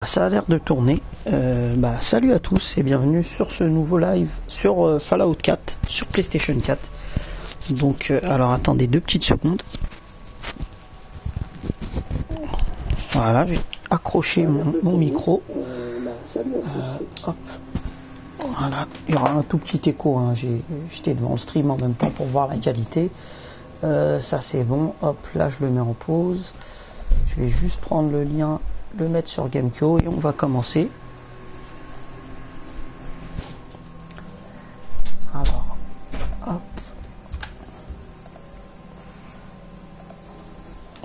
Ça a l'air de tourner. Salut à tous et bienvenue sur ce nouveau live sur Fallout 4 sur PlayStation 4. Donc alors attendez 2 petites secondes. Voilà, j'ai accroché mon micro. Hop. Voilà, il y aura un tout petit écho, hein. J'étais devant le stream en même temps pour voir la qualité. Ça c'est bon, hop, là je le mets en pause. Je vais juste prendre le lien, le mettre sur Gamecube et on va commencer. Alors, hop.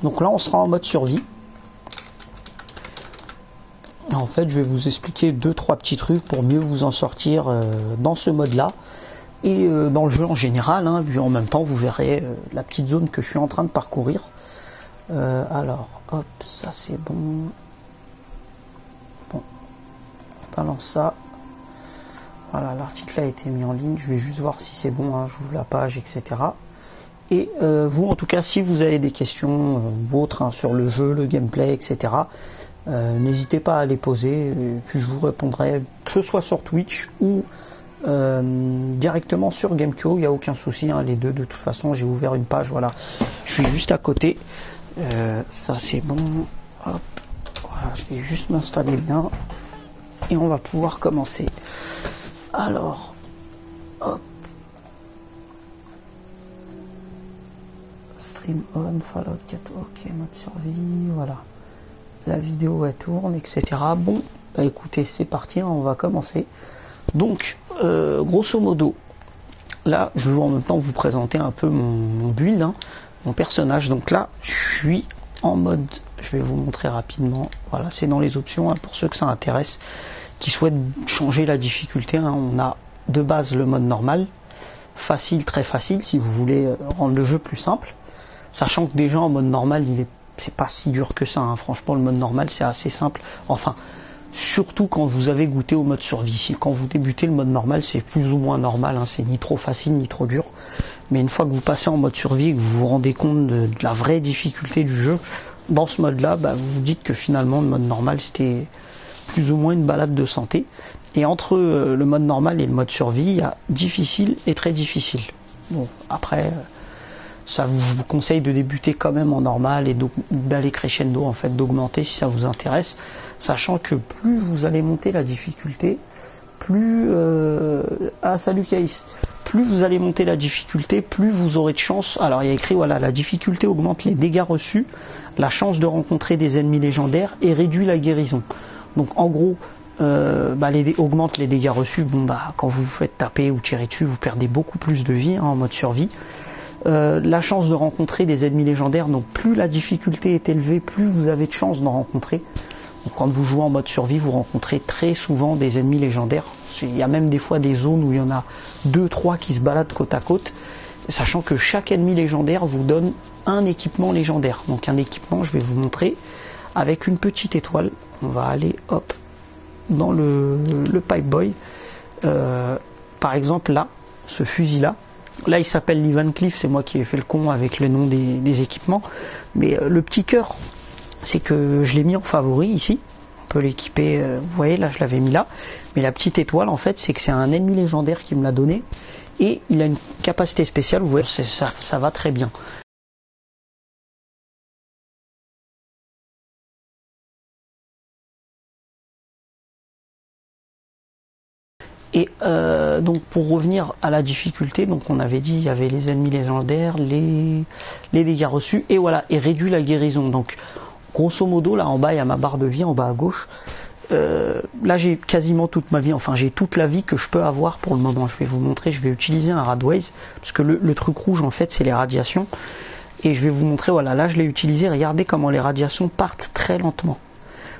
Donc là on sera en mode survie. Et en fait je vais vous expliquer 2-3 petits trucs pour mieux vous en sortir dans ce mode là. Et dans le jeu en général, hein, puis en même temps vous verrez la petite zone que je suis en train de parcourir. Alors, hop, ça c'est bon. Bon, je balance ça. Voilà, l'article a été mis en ligne. Je vais juste voir si c'est bon, hein. J'ouvre la page, etc. Et vous, en tout cas, si vous avez des questions ou autres, hein, sur le jeu, le gameplay, etc., n'hésitez pas à les poser. Et puis je vous répondrai, que ce soit sur Twitch ou directement sur Gamecube. Il n'y a aucun souci, hein, les deux. De toute façon, j'ai ouvert une page. Voilà, je suis juste à côté. Ça c'est bon. Hop. Voilà, je vais juste m'installer bien et on va pouvoir commencer. Alors, hop. Stream on, Fallout 4, ok, mode survie, voilà. La vidéo elle tourne, etc. Bon, bah écoutez, c'est parti, hein, on va commencer. Donc, grosso modo, là, je vais en même temps vous présenter un peu mon build, hein, mon personnage. Donc là, je suis en mode, je vais vous montrer rapidement. Voilà, c'est dans les options, hein, pour ceux que ça intéresse, qui souhaitent changer la difficulté, hein. On a de base le mode normal, facile, très facile, si vous voulez rendre le jeu plus simple. Sachant que déjà en mode normal, c'est pas si dur que ça, hein. Franchement, le mode normal, c'est assez simple. Enfin, surtout quand vous avez goûté au mode survie. Quand vous débutez le mode normal, c'est plus ou moins normal, hein. C'est ni trop facile ni trop dur. Mais une fois que vous passez en mode survie et que vous vous rendez compte de la vraie difficulté du jeu, dans ce mode-là, bah, vous vous dites que finalement le mode normal c'était plus ou moins une balade de santé. Et entre le mode normal et le mode survie, il y a difficile et très difficile. Bon, après, ça je vous conseille de débuter quand même en normal et d'aller crescendo, en fait, d'augmenter si ça vous intéresse, sachant que plus vous allez monter la difficulté, plus salut Kaïs, plus vous allez monter la difficulté, plus vous aurez de chance. Alors il y a écrit, voilà, la difficulté augmente les dégâts reçus, la chance de rencontrer des ennemis légendaires et réduit la guérison. Donc en gros, augmente les dégâts reçus. Bon, bah, quand vous vous faites taper ou tirer dessus, vous perdez beaucoup plus de vie, hein, en mode survie. La chance de rencontrer des ennemis légendaires, donc plus la difficulté est élevée, plus vous avez de chances d'en rencontrer. Donc quand vous jouez en mode survie, vous rencontrez très souvent des ennemis légendaires. Il y a même des fois des zones où il y en a 2-3 qui se baladent côte à côte, sachant que chaque ennemi légendaire vous donne un équipement légendaire. Donc un équipement, je vais vous montrer, avec une petite étoile. On va aller, hop, dans le Pipe Boy. Par exemple là, ce fusil là, il s'appelle Lee Van Cleef, c'est moi qui ai fait le con avec le nom des équipements. Mais le petit cœur, c'est que je l'ai mis en favori ici. On peut l'équiper, vous voyez là je l'avais mis là. Mais la petite étoile en fait, c'est que c'est un ennemi légendaire qui me l'a donné. Et il a une capacité spéciale, vous voyez, ça va très bien. Et donc pour revenir à la difficulté, donc on avait dit il y avait les ennemis légendaires, les dégâts reçus, et voilà, et réduit la guérison. Donc grosso modo là en bas il y a ma barre de vie en bas à gauche. Là j'ai quasiment toute ma vie, enfin j'ai toute la vie que je peux avoir pour le moment. Je vais vous montrer, je vais utiliser un Radways, parce que le truc rouge en fait c'est les radiations. Et je vais vous montrer, voilà, là je l'ai utilisé, regardez comment les radiations partent très lentement.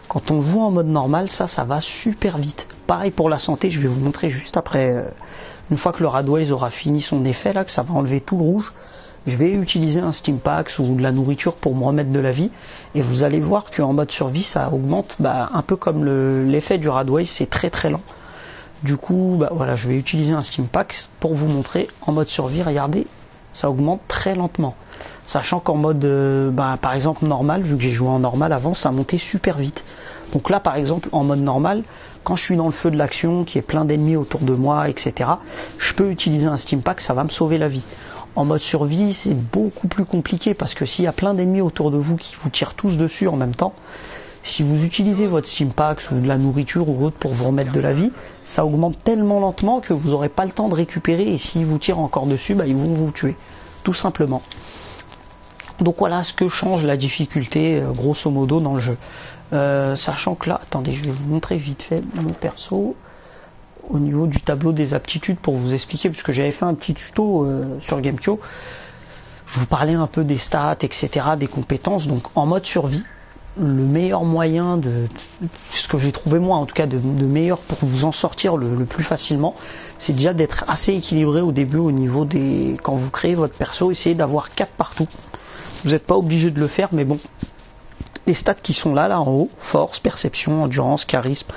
Quand on joue en mode normal, ça va super vite. Pareil pour la santé, je vais vous montrer juste après, une fois que le Radways aura fini son effet, là, que ça va enlever tout le rouge, je vais utiliser un Stimpax ou de la nourriture pour me remettre de la vie. Et vous allez voir qu'en mode survie, ça augmente, un peu comme l'effet du Radways, c'est très très lent. Du coup, voilà, je vais utiliser un Stimpax pour vous montrer en mode survie, regardez, ça augmente très lentement. Sachant qu'en mode, par exemple normal, vu que j'ai joué en normal avant, ça montait super vite. Donc là par exemple en mode normal, quand je suis dans le feu de l'action, qui est plein d'ennemis autour de moi, etc., je peux utiliser un Stimpack, ça va me sauver la vie. En mode survie, c'est beaucoup plus compliqué parce que s'il y a plein d'ennemis autour de vous qui vous tirent tous dessus en même temps, si vous utilisez votre Stimpack ou de la nourriture ou autre pour vous remettre de la vie, ça augmente tellement lentement que vous n'aurez pas le temps de récupérer et s'ils vous tirent encore dessus, ils vont vous tuer, tout simplement. Donc voilà ce que change la difficulté grosso modo dans le jeu. Sachant que là, attendez, je vais vous montrer vite fait mon perso au niveau du tableau des aptitudes pour vous expliquer, parce que j'avais fait un petit tuto sur Gamekyo. Je vous parlais un peu des stats, etc., des compétences. Donc en mode survie, le meilleur moyen de ce que j'ai trouvé moi en tout cas de meilleur pour vous en sortir le plus facilement, c'est déjà d'être assez équilibré au début au niveau des... Quand vous créez votre perso, essayez d'avoir 4 partout. Vous n'êtes pas obligé de le faire, mais bon, les stats qui sont là en haut, force, perception, endurance, charisme,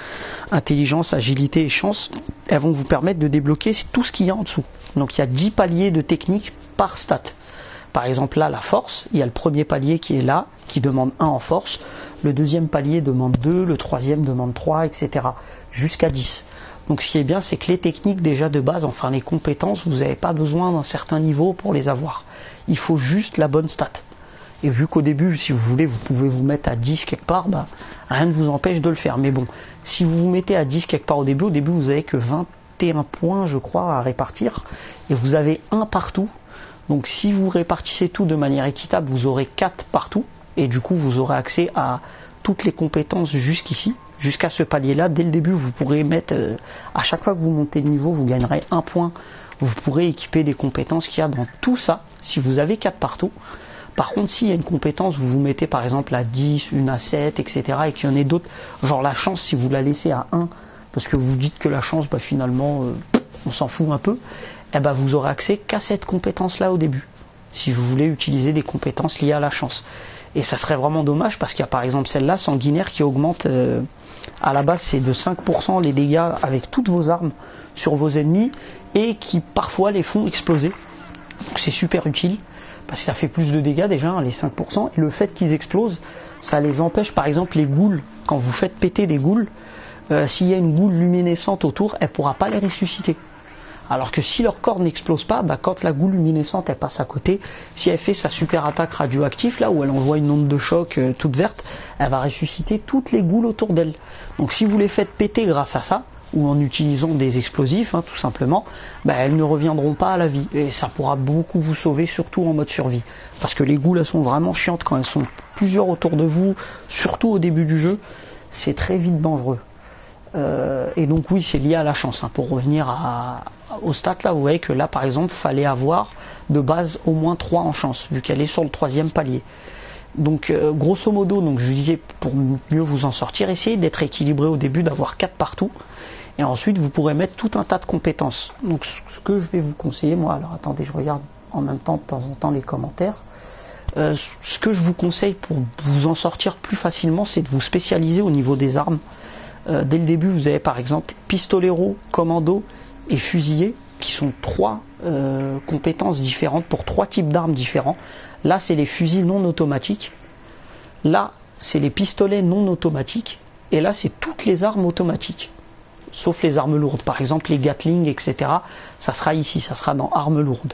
intelligence, agilité et chance, elles vont vous permettre de débloquer tout ce qu'il y a en dessous. Donc il y a 10 paliers de technique par stat. Par exemple là, la force, il y a le premier palier qui est là, qui demande 1 en force, le deuxième palier demande 2, le troisième demande 3, etc. jusqu'à 10. Donc ce qui est bien, c'est que les techniques déjà de base, enfin les compétences, vous n'avez pas besoin d'un certain niveau pour les avoir. Il faut juste la bonne stat. Et vu qu'au début, si vous voulez, vous pouvez vous mettre à 10 quelque part, rien ne vous empêche de le faire. Mais bon, si vous vous mettez à 10 quelque part au début vous n'avez que 21 points, je crois, à répartir. Et vous avez 1 partout. Donc si vous répartissez tout de manière équitable, vous aurez 4 partout. Et du coup, vous aurez accès à toutes les compétences jusqu'ici, jusqu'à ce palier-là. Dès le début, vous pourrez mettre, à chaque fois que vous montez de niveau, vous gagnerez 1 point. Vous pourrez équiper des compétences qu'il y a dans tout ça, si vous avez 4 partout. Par contre, s'il y a une compétence, vous vous mettez par exemple à 10, une à 7, etc. et qu'il y en ait d'autres, genre la chance, si vous la laissez à 1, parce que vous dites que la chance, finalement, on s'en fout un peu, vous aurez accès qu'à cette compétence-là au début, si vous voulez utiliser des compétences liées à la chance. Et ça serait vraiment dommage, parce qu'il y a par exemple celle-là, sanguinaire, qui augmente, à la base c'est de 5% les dégâts avec toutes vos armes sur vos ennemis, et qui parfois les font exploser. Donc c'est super utile. Parce que ça fait plus de dégâts déjà, les 5%, et le fait qu'ils explosent, ça les empêche, par exemple les ghouls, quand vous faites péter des ghouls, s'il y a une goule luminescente autour, elle ne pourra pas les ressusciter. Alors que si leur corps n'explose pas, quand la goule luminescente elle passe à côté, si elle fait sa super attaque radioactive, là où elle envoie une onde de choc toute verte, elle va ressusciter toutes les goules autour d'elle. Donc si vous les faites péter grâce à ça, ou en utilisant des explosifs, tout simplement, elles ne reviendront pas à la vie. Et ça pourra beaucoup vous sauver, surtout en mode survie. Parce que les ghouls, elles sont vraiment chiantes quand elles sont plusieurs autour de vous, surtout au début du jeu. C'est très vite dangereux. Et donc oui, c'est lié à la chance. Pour revenir au stat, là, vous voyez que là, par exemple, fallait avoir de base au moins 3 en chance, vu qu'elle est sur le 3e palier. Donc grosso modo, donc je disais, pour mieux vous en sortir, essayez d'être équilibré au début, d'avoir 4 partout. Et ensuite, vous pourrez mettre tout un tas de compétences. Donc, ce que je vais vous conseiller, moi, alors attendez, je regarde en même temps, de temps en temps, les commentaires. Ce que je vous conseille pour vous en sortir plus facilement, c'est de vous spécialiser au niveau des armes. Dès le début, vous avez par exemple pistolero, commando et fusilier, qui sont 3 compétences différentes pour 3 types d'armes différents. Là, c'est les fusils non automatiques. Là, c'est les pistolets non automatiques. Et là, c'est toutes les armes automatiques. Sauf les armes lourdes, par exemple les Gatling, etc. Ça sera ici, ça sera dans armes lourdes.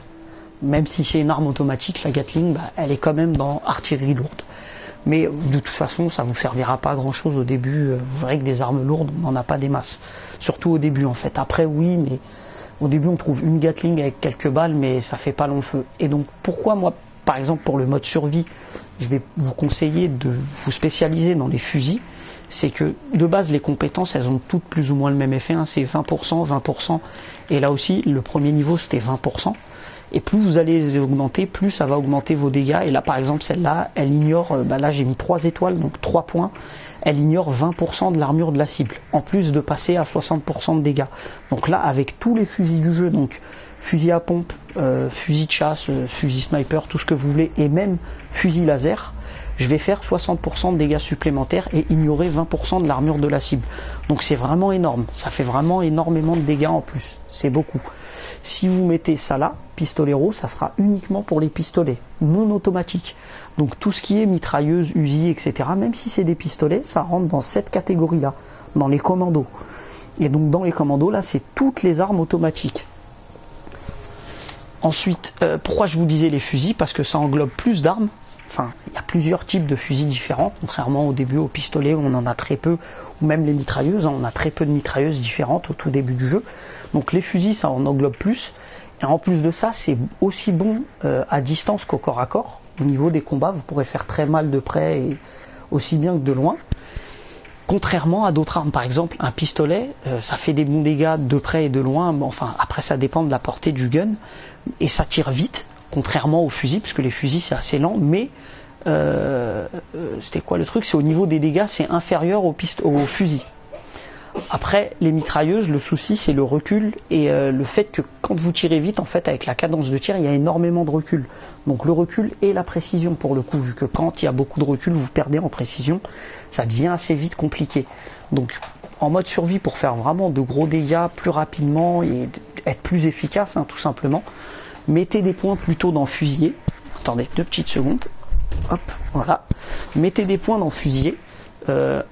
Même si c'est une arme automatique, la Gatling, elle est quand même dans artillerie lourde. Mais de toute façon, ça ne vous servira pas à grand chose au début. Vous verrez que des armes lourdes, on n'en a pas des masses. Surtout au début en fait. Après oui, mais au début on trouve une Gatling avec quelques balles, mais ça fait pas long feu. Et donc pourquoi moi, par exemple pour le mode survie, je vais vous conseiller de vous spécialiser dans les fusils. C'est que de base les compétences elles ont toutes plus ou moins le même effet, c'est 20%, 20%, et là aussi le premier niveau c'était 20%, et plus vous allez les augmenter, plus ça va augmenter vos dégâts. Et là par exemple celle-là, elle ignore, là j'ai mis 3 étoiles, donc 3 points, elle ignore 20% de l'armure de la cible, en plus de passer à 60% de dégâts. Donc là avec tous les fusils du jeu, donc fusil à pompe, fusil de chasse, fusil sniper, tout ce que vous voulez, et même fusil laser, je vais faire 60% de dégâts supplémentaires et ignorer 20% de l'armure de la cible. Donc c'est vraiment énorme, ça fait vraiment énormément de dégâts en plus, c'est beaucoup. Si vous mettez ça là, pistolero, ça sera uniquement pour les pistolets, non automatiques. Donc tout ce qui est mitrailleuse, Uzi, etc., même si c'est des pistolets, ça rentre dans cette catégorie-là, dans les commandos. Et donc dans les commandos, là, c'est toutes les armes automatiques. Ensuite, pourquoi je vous disais les fusils? Parce que ça englobe plus d'armes. Enfin, il y a plusieurs types de fusils différents, contrairement au début au pistolet où on en a très peu, ou même les mitrailleuses, on a très peu de mitrailleuses différentes au tout début du jeu. Donc les fusils, ça en englobe plus. Et en plus de ça, c'est aussi bon à distance qu'au corps à corps. Au niveau des combats, vous pourrez faire très mal de près et aussi bien que de loin. Contrairement à d'autres armes, par exemple un pistolet, ça fait des bons dégâts de près et de loin, enfin après ça dépend de la portée du gun, et ça tire vite, contrairement aux fusils, parce que les fusils c'est assez lent, mais c'était quoi le truc? C'est au niveau des dégâts, c'est inférieur au fusil. Après, les mitrailleuses, le souci c'est le recul et le fait que quand vous tirez vite, en fait avec la cadence de tir, il y a énormément de recul. Donc le recul et la précision pour le coup, vu que quand il y a beaucoup de recul, vous perdez en précision, ça devient assez vite compliqué. Donc en mode survie, pour faire vraiment de gros dégâts plus rapidement et être plus efficace, tout simplement, mettez des points plutôt dans fusilier. Attendez 2 petites secondes. Hop, voilà. Mettez des points dans fusilier.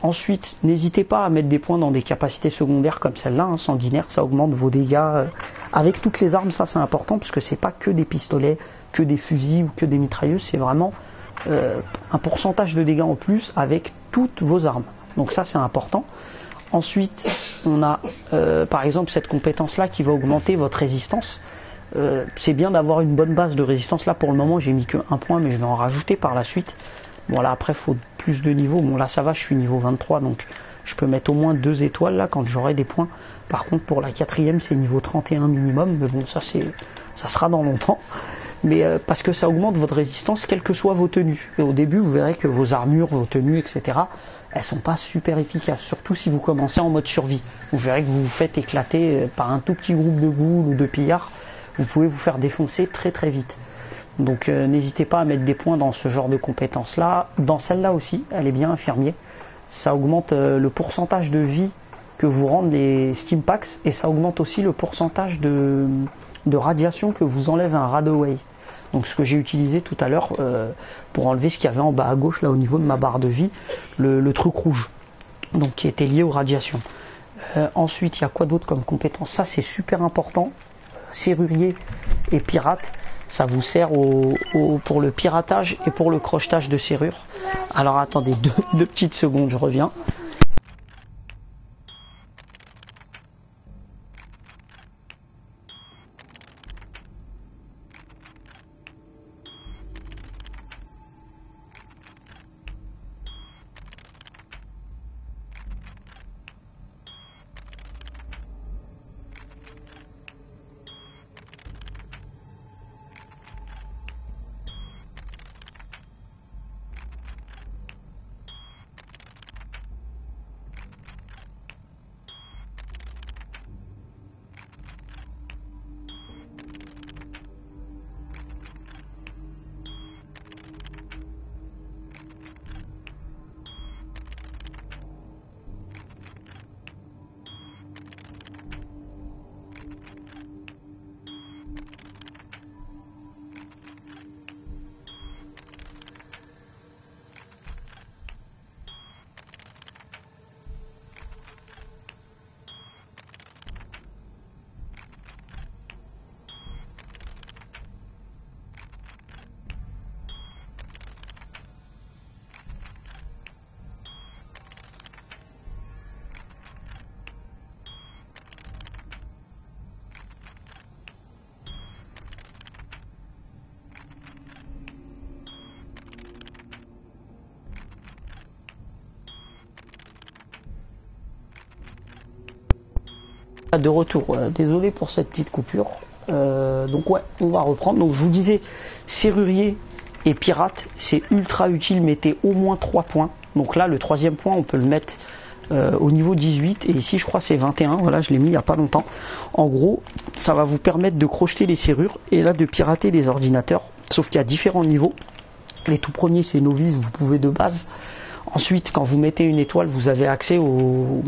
Ensuite, n'hésitez pas à mettre des points dans des capacités secondaires comme celle-là, sanguinaire, ça augmente vos dégâts. Avec toutes les armes, ça c'est important, parce que c'est pas que des pistolets, que des fusils ou que des mitrailleuses, c'est vraiment un pourcentage de dégâts en plus avec toutes vos armes. Donc ça c'est important. Ensuite, on a par exemple cette compétence-là qui va augmenter votre résistance. C'est bien d'avoir une bonne base de résistance. Là pour le moment j'ai mis que 1 point, mais je vais en rajouter par la suite. Bon là après il faut plus de niveaux. Bon là ça va, je suis niveau 23, donc je peux mettre au moins 2 étoiles là quand j'aurai des points. Par contre pour la 4ème c'est niveau 31 minimum, mais bon ça sera dans longtemps. Mais parce que ça augmente votre résistance quelles que soient vos tenues. Et au début vous verrez que vos armures, vos tenues, etc. elles sont pas super efficaces, surtout si vous commencez en mode survie. Vous verrez que vous vous faites éclater par un tout petit groupe de ghouls ou de pillards. Vous pouvez vous faire défoncer très très vite. Donc n'hésitez pas à mettre des points dans ce genre de compétences là. Dans celle-là aussi, elle est bien infirmier. Ça augmente le pourcentage de vie que vous rendent les Stimpaks, et ça augmente aussi le pourcentage de radiation que vous enlève un Radaway. Donc ce que j'ai utilisé tout à l'heure pour enlever ce qu'il y avait en bas à gauche là au niveau de ma barre de vie, le truc rouge, donc qui était lié aux radiations. Ensuite il y a quoi d'autre comme compétence? Ça c'est super important, serrurier et pirate. Ça vous sert pour le piratage et pour le crochetage de serrures. Alors attendez 2 petites secondes, je reviens. De retour, désolé pour cette petite coupure. Donc ouais, on va reprendre. Donc je vous disais, serrurier et pirate, c'est ultra utile, mettez au moins 3 points. Donc là, le 3e point, on peut le mettre au niveau 18, et ici je crois c'est 21, voilà, je l'ai mis il n'y a pas longtemps. En gros, ça va vous permettre de crocheter les serrures, et là de pirater des ordinateurs, sauf qu'il y a différents niveaux. Les tout premiers c'est novice, vous pouvez de base. Ensuite, quand vous mettez une étoile, vous avez accès au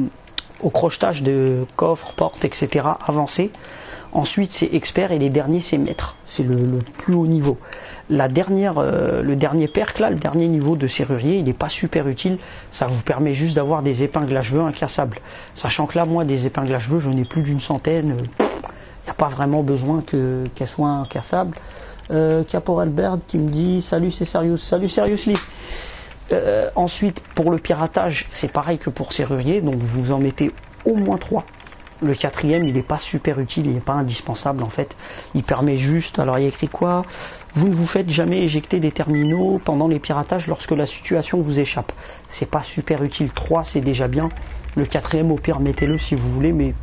crochetage de coffres, portes, etc. avancé. Ensuite c'est expert et les derniers c'est maître, c'est le plus haut niveau. Le dernier percle là, le dernier niveau de serrurier, il n'est pas super utile, ça vous permet juste d'avoir des épingles à cheveux incassables. Sachant que là moi des épingles à cheveux j'en ai plus d'une centaine, il n'y a pas vraiment besoin qu'elles soient incassables. Caporal Bird qui me dit salut c'est Serious, salut Seriously. Ensuite pour le piratage c'est pareil que pour serrurier, donc vous en mettez au moins 3. Le quatrième il n'est pas super utile, il n'est pas indispensable en fait, il permet juste, alors il y a écrit quoi, vous ne vous faites jamais éjecter des terminaux pendant les piratages lorsque la situation vous échappe. C'est pas super utile, 3 c'est déjà bien, le quatrième au pire mettez-le si vous voulez, mais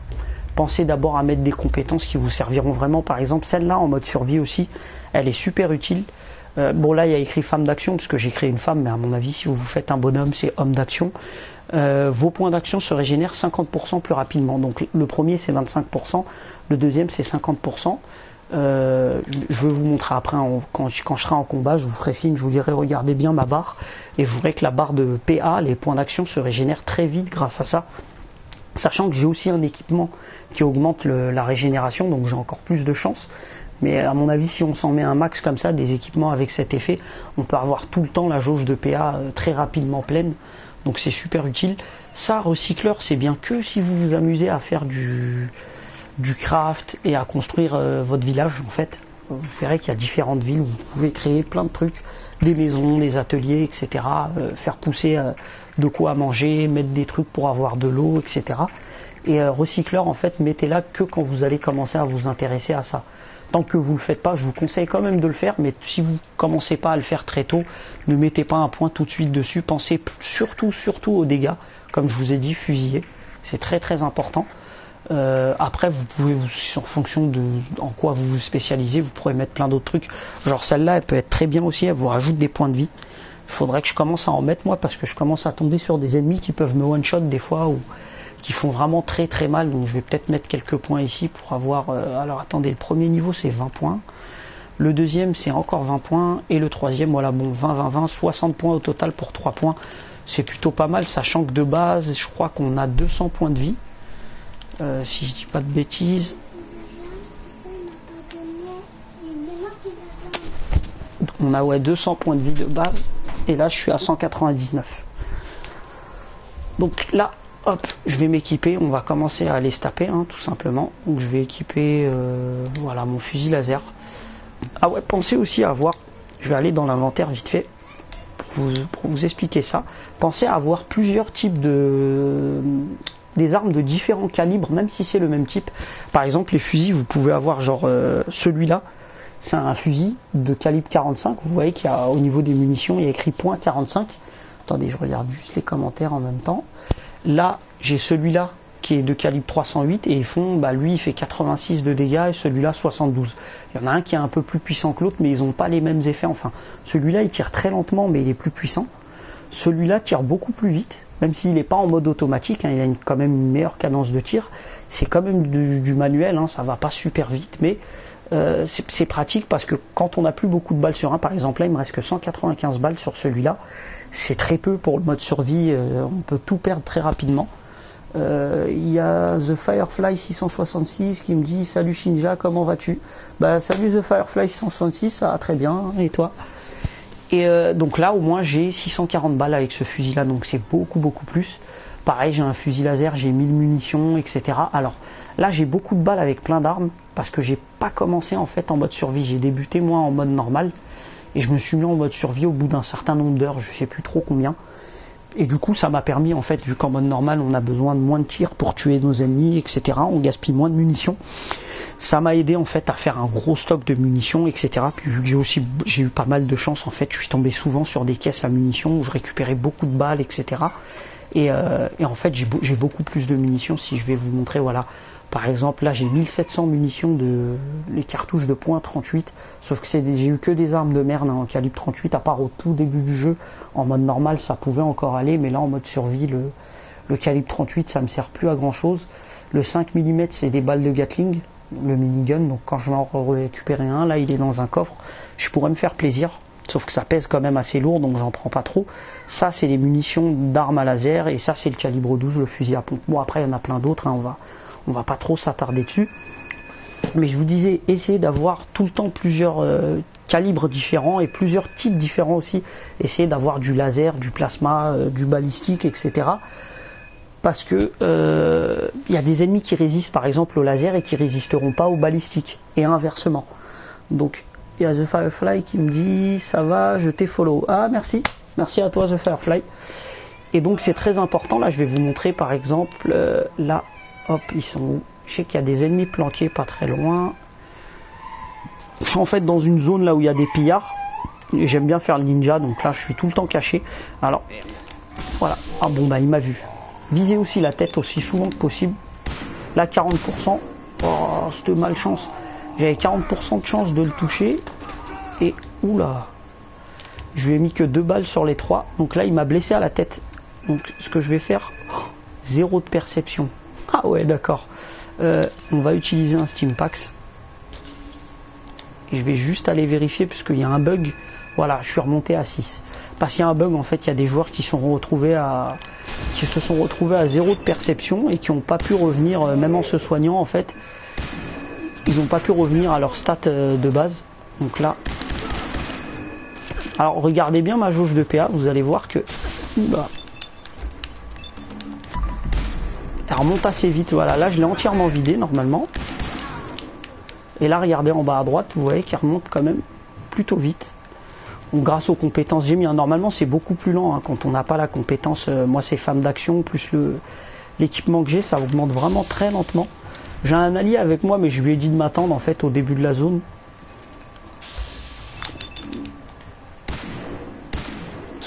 pensez d'abord à mettre des compétences qui vous serviront vraiment. Par exemple celle-là en mode survie aussi, elle est super utile. Bon là il y a écrit femme d'action parce que j'ai créé une femme, mais à mon avis si vous faites un bonhomme c'est homme d'action. Vos points d'action se régénèrent 50% plus rapidement. Donc le premier c'est 25%, le deuxième c'est 50%. Je vais vous montrer après quand je serai en combat, je vous ferai signe, je vous dirai regardez bien ma barre et vous verrez que la barre de PA, les points d'action se régénèrent très vite grâce à ça. Sachant que j'ai aussi un équipement qui augmente la régénération, donc j'ai encore plus de chance. Mais à mon avis, si on s'en met un max comme ça, des équipements avec cet effet, on peut avoir tout le temps la jauge de PA très rapidement pleine. Donc c'est super utile. Ça, recycleur, c'est bien que si vous vous amusez à faire du craft et à construire votre village, en fait. Vous verrez qu'il y a différentes villes où vous pouvez créer plein de trucs, des maisons, des ateliers, etc. Faire pousser de quoi à manger, mettre des trucs pour avoir de l'eau, etc. Et recycleur, en fait, mettez-la que quand vous allez commencer à vous intéresser à ça. Tant que vous ne le faites pas, je vous conseille quand même de le faire, mais si vous ne commencez pas à le faire très tôt, ne mettez pas un point tout de suite dessus. Pensez surtout aux dégâts, comme je vous ai dit, fusiller. C'est très très important. Après vous pouvez, en fonction de en quoi vous vous spécialisez, vous pourrez mettre plein d'autres trucs, genre celle-là elle peut être très bien aussi, elle vous rajoute des points de vie. Il faudrait que je commence à en mettre moi parce que je commence à tomber sur des ennemis qui peuvent me one shot des fois ou qui font vraiment très très mal, donc je vais peut-être mettre quelques points ici pour avoir alors attendez, le premier niveau c'est 20 points, le deuxième c'est encore 20 points et le troisième voilà bon 20 60 points au total pour 3 points, c'est plutôt pas mal, sachant que de base je crois qu'on a 200 points de vie. Si je dis pas de bêtises, on a 200 points de vie de base et là je suis à 199. Donc là hop je vais m'équiper, on va commencer à aller se taper tout simplement. Donc je vais équiper voilà mon fusil laser. Ah ouais, pensez aussi à avoir, je vais aller dans l'inventaire vite fait pour vous expliquer ça, pensez à avoir plusieurs types des armes de différents calibres, même si c'est le même type. Par exemple les fusils, vous pouvez avoir genre celui-là, c'est un fusil de calibre 45, vous voyez qu'il y a au niveau des munitions, il y a écrit .45. Attendez, je regarde juste les commentaires en même temps. Là, j'ai celui-là qui est de calibre 308 et lui il fait 86 de dégâts et celui-là 72. Il y en a un qui est un peu plus puissant que l'autre, mais ils n'ont pas les mêmes effets. Enfin, celui-là il tire très lentement, mais il est plus puissant. Celui-là tire beaucoup plus vite, même s'il n'est pas en mode automatique, il a quand même une meilleure cadence de tir. C'est quand même du manuel, ça va pas super vite, mais c'est pratique parce que quand on n'a plus beaucoup de balles sur un, par exemple là il me reste que 195 balles sur celui-là, c'est très peu pour le mode survie, on peut tout perdre très rapidement. Il y a The Firefly 666 qui me dit salut Shinja, comment vas-tu? Salut The Firefly 666, ça va très bien, et toi? Et donc là au moins j'ai 640 balles avec ce fusil là, donc c'est beaucoup plus. Pareil, j'ai un fusil laser, j'ai 1000 munitions, etc. Alors là j'ai beaucoup de balles avec plein d'armes parce que j'ai pas commencé en fait en mode survie, j'ai débuté moi en mode normal et je me suis mis en mode survie au bout d'un certain nombre d'heures, je sais plus trop combien. Et du coup ça m'a permis en fait, vu qu'en mode normal on a besoin de moins de tirs pour tuer nos ennemis, etc. On gaspille moins de munitions. Ça m'a aidé en fait à faire un gros stock de munitions, etc. Puis vu que j'ai eu pas mal de chance en fait, je suis tombé souvent sur des caisses à munitions où je récupérais beaucoup de balles, etc. Et en fait j'ai beaucoup plus de munitions. Si je vais vous montrer, voilà, par exemple là j'ai 1700 munitions de les cartouches de .38, sauf que j'ai eu que des armes de merde en calibre 38, à part au tout début du jeu. En mode normal ça pouvait encore aller, mais là en mode survie le calibre 38 ça me sert plus à grand chose. Le 5 mm c'est des balles de Gatling, le minigun, donc quand je vais en récupérer un, là il est dans un coffre, je pourrais me faire plaisir, sauf que ça pèse quand même assez lourd, donc j'en prends pas trop. Ça c'est les munitions d'armes à laser, et ça c'est le calibre 12, le fusil à pompe. Bon après il y en a plein d'autres, on va pas trop s'attarder dessus. Mais je vous disais, essayez d'avoir tout le temps plusieurs calibres différents et plusieurs types différents aussi. Essayez d'avoir du laser, du plasma, du balistique, etc. Parce que y a des ennemis qui résistent par exemple au laser et qui résisteront pas au balistique. Et inversement. Donc il y a The Firefly qui me dit ça va, je t'ai follow. Ah merci, merci à toi The Firefly. Et donc c'est très important, là je vais vous montrer par exemple, là, hop, ils sont où? Je sais qu'il y a des ennemis planqués pas très loin. Je suis en fait dans une zone là où il y a des pillards. Et j'aime bien faire le ninja, donc là je suis tout le temps caché. Alors, voilà, ah bon bah il m'a vu. Visez aussi la tête aussi souvent que possible. Là 40%, oh cette malchance. J'avais 40% de chance de le toucher. Et oula, je lui ai mis que 2 balles sur les 3. Donc là il m'a blessé à la tête. Donc ce que je vais faire, 0 de perception. Ah ouais d'accord. On va utiliser un Stimpax. Et je vais juste aller vérifier puisqu'il y a un bug. Voilà, je suis remonté à 6. Parce qu'il y a un bug en fait, il y a des joueurs qui se sont retrouvés à 0 de perception et qui n'ont pas pu revenir, même en se soignant en fait. Ils n'ont pas pu revenir à leur stat de base. Donc là. Alors regardez bien ma jauge de PA, vous allez voir que. Bah, elle remonte assez vite, voilà, là je l'ai entièrement vidé normalement. Et là regardez en bas à droite, vous voyez qu'elle remonte quand même plutôt vite. Donc grâce aux compétences j'ai mis, normalement c'est beaucoup plus lent hein, quand on n'a pas la compétence, moi c'est femme d'action, plus l'équipement que j'ai, ça augmente vraiment très lentement. J'ai un allié avec moi mais je lui ai dit de m'attendre en fait au début de la zone.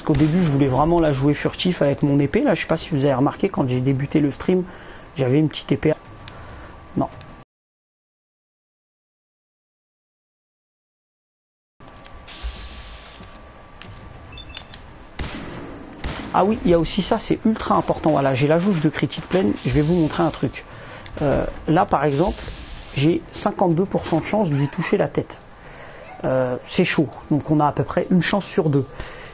Qu'au début je voulais vraiment la jouer furtif avec mon épée, là je sais pas si vous avez remarqué quand j'ai débuté le stream j'avais une petite épée. Non. Ah oui il y a aussi ça, c'est ultra important, voilà j'ai la jauge de critique pleine, je vais vous montrer un truc. Là par exemple j'ai 52% de chance de lui toucher la tête. C'est chaud, donc on a à peu près une chance sur 2.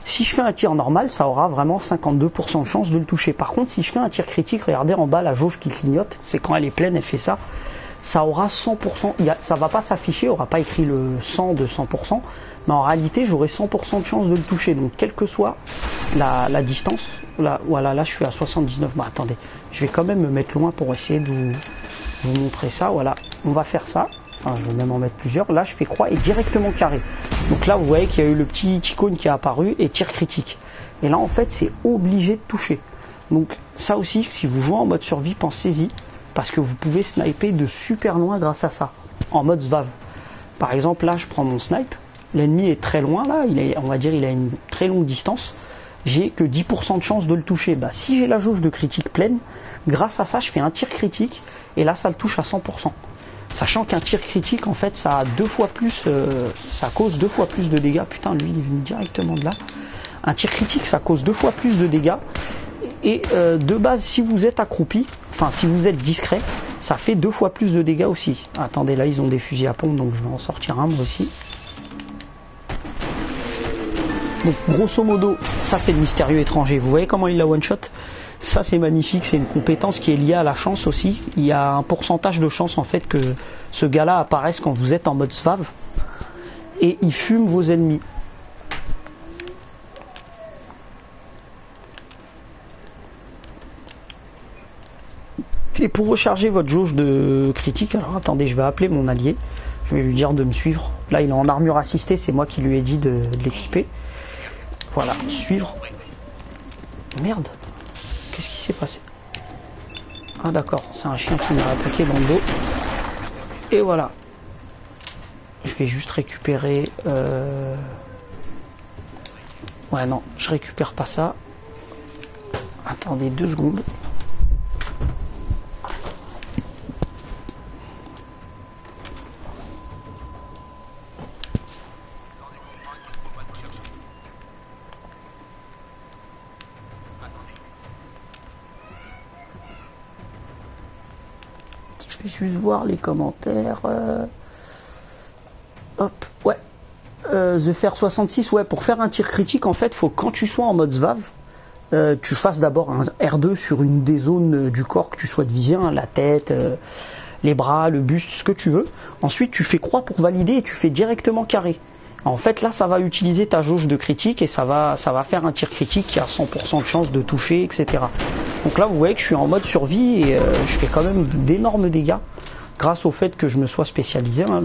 Si je fais un tir normal, ça aura vraiment 52% de chance de le toucher. Par contre, si je fais un tir critique, regardez en bas la jauge qui clignote, c'est quand elle est pleine, elle fait ça. Ça aura 100%, ça va pas s'afficher, il n'y aura pas écrit le 100 de 100%, mais en réalité j'aurai 100% de chance de le toucher. Donc quelle que soit la distance, là, voilà, là je suis à 79, bah attendez, je vais quand même me mettre loin pour essayer de vous montrer ça, voilà, on va faire ça. Enfin, je vais même en mettre plusieurs. Là, je fais croix et directement carré. Donc là, vous voyez qu'il y a eu le petit icône qui est apparu et tir critique. Et là, en fait, c'est obligé de toucher. Donc ça aussi, si vous jouez en mode survie, pensez-y. Parce que vous pouvez sniper de super loin grâce à ça. En mode SVAV. Par exemple, là, je prends mon snipe. L'ennemi est très loin, là. On va dire il a une très longue distance. J'ai que 10% de chance de le toucher. Bah, si j'ai la jauge de critique pleine, grâce à ça, je fais un tir critique. Et là, ça le touche à 100%. Sachant qu'un tir critique, en fait, ça a 2 fois plus, ça cause 2 fois plus de dégâts. Putain, lui, il est venu directement de là. Un tir critique, ça cause 2 fois plus de dégâts. Et de base, si vous êtes accroupi, enfin, si vous êtes discret, ça fait 2 fois plus de dégâts aussi. Attendez, là, ils ont des fusils à pompe, donc je vais en sortir un, moi aussi. Donc, grosso modo, ça, c'est le mystérieux étranger. Vous voyez comment il la one-shot ? Ça c'est magnifique, c'est une compétence qui est liée à la chance aussi. Il y a un pourcentage de chance en fait que ce gars-là apparaisse quand vous êtes en mode SVAV et il fume vos ennemis. Et pour recharger votre jauge de critique, alors attendez, je vais appeler mon allié, je vais lui dire de me suivre. Là il est en armure assistée, c'est moi qui lui ai dit de l'équiper. Voilà, suivre. Merde. Qu'est-ce qui s'est passé? Ah d'accord, c'est un chien qui m'a attaqué dans le dos. Et voilà. Je vais juste récupérer... Ouais non, je récupère pas ça. Attendez 2 secondes. Je vais juste voir les commentaires. Hop, ouais. The Fair 66, ouais, pour faire un tir critique, en fait, faut quand tu sois en mode SVAV, tu fasses d'abord un R2 sur une des zones du corps que tu souhaites viser, hein, la tête, les bras, le buste, ce que tu veux. Ensuite, tu fais croix pour valider et tu fais directement carré. En fait, là, ça va utiliser ta jauge de critique et ça va faire un tir critique qui a 100% de chance de toucher, etc. Donc là, vous voyez que je suis en mode survie et je fais quand même d'énormes dégâts grâce au fait que je me sois spécialisé. Hein,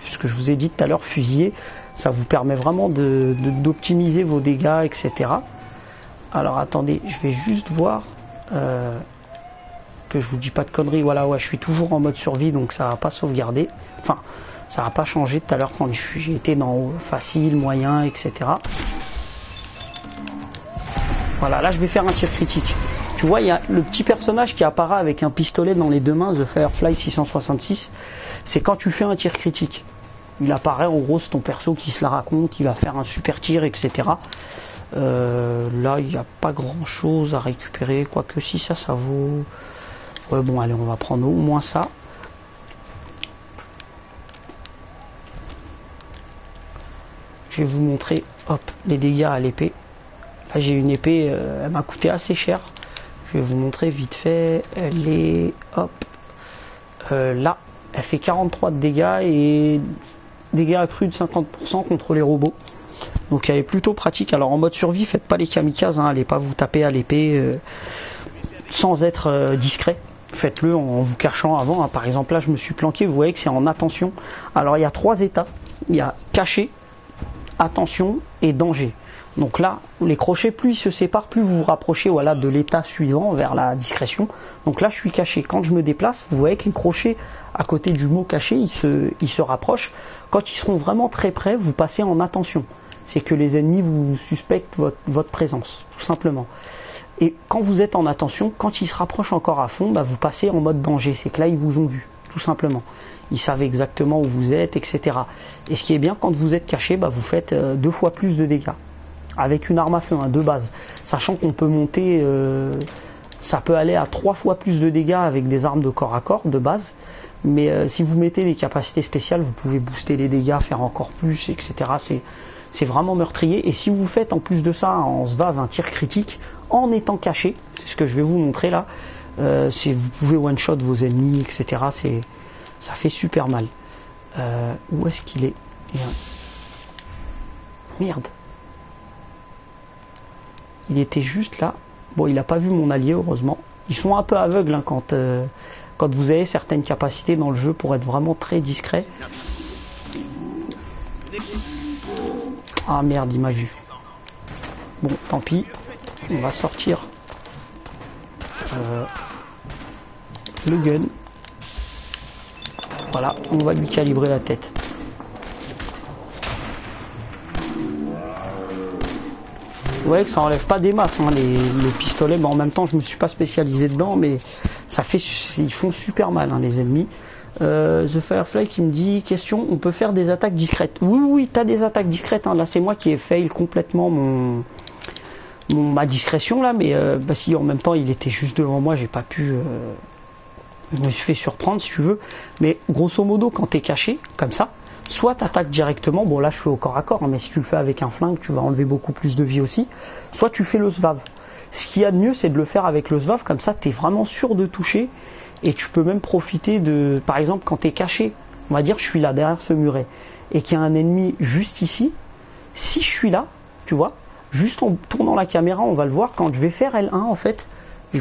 ce que je vous ai dit tout à l'heure, fusiller, ça vous permet vraiment d'optimiser vos dégâts, etc. Alors attendez, je vais juste voir que je vous dis pas de conneries. Voilà, ouais, je suis toujours en mode survie, donc ça va pas sauvegarder. Enfin, ça n'a pas changé tout à l'heure quand j'ai été dans facile, moyen, etc. Voilà, là je vais faire un tir critique. Tu vois, il y a le petit personnage qui apparaît avec un pistolet dans les deux mains, The Firefly 666. C'est quand tu fais un tir critique. Il apparaît, en gros, c'est ton perso qui se la raconte, il va faire un super tir, etc. Là, il n'y a pas grand chose à récupérer, quoique si ça vaut... Ouais, bon, allez, on va prendre au moins ça. Je vais vous montrer, hop, les dégâts à l'épée. Là, j'ai une épée, elle m'a coûté assez cher. Je vais vous montrer vite fait. Elle est, hop, là, elle fait 43 de dégâts et dégâts accrus de 50% contre les robots. Donc, elle est plutôt pratique. Alors, en mode survie, faites pas les kamikazes, hein, allez pas vous taper à l'épée sans être discret. Faites-le en vous cachant avant. Hein. Par exemple, là, je me suis planqué. Vous voyez que c'est en attention. Alors, il y a 3 états. Il y a caché, attention et danger. Donc là, les crochets, plus ils se séparent, plus vous vous rapprochez, voilà, de l'état suivant vers la discrétion. Donc là, je suis caché. Quand je me déplace, vous voyez que les crochets à côté du mot caché, ils se rapprochent. Quand ils seront vraiment très près, vous passez en attention. C'est que les ennemis vous suspectent votre présence, tout simplement. Et quand vous êtes en attention, quand ils se rapprochent encore à fond, bah, vous passez en mode danger. C'est que là, ils vous ont vu, tout simplement. Ils savent exactement où vous êtes, etc. Et ce qui est bien, quand vous êtes caché, bah, vous faites 2 fois plus de dégâts. Avec une arme à feu, hein, de base. Sachant qu'on peut monter, ça peut aller à 3 fois plus de dégâts avec des armes de corps à corps, de base. Mais si vous mettez les capacités spéciales, vous pouvez booster les dégâts, faire encore plus, etc. C'est vraiment meurtrier. Et si vous faites en plus de ça, en SVAV, un tir critique, en étant caché, c'est ce que je vais vous montrer là, vous pouvez one-shot vos ennemis, etc. Ça fait super mal. Où est-ce qu'il est, Merde. Il était juste là. Bon, il n'a pas vu mon allié, heureusement. Ils sont un peu aveugles hein, quand vous avez certaines capacités dans le jeu pour être vraiment très discret. Ah merde, il m'a vu. Bon, tant pis. On va sortir le gun. Voilà, on va lui calibrer la tête. Vous voyez que ça enlève pas des masses, hein, les pistolets, mais en même temps je me suis pas spécialisé dedans, mais ils font super mal hein, les ennemis. The Firefly qui me dit, question, on peut faire des attaques discrètes. Oui, t'as des attaques discrètes, hein. Là c'est moi qui ai fail complètement ma discrétion là, mais bah, si en même temps il était juste devant moi, j'ai pas pu... je me suis fait surprendre si tu veux, mais grosso modo quand t'es caché, comme ça, soit t'attaques directement, bon là je fais au corps à corps, hein, mais si tu le fais avec un flingue, tu vas enlever beaucoup plus de vie aussi, soit tu fais le SVAV. Ce qu'il y a de mieux, c'est de le faire avec le SVAV, comme ça t'es vraiment sûr de toucher, et tu peux même profiter de, par exemple quand t'es caché, on va dire je suis là derrière ce muret, et qu'il y a un ennemi juste ici, si je suis là, tu vois, juste en tournant la caméra, on va le voir, quand je vais faire L1 en fait,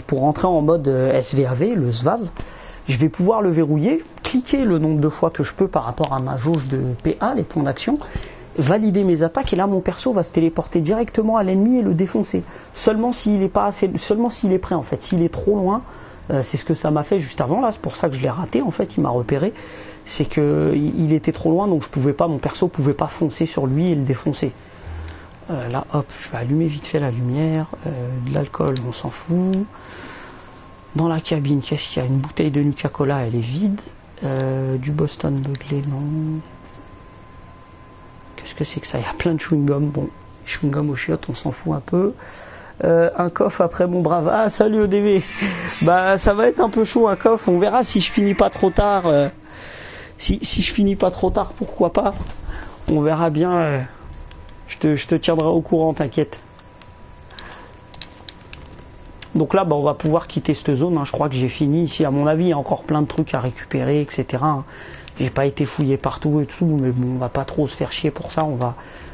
pour rentrer en mode SVAV, le SVAV, je vais pouvoir le verrouiller, cliquer le nombre de fois que je peux par rapport à ma jauge de PA, les points d'action, valider mes attaques, et là mon perso va se téléporter directement à l'ennemi et le défoncer. Seulement s'il est prêt en fait. S'il est trop loin, c'est ce que ça m'a fait juste avant là, c'est pour ça que je l'ai raté en fait, il m'a repéré. C'est que il était trop loin, donc mon perso pouvait pas foncer sur lui et le défoncer. Là hop, je vais allumer vite fait la lumière, de l'alcool on s'en fout. Dans la cabine, qu'est-ce qu'il y a? Une bouteille de Nuka-Cola, elle est vide. Du Boston Bugle, non. Qu'est-ce que c'est que ça? Il y a plein de chewing-gum. Bon, chewing-gum aux chiottes, on s'en fout un peu. Un coffre après mon brave. Ah, salut ODV. Bah, ça va être un peu chaud un coffre. On verra si je finis pas trop tard. Si je finis pas trop tard, pourquoi pas. On verra bien. Je te tiendrai au courant, t'inquiète. Donc là, bah, on va pouvoir quitter cette zone, hein. Je crois que j'ai fini ici. À mon avis, il y a encore plein de trucs à récupérer, etc. hein. J'ai pas été fouillé partout et tout, mais bon, on va pas trop se faire chier pour ça.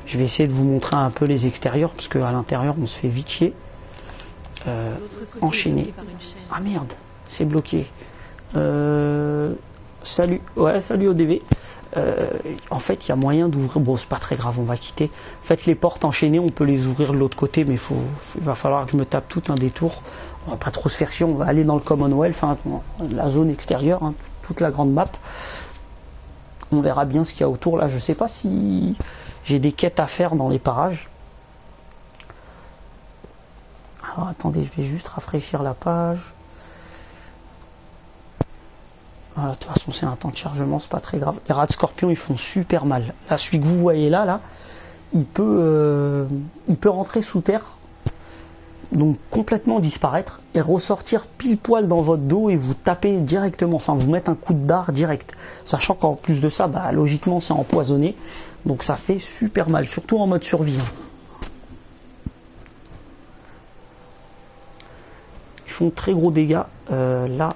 Je vais essayer de vous montrer un peu les extérieurs, parce qu'à l'intérieur, on se fait vite chier. Enchaîner. Ah merde, c'est bloqué. Salut, ouais, salut ODV. En fait, il y a moyen d'ouvrir. Bon, c'est pas très grave, on va quitter. En fait, les portes enchaînées, on peut les ouvrir de l'autre côté, mais il va falloir que je me tape tout un détour. On va pas trop se faire chier, on va aller dans le Commonwealth, hein, la zone extérieure, hein, toute la grande map. On verra bien ce qu'il y a autour. Là, je sais pas si j'ai des quêtes à faire dans les parages. Alors attendez, je vais juste rafraîchir la page. Voilà, de toute façon c'est un temps de chargement, c'est pas très grave. Les rats de scorpion ils font super mal. Là, celui que vous voyez là, il peut rentrer sous terre, donc complètement disparaître et ressortir pile poil dans votre dos et vous taper directement, enfin vous mettre un coup de dard direct. Sachant qu'en plus de ça, bah, logiquement c'est empoisonné, donc ça fait super mal, surtout en mode survie. Ils font très gros dégâts. Là,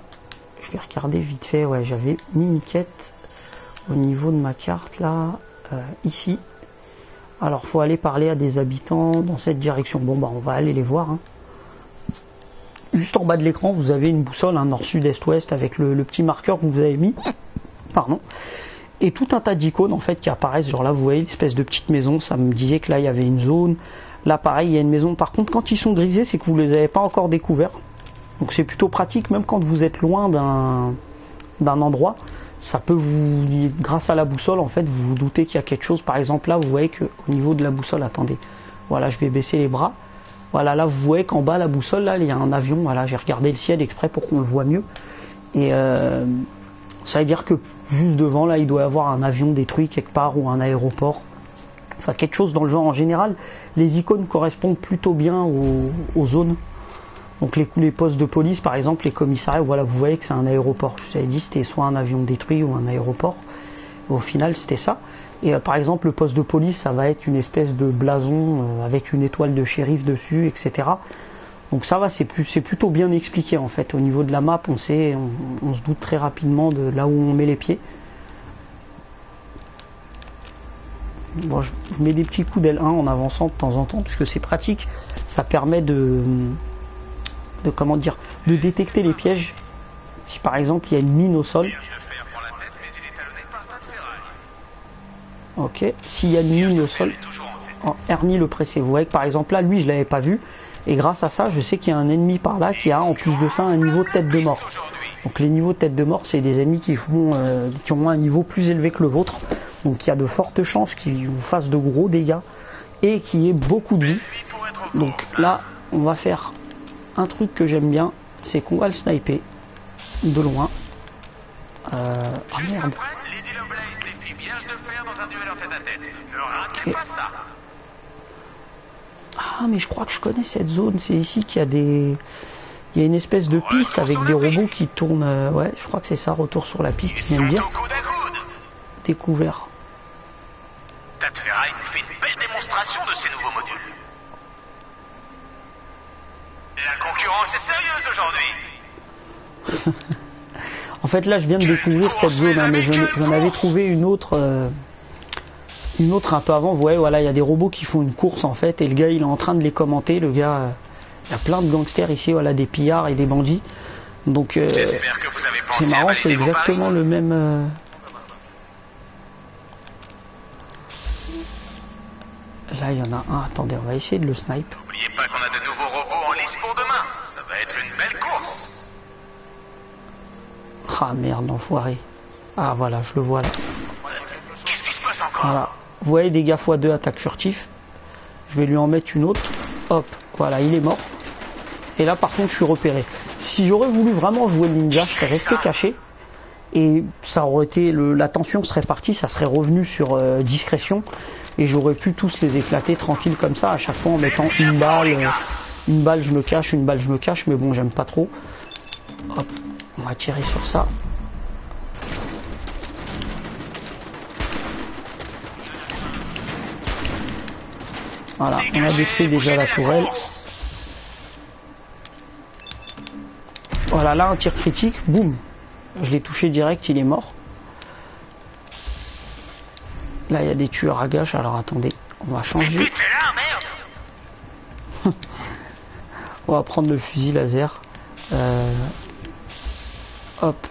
je vais regarder vite fait. Ouais, j'avais mis une quête au niveau de ma carte là, ici. Alors, faut aller parler à des habitants dans cette direction. Bon, bah, on va aller les voir. Hein. Juste en bas de l'écran, vous avez une boussole, un nord, sud, est, ouest, avec le petit marqueur que vous avez mis. Pardon. Et tout un tas d'icônes en fait qui apparaissent. Genre là, vous voyez l'espèce de petite maison. Ça me disait que là, il y avait une zone. Là, pareil, il y a une maison. Par contre, quand ils sont grisés, c'est que vous les avez pas encore découverts. Donc c'est plutôt pratique, même quand vous êtes loin d'un endroit, ça peut vous, grâce à la boussole, en fait, vous vous doutez qu'il y a quelque chose. Par exemple, là, vous voyez qu'au niveau de la boussole, attendez, voilà, je vais baisser les bras. Voilà, là, vous voyez qu'en bas, la boussole, là, il y a un avion. Voilà, j'ai regardé le ciel exprès pour qu'on le voit mieux. Et ça veut dire que juste devant, là, il doit y avoir un avion détruit quelque part ou un aéroport. Enfin, quelque chose dans le genre. En général, les icônes correspondent plutôt bien aux zones. Donc les postes de police, par exemple, les commissariats, voilà, vous voyez que c'est un aéroport. Je vous avais dit c'était soit un avion détruit ou un aéroport. Au final, c'était ça. Et par exemple, le poste de police, ça va être une espèce de blason avec une étoile de shérif dessus, etc. Donc ça va, c'est plutôt bien expliqué en fait. Au niveau de la map, on se doute très rapidement de là où on met les pieds. Bon, je mets des petits coups d'L1 en avançant de temps en temps, puisque c'est pratique. Ça permet de comment dire, de détecter les pièges. Si par exemple il y a une mine au sol, ok, s'il y a une mine au sol, en Ernie le pressé, vous voyez que par exemple là, lui je l'avais pas vu, et grâce à ça je sais qu'il y a un ennemi par là qui a en plus de ça un niveau de tête de mort. Donc les niveaux de tête de mort, c'est des ennemis qui ont un niveau plus élevé que le vôtre, donc il y a de fortes chances qu'ils vous fassent de gros dégâts et qu'il y ait beaucoup de vie. Donc là on va faire un truc que j'aime bien, c'est qu'on va le sniper de loin. Ah merde. Okay. Ah mais je crois que je connais cette zone, c'est ici qu'il y a il y a une espèce de piste avec des robots qui tournent. Ouais, je crois que c'est ça, retour sur la piste, il vient de dire. Découvert. Tatferaï nous fait une belle démonstration de ces nouveaux modules. La concurrence est sérieuse aujourd'hui. En fait là je viens de découvrir cette zone, hein, mais j'en avais trouvé une autre un peu avant. Vous voyez, voilà, il y a des robots qui font une course en fait, et le gars il est en train de les commenter. Le gars, il y a plein de gangsters ici, voilà, des pillards et des bandits. Donc c'est marrant, c'est exactement le même. Là il y en a un, attendez, on va essayer de le snipe. N'oubliez pas qu'on a de nouveaux robots en lice pour demain. Ça va être une belle course. Ah merde, l'enfoiré. Ah voilà, je le vois là. Qu'est-ce qui se passe encore? Voilà. Vous voyez, dégâts x2, attaque furtif. Je vais lui en mettre une autre. Hop, voilà, il est mort. Et là par contre je suis repéré. Si j'aurais voulu vraiment jouer le ninja, je serais resté caché. Et ça aurait été, l'attention serait partie, ça serait revenu sur discrétion. Et j'aurais pu tous les éclater tranquille comme ça, à chaque fois en mettant une balle je me cache, une balle je me cache, mais bon j'aime pas trop. Hop, on va tirer sur ça. Voilà, on a détruit déjà la tourelle. Voilà, là un tir critique, boum. Je l'ai touché direct, il est mort. Là il y a des tueurs à gages, alors attendez, on va changer. Putain, là, merde. On va prendre le fusil laser. Hop.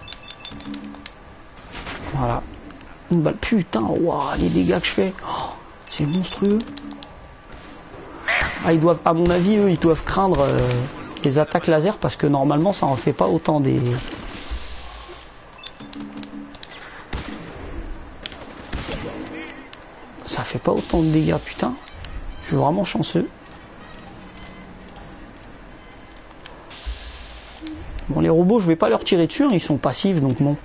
Voilà. Une balle. Putain, waouh, les dégâts que je fais. Oh, c'est monstrueux. Ah, ils doivent, à mon avis, eux, ils doivent craindre les attaques laser parce que normalement, ça en fait pas autant des. Ça fait pas autant de dégâts, putain. Je suis vraiment chanceux. Bon, les robots, je vais pas leur tirer dessus, hein, ils sont passifs, donc bon.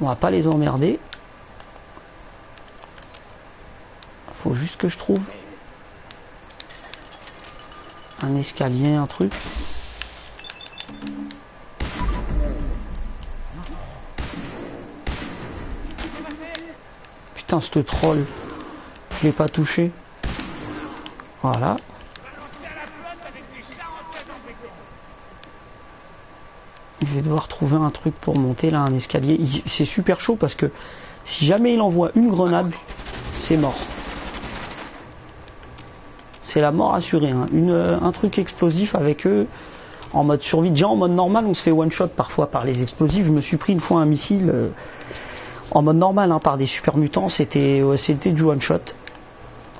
On va pas les emmerder. Faut juste que je trouve un escalier, un truc. Putain, ce troll, je l'ai pas touché. Voilà. Je vais devoir trouver un truc pour monter là, un escalier. C'est super chaud parce que si jamais il envoie une grenade, c'est mort. C'est la mort assurée. Hein. Un truc explosif avec eux en mode survie. Déjà en mode normal, on se fait one shot parfois par les explosifs. Je me suis pris une fois un missile en mode normal hein, par des super mutants. C'était du one shot.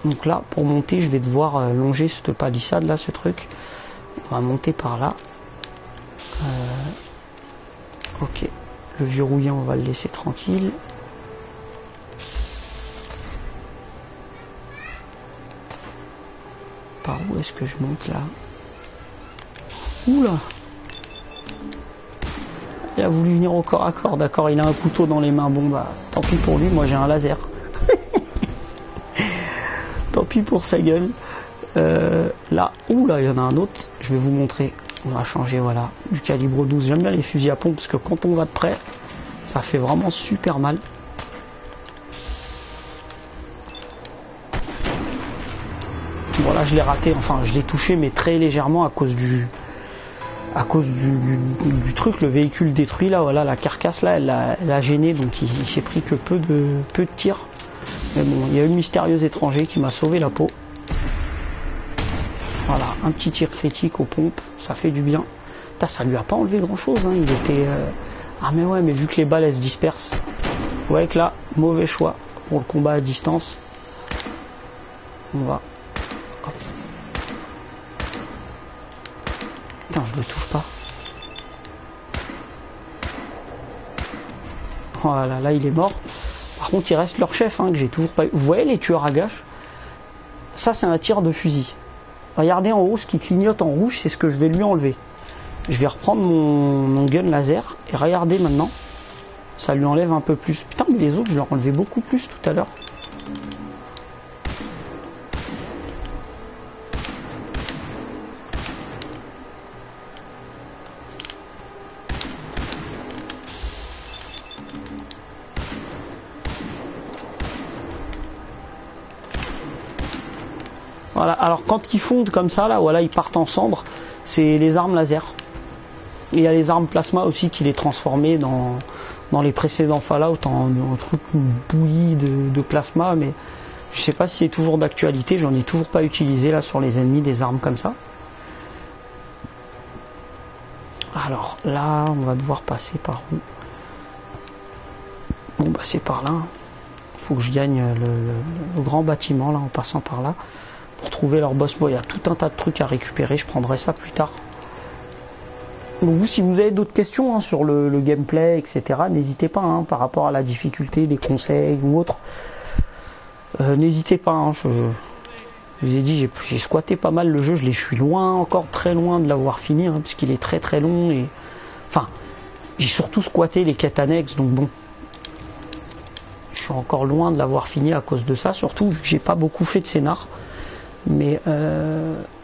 Donc là, pour monter, je vais devoir longer cette palissade là, ce truc. On va monter par là. Ok, le vieux rouillant, on va le laisser tranquille. Par où est-ce que je monte là? Oula! Il a voulu venir au corps à corps, d'accord, il a un couteau dans les mains. Bon bah, tant pis pour lui, moi j'ai un laser. Tant pis pour sa gueule. Là, oula, il y en a un autre, je vais vous montrer. On va changer, voilà, du calibre 12. J'aime bien les fusils à pompe parce que quand on va de près, ça fait vraiment super mal. Voilà, je l'ai raté, enfin je l'ai touché mais très légèrement à cause du truc, le véhicule détruit là, voilà, la carcasse là, elle a gêné, donc il s'est pris que peu de tirs. Mais bon, il y a eu le mystérieux étranger qui m'a sauvé la peau. Voilà, un petit tir critique aux pompes, ça fait du bien. Putain, ça lui a pas enlevé grand chose, hein. Il était. Ah mais ouais, mais vu que les balles elles se dispersent. Vous voyez que là, mauvais choix pour le combat à distance. On va. Hop. Putain, je le touche pas. Voilà, là il est mort. Par contre, il reste leur chef, hein, que j'ai toujours pas eu. Vous voyez les tueurs à gages? Ça, c'est un tir de fusil. Regardez en haut, ce qui clignote en rouge, c'est ce que je vais lui enlever. Je vais reprendre mon gun laser et regardez maintenant, ça lui enlève un peu plus. Putain, mais les autres, je leur enlevais beaucoup plus tout à l'heure. Voilà, alors quand ils fondent comme ça, là, voilà, ils partent en cendres, c'est les armes laser. Et il y a les armes plasma aussi qui les transformaient dans les précédents Fallout en truc bouilli de plasma, mais je sais pas si c'est toujours d'actualité, j'en ai toujours pas utilisé là sur les ennemis des armes comme ça. Alors là, on va devoir passer par où? Bon bah c'est par là. Faut que je gagne le grand bâtiment là en passant par là. Pour trouver leur boss. Bon, il y a tout un tas de trucs à récupérer, je prendrai ça plus tard. Donc vous, si vous avez d'autres questions hein, sur le gameplay, etc., n'hésitez pas, hein, par rapport à la difficulté, des conseils ou autres. N'hésitez pas, hein, je vous ai dit, j'ai squatté pas mal le jeu, je suis loin, encore très loin de l'avoir fini, hein, parce qu'il est très très long, et enfin, j'ai surtout squatté les quêtes annexes, donc bon, je suis encore loin de l'avoir fini à cause de ça, surtout vu que j'ai pas beaucoup fait de scénar. Mais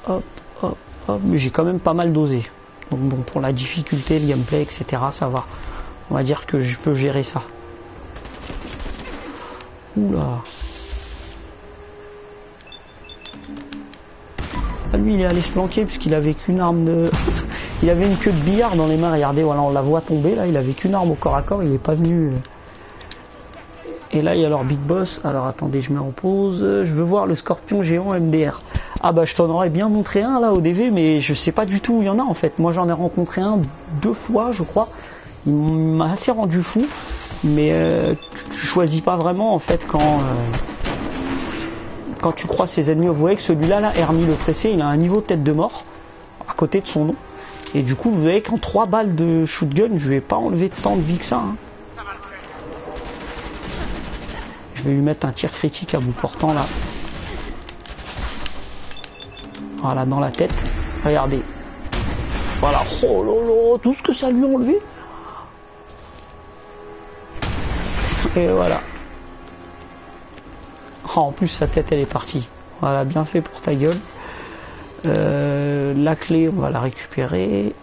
hop, mais j'ai quand même pas mal dosé. Donc bon, pour la difficulté, le gameplay, etc., ça va. On va dire que je peux gérer ça. Oula. lui il est allé se planquer parce qu'il avait qu'une arme de... il avait une queue de billard dans les mains, regardez, voilà, on la voit tomber là, il avait qu'une arme au corps à corps, il est pas venu... Et là il y a leur Big Boss, alors attendez, je mets en pause, je veux voir le scorpion géant MDR. Ah bah je t'en aurais bien montré un là au DV, mais je sais pas du tout où il y en a en fait. Moi j'en ai rencontré un 2 fois je crois, il m'a assez rendu fou, mais tu choisis pas vraiment en fait quand tu crois ses ennemis. Vous voyez que celui-là, là, Hermie le Pressé, il a un niveau tête de mort à côté de son nom. Et du coup, vous voyez qu'en 3 balles de shotgun, je vais pas enlever tant de vie que ça. Hein. Je vais lui mettre un tir critique à bout portant là. Voilà, dans la tête. Regardez. Voilà. Oh là là, tout ce que ça lui a enlevé. Et voilà. Oh, en plus sa tête elle est partie. Voilà, bien fait pour ta gueule. La clé on va la récupérer.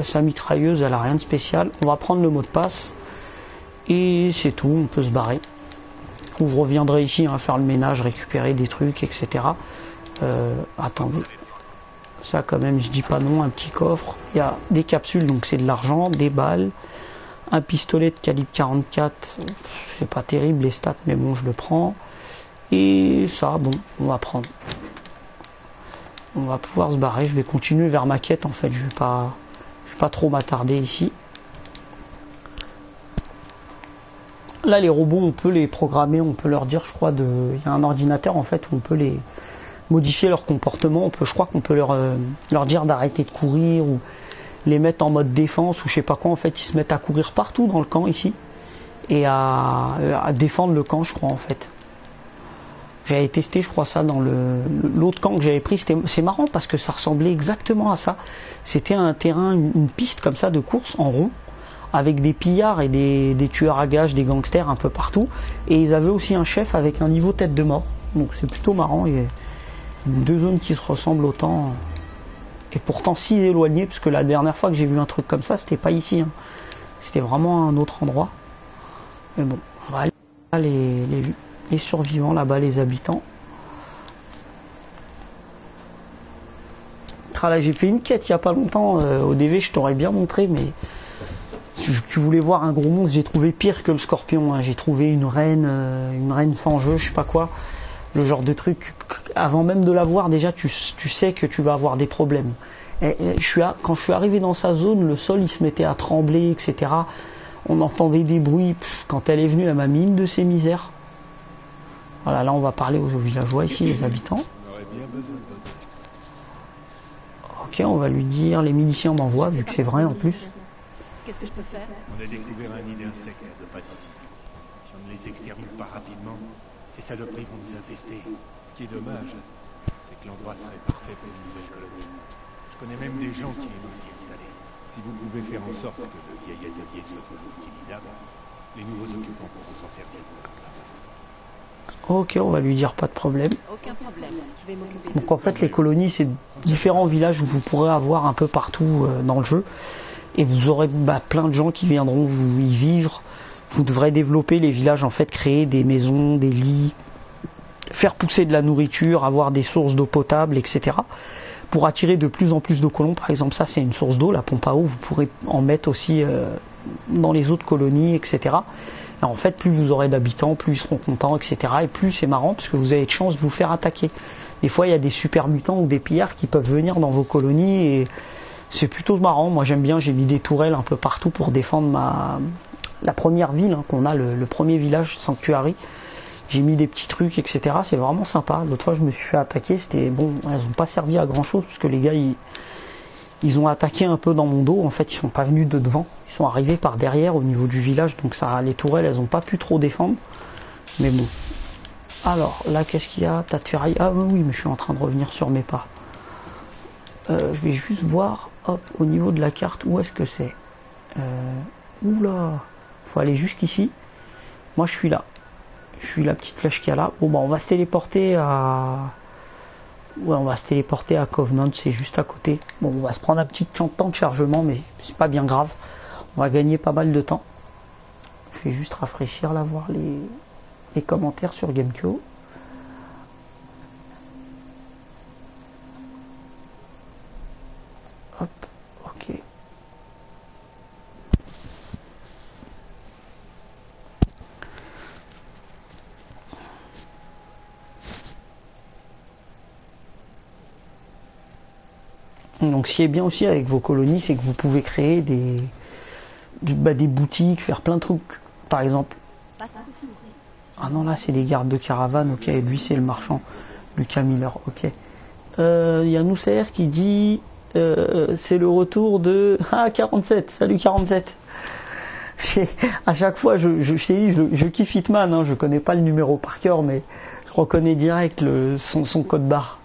Sa mitrailleuse elle a rien de spécial. On va prendre le mot de passe. Et c'est tout, on peut se barrer. Ou je reviendrai ici hein, faire le ménage, récupérer des trucs, etc. Attendez. Ça quand même je dis pas non, un petit coffre. Il y a des capsules, donc c'est de l'argent, des balles. Un pistolet de calibre 44. C'est pas terrible les stats, mais bon je le prends. Et ça, bon, on va prendre. On va pouvoir se barrer. Je vais continuer vers ma quête en fait. Je vais pas trop m'attarder ici. Là, les robots, on peut les programmer. On peut leur dire, je crois, il y a un ordinateur en fait où on peut les modifier leur comportement. Je crois qu'on peut leur dire d'arrêter de courir ou les mettre en mode défense ou je sais pas quoi. En fait, ils se mettent à courir partout dans le camp ici et à défendre le camp, je crois en fait. J'avais testé, je crois, ça dans l'autre camp que j'avais pris. C'est marrant parce que ça ressemblait exactement à ça. C'était un terrain, une piste comme ça de course en rond, avec des pillards et des tueurs à gages, des gangsters un peu partout. Et ils avaient aussi un chef avec un niveau tête de mort. Donc c'est plutôt marrant. Il y a 2 zones qui se ressemblent autant. Et pourtant si éloignées, parce que la dernière fois que j'ai vu un truc comme ça, c'était pas ici. Hein. C'était vraiment un autre endroit. Mais bon, on va aller les survivants là-bas, les habitants. Ah là, j'ai fait une quête il n'y a pas longtemps au DV, je t'aurais bien montré, mais tu voulais voir un gros monstre, j'ai trouvé pire que le scorpion. Hein. J'ai trouvé une reine fangeux, je sais pas quoi, le genre de truc. Avant même de la voir, déjà tu sais que tu vas avoir des problèmes. Quand je suis arrivé dans sa zone, le sol il se mettait à trembler, etc. On entendait des bruits. Quand elle est venue, elle m'a mis une de ses misères. Voilà, là on va parler aux villageois ici, les habitants. Ok, on va lui dire, les miliciens m'envoient, vu que c'est vrai en plus. Qu'est-ce que je peux faire? On a découvert un nid d'insectes de pas d'ici. Si on ne les extermine pas rapidement, ces saloperies vont nous infester. Ce qui est dommage, c'est que l'endroit serait parfait pour une nouvelle colonie. Je connais même des gens qui aiment s'y installer. Si vous pouvez faire en sorte que le vieil atelier soit toujours utilisable, les nouveaux occupants pourront s'en servir pour leur travail. Ok, on va lui dire pas de problème. Aucun problème. Je vais m'occuper. Donc en fait les colonies c'est différents villages où vous pourrez avoir un peu partout dans le jeu. Et vous aurez plein de gens qui viendront vous y vivre. Vous devrez développer les villages en fait, créer des maisons, des lits, faire pousser de la nourriture, avoir des sources d'eau potable, etc. Pour attirer de plus en plus de colons. Par exemple ça c'est une source d'eau, la pompe à eau, vous pourrez en mettre aussi dans les autres colonies, etc. Et en fait, plus vous aurez d'habitants, plus ils seront contents, etc. Et plus c'est marrant parce que vous avez de chance de vous faire attaquer. Des fois, il y a des super mutants ou des pillards qui peuvent venir dans vos colonies et c'est plutôt marrant. Moi, j'aime bien. J'ai mis des tourelles un peu partout pour défendre la première ville hein, qu'on a, le premier village Sanctuary. J'ai mis des petits trucs, etc. C'est vraiment sympa. L'autre fois, je me suis fait attaquer. C'était bon. Elles n'ont pas servi à grand chose parce que les gars, ils ont attaqué un peu dans mon dos. En fait, ils sont pas venus de devant. Ils sont arrivés par derrière au niveau du village. Donc ça, les tourelles, elles ont pas pu trop défendre. Mais bon. Alors, là, qu'est-ce qu'il y a? Tas de ferraille. Ah oui, mais je suis en train de revenir sur mes pas. Je vais juste voir, hop, au niveau de la carte, où est-ce que c'est? Oula, faut aller juste ici. Moi, je suis là. Je suis la petite flèche qu'il y a là. Bon, bah, on va se téléporter à... Ouais, on va se téléporter à Covenant, c'est juste à côté. Bon, on va se prendre un petit temps de chargement, mais c'est pas bien grave. On va gagner pas mal de temps. Je vais juste rafraîchir là, voir les commentaires sur GameCube. Donc ce qui est bien aussi avec vos colonies, c'est que vous pouvez créer des boutiques, faire plein de trucs. Par exemple, ah non, là c'est les gardes de caravane, ok, et lui c'est le marchand, Lucas Miller, ok. Il y a Noussaer qui dit c'est le retour de 47, salut 47. À chaque fois je kiffe Hitman, hein, je connais pas le numéro par cœur, mais je reconnais direct son code barre.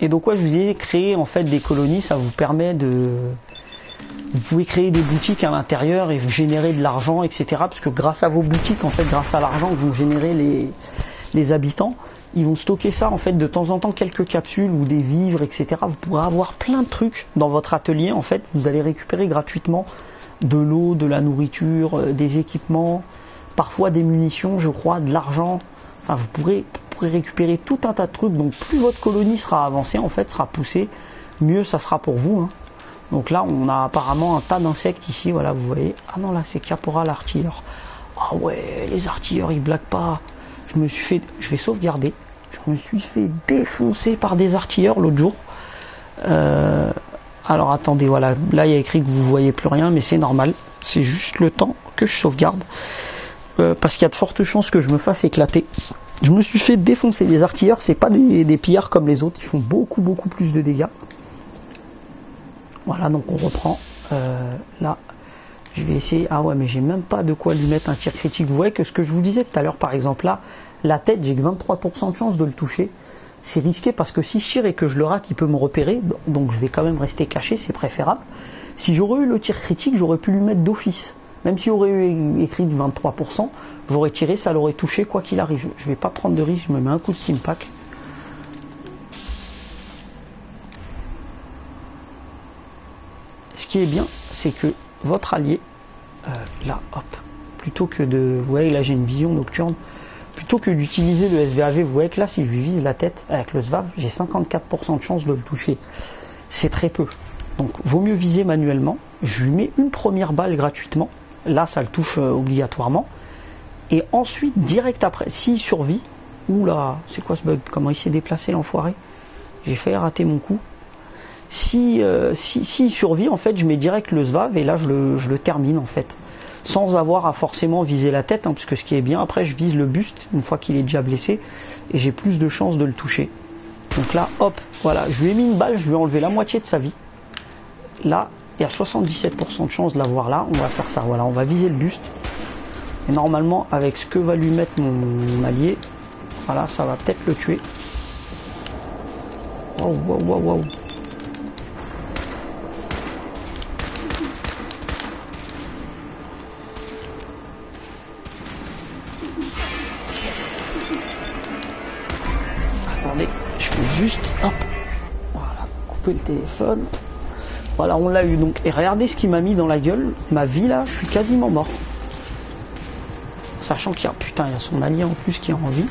Et donc je vous disais, créer en fait des colonies, ça vous permet vous pouvez créer des boutiques à l'intérieur et vous générer de l'argent, etc. Parce que grâce à vos boutiques, en fait, grâce à l'argent que vont générer les habitants, ils vont stocker ça, en fait, de temps en temps, quelques capsules ou des vivres, etc. Vous pourrez avoir plein de trucs dans votre atelier, en fait. Vous allez récupérer gratuitement de l'eau, de la nourriture, des équipements, parfois des munitions, je crois, de l'argent. Enfin, vous pourrez récupérer tout un tas de trucs. Donc, plus votre colonie sera avancée, en fait, sera poussée, mieux ça sera pour vous, hein. Donc là, on a apparemment un tas d'insectes ici, voilà, vous voyez. Ah non, là, c'est caporal artilleur. Ah ouais, les artilleurs, ils blaguent pas. Je vais sauvegarder. Je me suis fait défoncer par des artilleurs l'autre jour. Alors attendez, voilà, là il y a écrit que vous voyez plus rien, mais c'est normal. C'est juste le temps que je sauvegarde. Parce qu'il y a de fortes chances que je me fasse éclater. Je me suis fait défoncer. Les artilleurs, c'est pas des pillards comme les autres, ils font beaucoup plus de dégâts. Voilà, donc on reprend. Là, je vais essayer. Ah ouais, mais j'ai même pas de quoi lui mettre un tir critique. Vous voyez que ce que je vous disais tout à l'heure, par exemple, là, la tête, j'ai que 23% de chance de le toucher. C'est risqué parce que si je tire et que je le rate, il peut me repérer. Donc je vais quand même rester caché, c'est préférable. Si j'aurais eu le tir critique, j'aurais pu lui mettre d'office. Même si j'aurais eu écrit 23%, j'aurais tiré, ça l'aurait touché quoi qu'il arrive. Je vais pas prendre de risque, je me mets un coup de Stimpack. Ce qui est bien, c'est que votre allié, là, hop, plutôt que de, vous voyez, là j'ai une vision nocturne, plutôt que d'utiliser le SVAV, vous voyez que là, si je lui vise la tête avec le SVAV, j'ai 54% de chance de le toucher. C'est très peu. Donc, vaut mieux viser manuellement. Je lui mets une première balle gratuitement. Là, ça le touche obligatoirement. Et ensuite, direct après, s'il survit, oula, c'est quoi ce bug? Comment il s'est déplacé, l'enfoiré? J'ai failli rater mon coup. Si survit, en fait, je mets direct le SVAV et là, je le termine, en fait. Sans avoir à forcément viser la tête, hein, parce que ce qui est bien, après, je vise le buste, une fois qu'il est déjà blessé, et j'ai plus de chances de le toucher. Donc là, hop, voilà, je lui ai mis une balle, je lui ai enlevé la moitié de sa vie. Là, il y a 77% de chance de l'avoir là, on va faire ça, voilà, on va viser le buste. Et normalement, avec ce que va lui mettre mon allié, voilà, ça va peut-être le tuer. Waouh, waouh, waouh, waouh. Attendez, je fais juste, hop, voilà, couper le téléphone. Voilà, on l'a eu donc. Et regardez ce qu'il m'a mis dans la gueule. Ma vie là, je suis quasiment mort. Sachant qu'il y a, putain, il y a son allié en plus qui est en vie.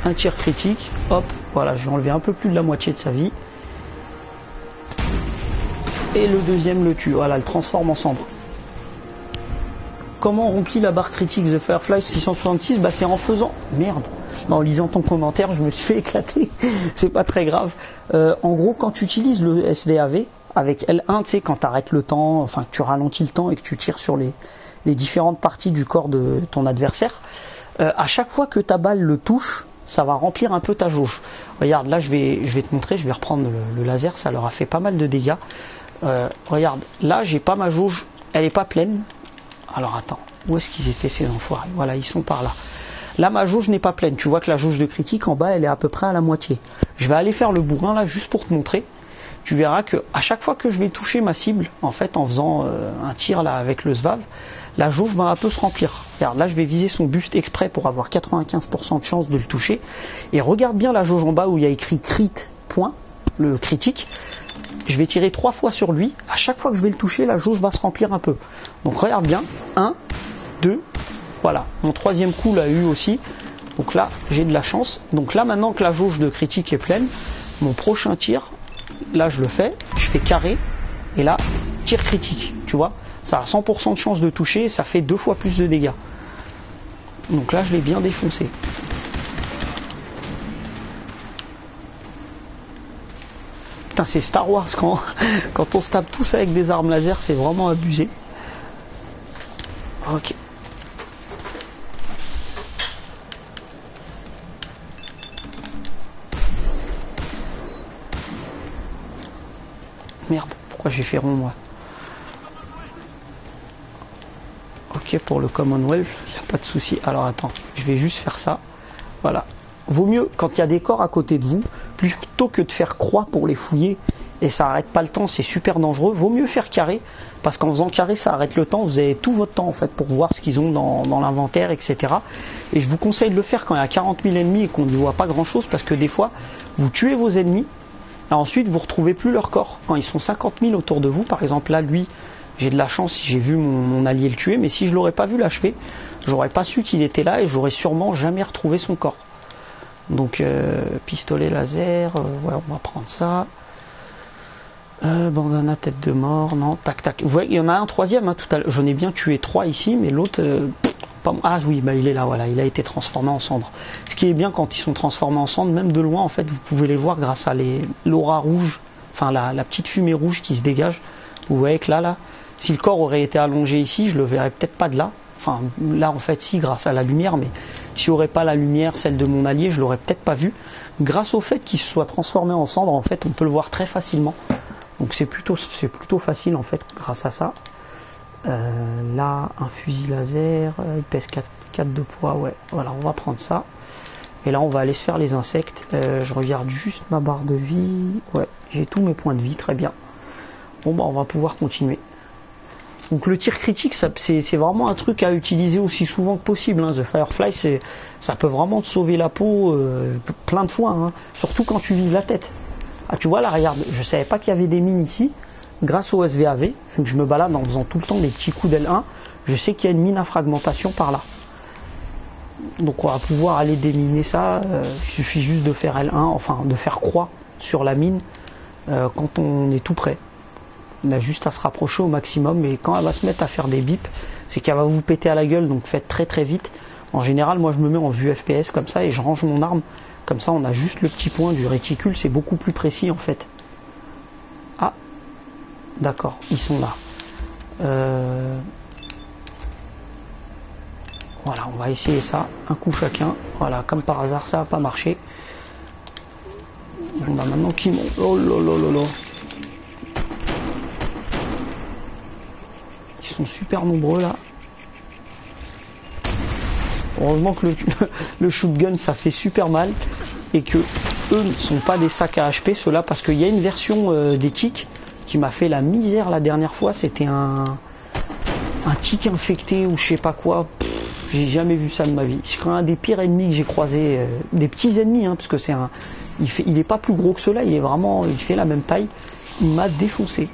Un tir critique, hop, voilà, je vais enlever un peu plus de la moitié de sa vie. Et le deuxième le tue, voilà, le transforme en cendre. Comment on remplit la barre critique The Firefly 666? Bah c'est en faisant, merde. En lisant ton commentaire, je me suis fait éclater. C'est pas très grave. En gros, quand tu utilises le SVAV avec L1, tu sais, quand tu arrêtes le temps, enfin que tu ralentis le temps et que tu tires sur les différentes parties du corps de ton adversaire, à chaque fois que ta balle le touche, ça va remplir un peu ta jauge. Regarde, là je vais te montrer, je vais reprendre le laser, ça leur a fait pas mal de dégâts. Regarde, là j'ai pas ma jauge, elle est pas pleine. Alors attends, où est-ce qu'ils étaient ces enfoirés? Voilà, ils sont par là. Là, ma jauge n'est pas pleine. Tu vois que la jauge de critique en bas, elle est à peu près à la moitié. Je vais aller faire le bourrin là, juste pour te montrer. Tu verras que à chaque fois que je vais toucher ma cible, en fait, en faisant un tir là avec le SVAV, la jauge va un peu se remplir. Regarde, là, je vais viser son buste exprès pour avoir 95% de chance de le toucher. Et regarde bien la jauge en bas où il y a écrit crit point, le critique. Je vais tirer 3 fois sur lui. À chaque fois que je vais le toucher, la jauge va se remplir un peu. Donc regarde bien. 1, 2. Voilà, mon troisième coup l'a eu aussi. Donc là, j'ai de la chance. Donc là, maintenant que la jauge de critique est pleine, mon prochain tir, là je le fais, je fais carré, et là, tir critique, tu vois. Ça a 100% de chance de toucher, ça fait 2 fois plus de dégâts. Donc là je l'ai bien défoncé. Putain, c'est Star Wars quand on se tape tous avec des armes laser, c'est vraiment abusé. Ok. Merde, pourquoi j'ai fait rond moi? Ok, pour le Commonwealth, il n'y a pas de souci. Alors attends, je vais juste faire ça. Voilà. Vaut mieux, quand il y a des corps à côté de vous, plutôt que de faire croix pour les fouiller, et ça arrête pas le temps, c'est super dangereux, vaut mieux faire carré, parce qu'en faisant carré, ça arrête le temps, vous avez tout votre temps en fait pour voir ce qu'ils ont dans l'inventaire, etc. Et je vous conseille de le faire quand il y a 40 000 ennemis et qu'on ne voit pas grand chose, parce que des fois, vous tuez vos ennemis, et ensuite vous retrouvez plus leur corps. Quand ils sont 50 000 autour de vous, par exemple là, lui, j'ai de la chance si j'ai vu mon allié le tuer, mais si je l'aurais pas vu l'achever, j'aurais pas su qu'il était là et j'aurais sûrement jamais retrouvé son corps. Donc pistolet laser, ouais, on va prendre ça. Bandana tête de mort, non, tac tac. Vous voyez, il y en a un troisième, hein, tout à l'heure. J'en ai bien tué 3 ici, mais l'autre, ah oui, bah il est là, voilà, il a été transformé en cendre. Ce qui est bien quand ils sont transformés en cendre, même de loin, en fait, vous pouvez les voir grâce à l'aura rouge, enfin la petite fumée rouge qui se dégage. Vous voyez que là, si le corps aurait été allongé ici, je le verrais peut-être pas de là. Enfin, là, en fait, si, grâce à la lumière, mais s'il n'y aurait pas la lumière, celle de mon allié, je l'aurais peut-être pas vu. Grâce au fait qu'il se soit transformé en cendre, en fait, on peut le voir très facilement. Donc c'est plutôt facile, en fait, grâce à ça. Là, un fusil laser, il pèse 4 de poids, ouais. Voilà, on va prendre ça. Et là, on va aller se faire les insectes. Je regarde juste ma barre de vie. Ouais, j'ai tous mes points de vie, très bien. Bon, bah, on va pouvoir continuer. Donc le tir critique, c'est vraiment un truc à utiliser aussi souvent que possible, hein. The Firefly, ça peut vraiment te sauver la peau plein de fois, hein. Surtout quand tu vises la tête. Ah, tu vois là, regarde, je savais pas qu'il y avait des mines ici. Grâce au SVAV, donc je me balade en faisant tout le temps des petits coups d'L1, je sais qu'il y a une mine à fragmentation par là. Donc on va pouvoir aller déminer ça. Il suffit juste de faire L1, enfin de faire croix sur la mine quand on est tout près. On a juste à se rapprocher au maximum, et quand elle va se mettre à faire des bips, c'est qu'elle va vous péter à la gueule, donc faites très très vite. En général, moi je me mets en vue FPS comme ça et je range mon arme, comme ça on a juste le petit point du réticule, c'est beaucoup plus précis en fait. Ah, d'accord, ils sont là. Voilà, on va essayer ça, un coup chacun. Voilà, comme par hasard, ça n'a pas marché. Bon, bah maintenant qui monte. Oh là là là là. Ils sont super nombreux là. Heureusement que le shotgun ça fait super mal et que eux ne sont pas des sacs à HP ceux-là, parce qu'il y a une version des tics qui m'a fait la misère la dernière fois. C'était un tic infecté ou je sais pas quoi. J'ai jamais vu ça de ma vie. C'est un des pires ennemis que j'ai croisé, des petits ennemis, hein, parce que c'est il est pas plus gros que ceux-là, il fait la même taille. Il m'a défoncé.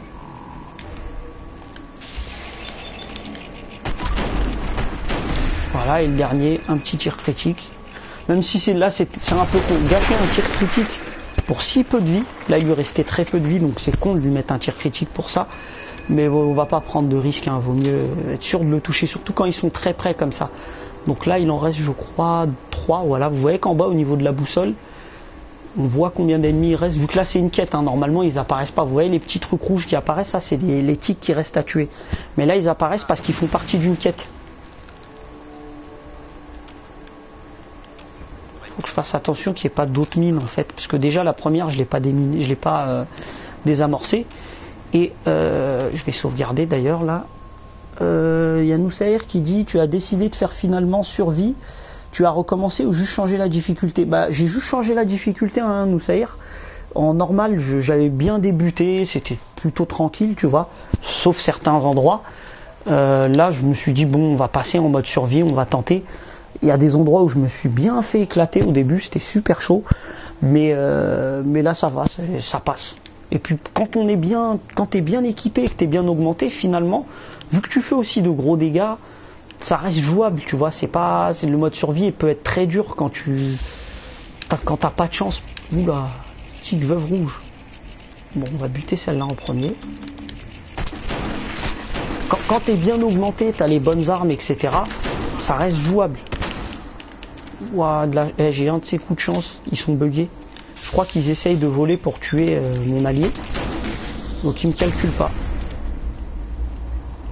Voilà, et le dernier, un petit tir critique. Même si c'est un peu gâcher un tir critique pour si peu de vie. Là, il lui restait très peu de vie, donc c'est con de lui mettre un tir critique pour ça. Mais on va pas prendre de risque, hein. Vaut mieux être sûr de le toucher, surtout quand ils sont très près comme ça. Donc là, il en reste, je crois, 3. Voilà, vous voyez qu'en bas, au niveau de la boussole, on voit combien d'ennemis il reste. Vu que là, c'est une quête, hein. Normalement, ils apparaissent pas. Vous voyez les petits trucs rouges qui apparaissent, ça, c'est les tics qui restent à tuer. Mais là, ils apparaissent parce qu'ils font partie d'une quête. Faut que je fasse attention qu'il n'y ait pas d'autres mines en fait, parce que déjà la première, je l'ai pas déminée, je l'ai pas désamorcée. Et je vais sauvegarder d'ailleurs là. Il y a Noussaïr qui dit: tu as décidé de faire finalement survie, tu as recommencé ou juste changé la difficulté? Bah j'ai juste changé la difficulté, hein, Noussaïr. En normal j'avais bien débuté, c'était plutôt tranquille, tu vois, sauf certains endroits. Là je me suis dit bon, on va passer en mode survie, on va tenter. Il y a des endroits où je me suis bien fait éclater au début, c'était super chaud, mais là ça va, ça passe. Et puis quand t'es bien équipé et que t'es bien augmenté, finalement, vu que tu fais aussi de gros dégâts, ça reste jouable, tu vois. Le mode survie, il peut être très dur quand t'as pas de chance. Oula, petite veuve rouge. Bon, on va buter celle-là en premier. Quand t'es bien augmenté, t'as les bonnes armes, etc., ça reste jouable. Ouah, j'ai un de ces coups de chance, ils sont buggés. Je crois qu'ils essayent de voler pour tuer mon allié. Donc ils me calculent pas.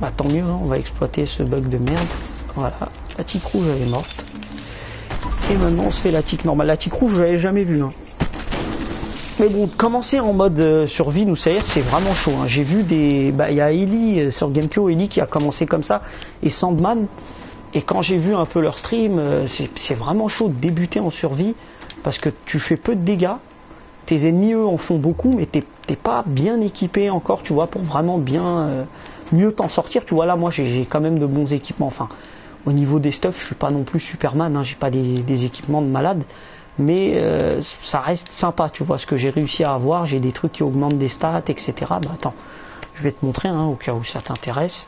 Bah tant mieux, hein, on va exploiter ce bug de merde. Voilà, la tique rouge elle est morte. Et maintenant on se fait la tique normale. La tique rouge je l'avais jamais vue. Hein. Mais bon, commencer en mode survie, nous c'est vraiment chaud. Hein. J'ai vu des... Bah il y a Ellie sur Gamekyo, Ellie qui a commencé comme ça. Et Sandman. Et quand j'ai vu un peu leur stream, c'est vraiment chaud de débuter en survie. Parce que tu fais peu de dégâts. Tes ennemis eux en font beaucoup, mais t'es pas bien équipé encore, tu vois, pour vraiment bien mieux t'en sortir. Tu vois là, moi j'ai quand même de bons équipements. Enfin, au niveau des stuffs, je suis pas non plus Superman, hein, j'ai pas des équipements de malade, mais ça reste sympa, tu vois, ce que j'ai réussi à avoir. J'ai des trucs qui augmentent des stats, etc. Bah attends, je vais te montrer, hein, au cas où ça t'intéresse.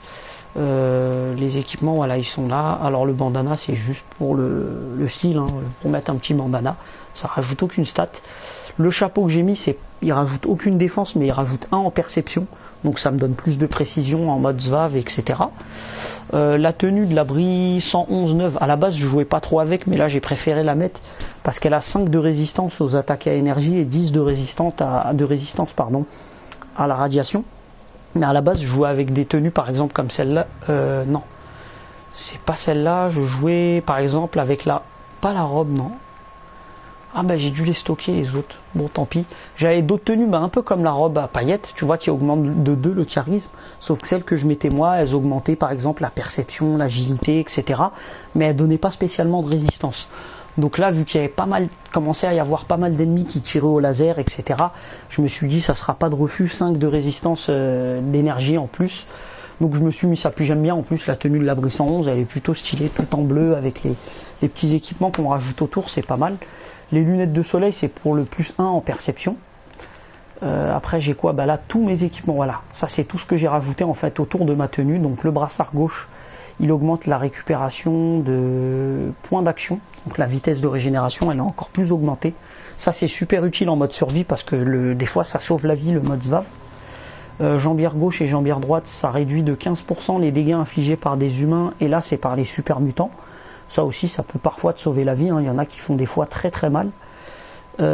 Les équipements, voilà, ils sont là. Alors le bandana, c'est juste pour le style, hein, pour mettre un petit bandana. Ça rajoute aucune stat. Le chapeau que j'ai mis, il rajoute aucune défense, mais il rajoute 1 en perception. Donc ça me donne plus de précision en mode Zvav, etc. La tenue de l'abri 111-9, à la base je jouais pas trop avec, mais là j'ai préféré la mettre parce qu'elle a 5 de résistance aux attaques à énergie et 10 de résistance à la radiation. Mais à la base je jouais avec des tenues par exemple comme celle-là. Non, c'est pas celle-là. Je jouais par exemple avec pas la robe, non. Ah bah j'ai dû les stocker les autres, bon tant pis. J'avais d'autres tenues, un peu comme la robe à paillettes, tu vois, qui augmente de 2 le charisme, sauf que celles que je mettais moi, elles augmentaient par exemple la perception, l'agilité, etc. Mais elles donnaient pas spécialement de résistance. Donc là, vu qu'il y avait commençait à y avoir pas mal d'ennemis qui tiraient au laser, etc., je me suis dit ça sera pas de refus, 5 de résistance d'énergie en plus. Donc je me suis mis ça, puis j'aime bien en plus la tenue de l'abri 111, elle est plutôt stylée, tout en bleu, avec les petits équipements qu'on rajoute autour, c'est pas mal. Les lunettes de soleil, c'est pour le plus 1 en perception. Après, j'ai quoi? Bah là, tous mes équipements, voilà. Ça, c'est tout ce que j'ai rajouté en fait autour de ma tenue. Donc, le brassard gauche, il augmente la récupération de points d'action. Donc, la vitesse de régénération, elle est encore plus augmentée. Ça, c'est super utile en mode survie parce que des fois, ça sauve la vie, le mode Zvav. Jambière gauche et jambière droite, ça réduit de 15% les dégâts infligés par des humains. Et là, c'est par les super mutants. Ça aussi, ça peut parfois te sauver la vie, hein. Il y en a qui font des fois très très mal.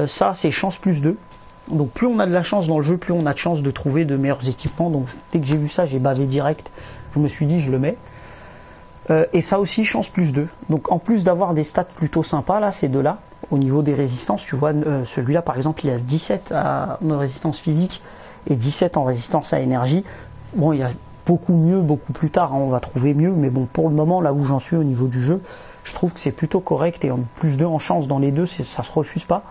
Ça, c'est chance plus 2. Donc plus on a de la chance dans le jeu, plus on a de chance de trouver de meilleurs équipements. Donc dès que j'ai vu ça, j'ai bavé direct. Je me suis dit, je le mets. Et ça aussi, chance plus 2. Donc en plus d'avoir des stats plutôt sympas, là, ces deux-là, au niveau des résistances, tu vois, celui-là par exemple, il a 17 en résistance physique et 17 en résistance à énergie. Bon, il y a beaucoup mieux, beaucoup plus tard, hein, on va trouver mieux, mais bon, pour le moment, là où j'en suis au niveau du jeu, je trouve que c'est plutôt correct, et en plus 2 en chance dans les deux, ça se refuse pas.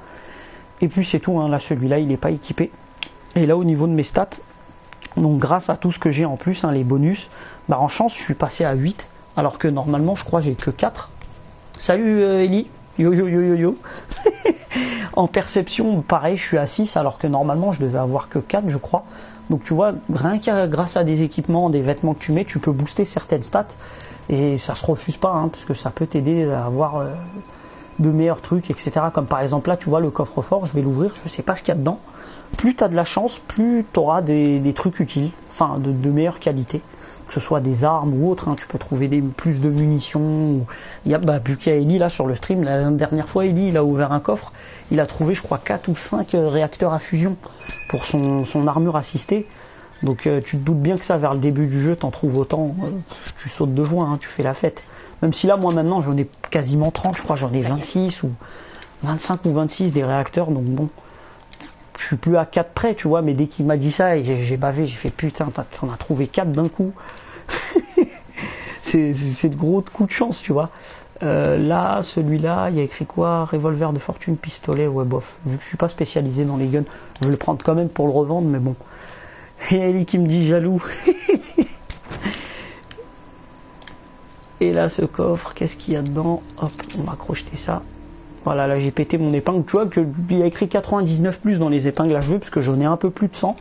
Et puis c'est tout, hein, là celui-là il n'est pas équipé. Et là au niveau de mes stats, donc grâce à tout ce que j'ai en plus, hein, les bonus, en chance je suis passé à 8, alors que normalement je crois j'ai que 4. Salut Ellie, yo yo yo yo yo. En perception, pareil, je suis à 6, alors que normalement je devais avoir que 4, je crois. Donc tu vois, rien qu'à grâce à des équipements, des vêtements que tu mets, tu peux booster certaines stats. Et ça se refuse pas, hein, parce que ça peut t'aider à avoir de meilleurs trucs, etc. Comme par exemple là, tu vois, le coffre-fort, je vais l'ouvrir, je sais pas ce qu'il y a dedans. Plus tu as de la chance, plus tu auras des trucs utiles, enfin de meilleure qualité. Que ce soit des armes ou autre, hein, tu peux trouver plus de munitions. Il y a, vu qu'il y a Ellie là sur le stream, la dernière fois Ellie il a ouvert un coffre, il a trouvé je crois 4 ou 5 réacteurs à fusion pour son armure assistée. Donc tu te doutes bien que ça vers le début du jeu t'en trouves autant, tu sautes de joie, hein, tu fais la fête. Même si là moi maintenant j'en ai quasiment 30, je crois j'en ai 26 ou 25 ou 26 des réacteurs, donc bon. Je suis plus à 4 près, tu vois, mais dès qu'il m'a dit ça, j'ai bavé, j'ai fait putain, t'en as trouvé 4 d'un coup. c'est de gros coups de chance, tu vois. Là, celui-là, il y a écrit quoi? Revolver de fortune, pistolet, ouais bof. Vu que je suis pas spécialisé dans les guns, je vais le prendre quand même pour le revendre, mais bon. Et Ellie qui me dit jaloux. Et là, ce coffre, qu'est-ce qu'il y a dedans? Hop, on va crocheter ça. Voilà, là j'ai pété mon épingle. Tu vois qu'il y a écrit 99 plus dans les épingles à cheveux, parce que j'en ai un peu plus de 100.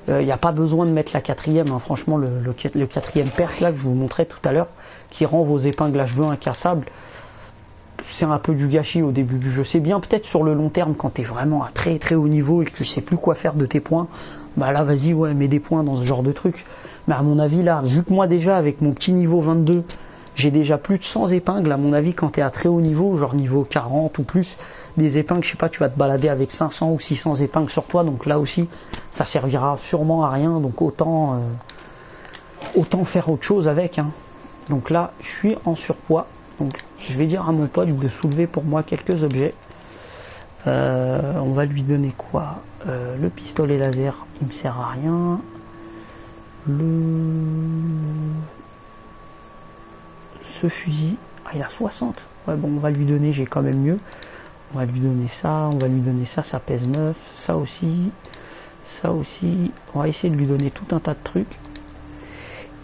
Il n'y a pas besoin de mettre la 4e, hein. Franchement, le 4e perk là que je vous montrais tout à l'heure, qui rend vos épingles à cheveux incassables, c'est un peu du gâchis au début du jeu. C'est bien peut-être sur le long terme, quand tu es vraiment à très très haut niveau et que tu sais plus quoi faire de tes points, là vas-y, ouais, mets des points dans ce genre de truc. Mais à mon avis là, vu que moi déjà avec mon petit niveau 22, J'ai déjà plus de 100 épingles, à mon avis, quand tu es à très haut niveau, genre niveau 40 ou plus, des épingles, je sais pas, tu vas te balader avec 500 ou 600 épingles sur toi, donc là aussi, ça servira sûrement à rien, donc autant faire autre chose avec. Hein. Donc là, je suis en surpoids, donc je vais dire à mon pote de soulever pour moi quelques objets. On va lui donner quoi? Le pistolet laser, il me sert à rien. Ce fusil, il a 60. Ouais, bon, on va lui donner, j'ai quand même mieux. On va lui donner ça, on va lui donner ça, ça pèse 9. Ça aussi, ça aussi. On va essayer de lui donner tout un tas de trucs.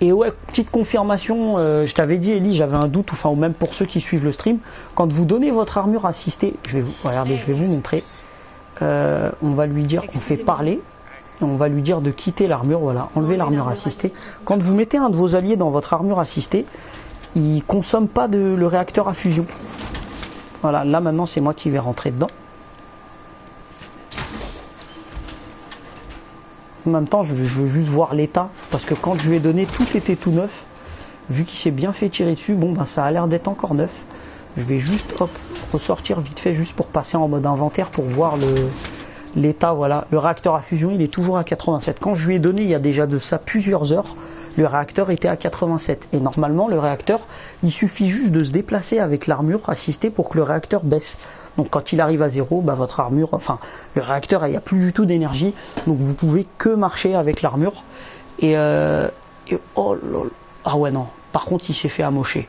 Et ouais, petite confirmation, je t'avais dit, Ellie, j'avais un doute, enfin, ou même pour ceux qui suivent le stream, quand vous donnez votre armure assistée, je vais vous montrer. On va lui dire, on fait parler. On va lui dire de quitter l'armure, voilà, enlever l'armure assistée. Quand vous mettez un de vos alliés dans votre armure assistée, il consomme pas le réacteur à fusion. Voilà, là maintenant c'est moi qui vais rentrer dedans. En même temps, je veux juste voir l'état, parce que quand je lui ai donné, tout était tout neuf. Vu qu'il s'est bien fait tirer dessus, bon ben ça a l'air d'être encore neuf. Je vais juste ressortir vite fait, juste pour passer en mode inventaire, pour voir l'état. Voilà, le réacteur à fusion, il est toujours à 87. Quand je lui ai donné, il y a déjà de ça plusieurs heures, le réacteur était à 87. Et normalement, le réacteur, il suffit juste de se déplacer avec l'armure assistée pour que le réacteur baisse. Donc quand il arrive à 0, bah, votre armure, enfin, le réacteur, il n'y a plus du tout d'énergie. Donc vous pouvez que marcher avec l'armure. Et oh lol. Ah ouais, non. Par contre, il s'est fait amocher.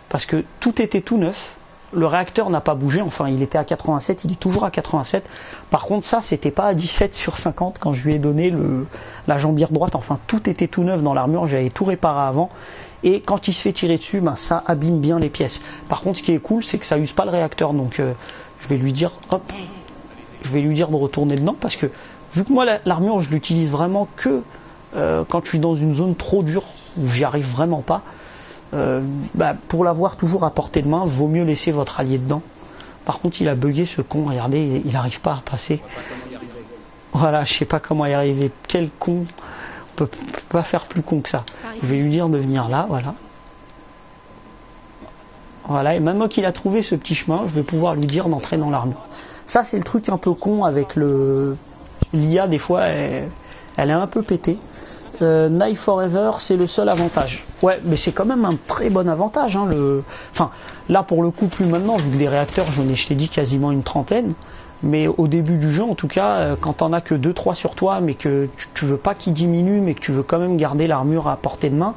Parce que tout était tout neuf. Le réacteur n'a pas bougé, enfin il était à 87, il est toujours à 87. Par contre ça, c'était pas à 17 sur 50 quand je lui ai donné la jambière droite. Enfin tout était tout neuf dans l'armure, j'avais tout réparé avant. Et quand il se fait tirer dessus, ben, ça abîme bien les pièces. Par contre ce qui est cool, c'est que ça use pas le réacteur. Donc je vais lui dire, hop, je vais lui dire de retourner dedans. Parce que vu que moi l'armure, je l'utilise vraiment que quand je suis dans une zone trop dure, où j'y arrive vraiment pas. Pour l'avoir toujours à portée de main, vaut mieux laisser votre allié dedans. Par contre, il a bugué ce con, regardez, il n'arrive pas à passer. Voilà, je sais pas comment y arriver. Quel con, on peut pas faire plus con que ça. Je vais lui dire de venir là, voilà. Voilà, et maintenant qu'il a trouvé ce petit chemin, je vais pouvoir lui dire d'entrer dans l'armure. Ça, c'est le truc un peu con avec l'IA, des fois, elle est un peu pétée. Knife Forever, c'est le seul avantage. Ouais, mais c'est quand même un très bon avantage. Hein, Enfin, là pour le coup, plus maintenant, vu que des réacteurs, j'en ai, je t'ai dit, quasiment une trentaine. Mais au début du jeu, en tout cas, quand t'en as que 2-3 sur toi, mais que tu veux pas qu'ils diminuent, mais que tu veux quand même garder l'armure à portée de main,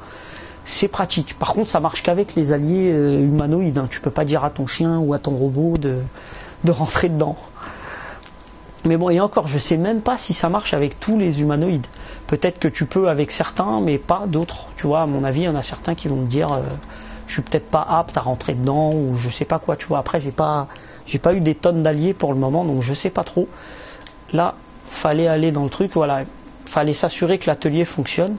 c'est pratique. Par contre, ça marche qu'avec les alliés humanoïdes. Hein. Tu peux pas dire à ton chien ou à ton robot de rentrer dedans. Mais bon, et encore, je sais même pas si ça marche avec tous les humanoïdes. Peut-être que tu peux avec certains, mais pas d'autres. Tu vois, à mon avis, il y en a certains qui vont me dire je suis peut-être pas apte à rentrer dedans, ou je sais pas quoi, tu vois. Après, j'ai pas eu des tonnes d'alliés pour le moment, donc je sais pas trop. Là, fallait aller dans le truc, voilà. Fallait s'assurer que l'atelier fonctionne.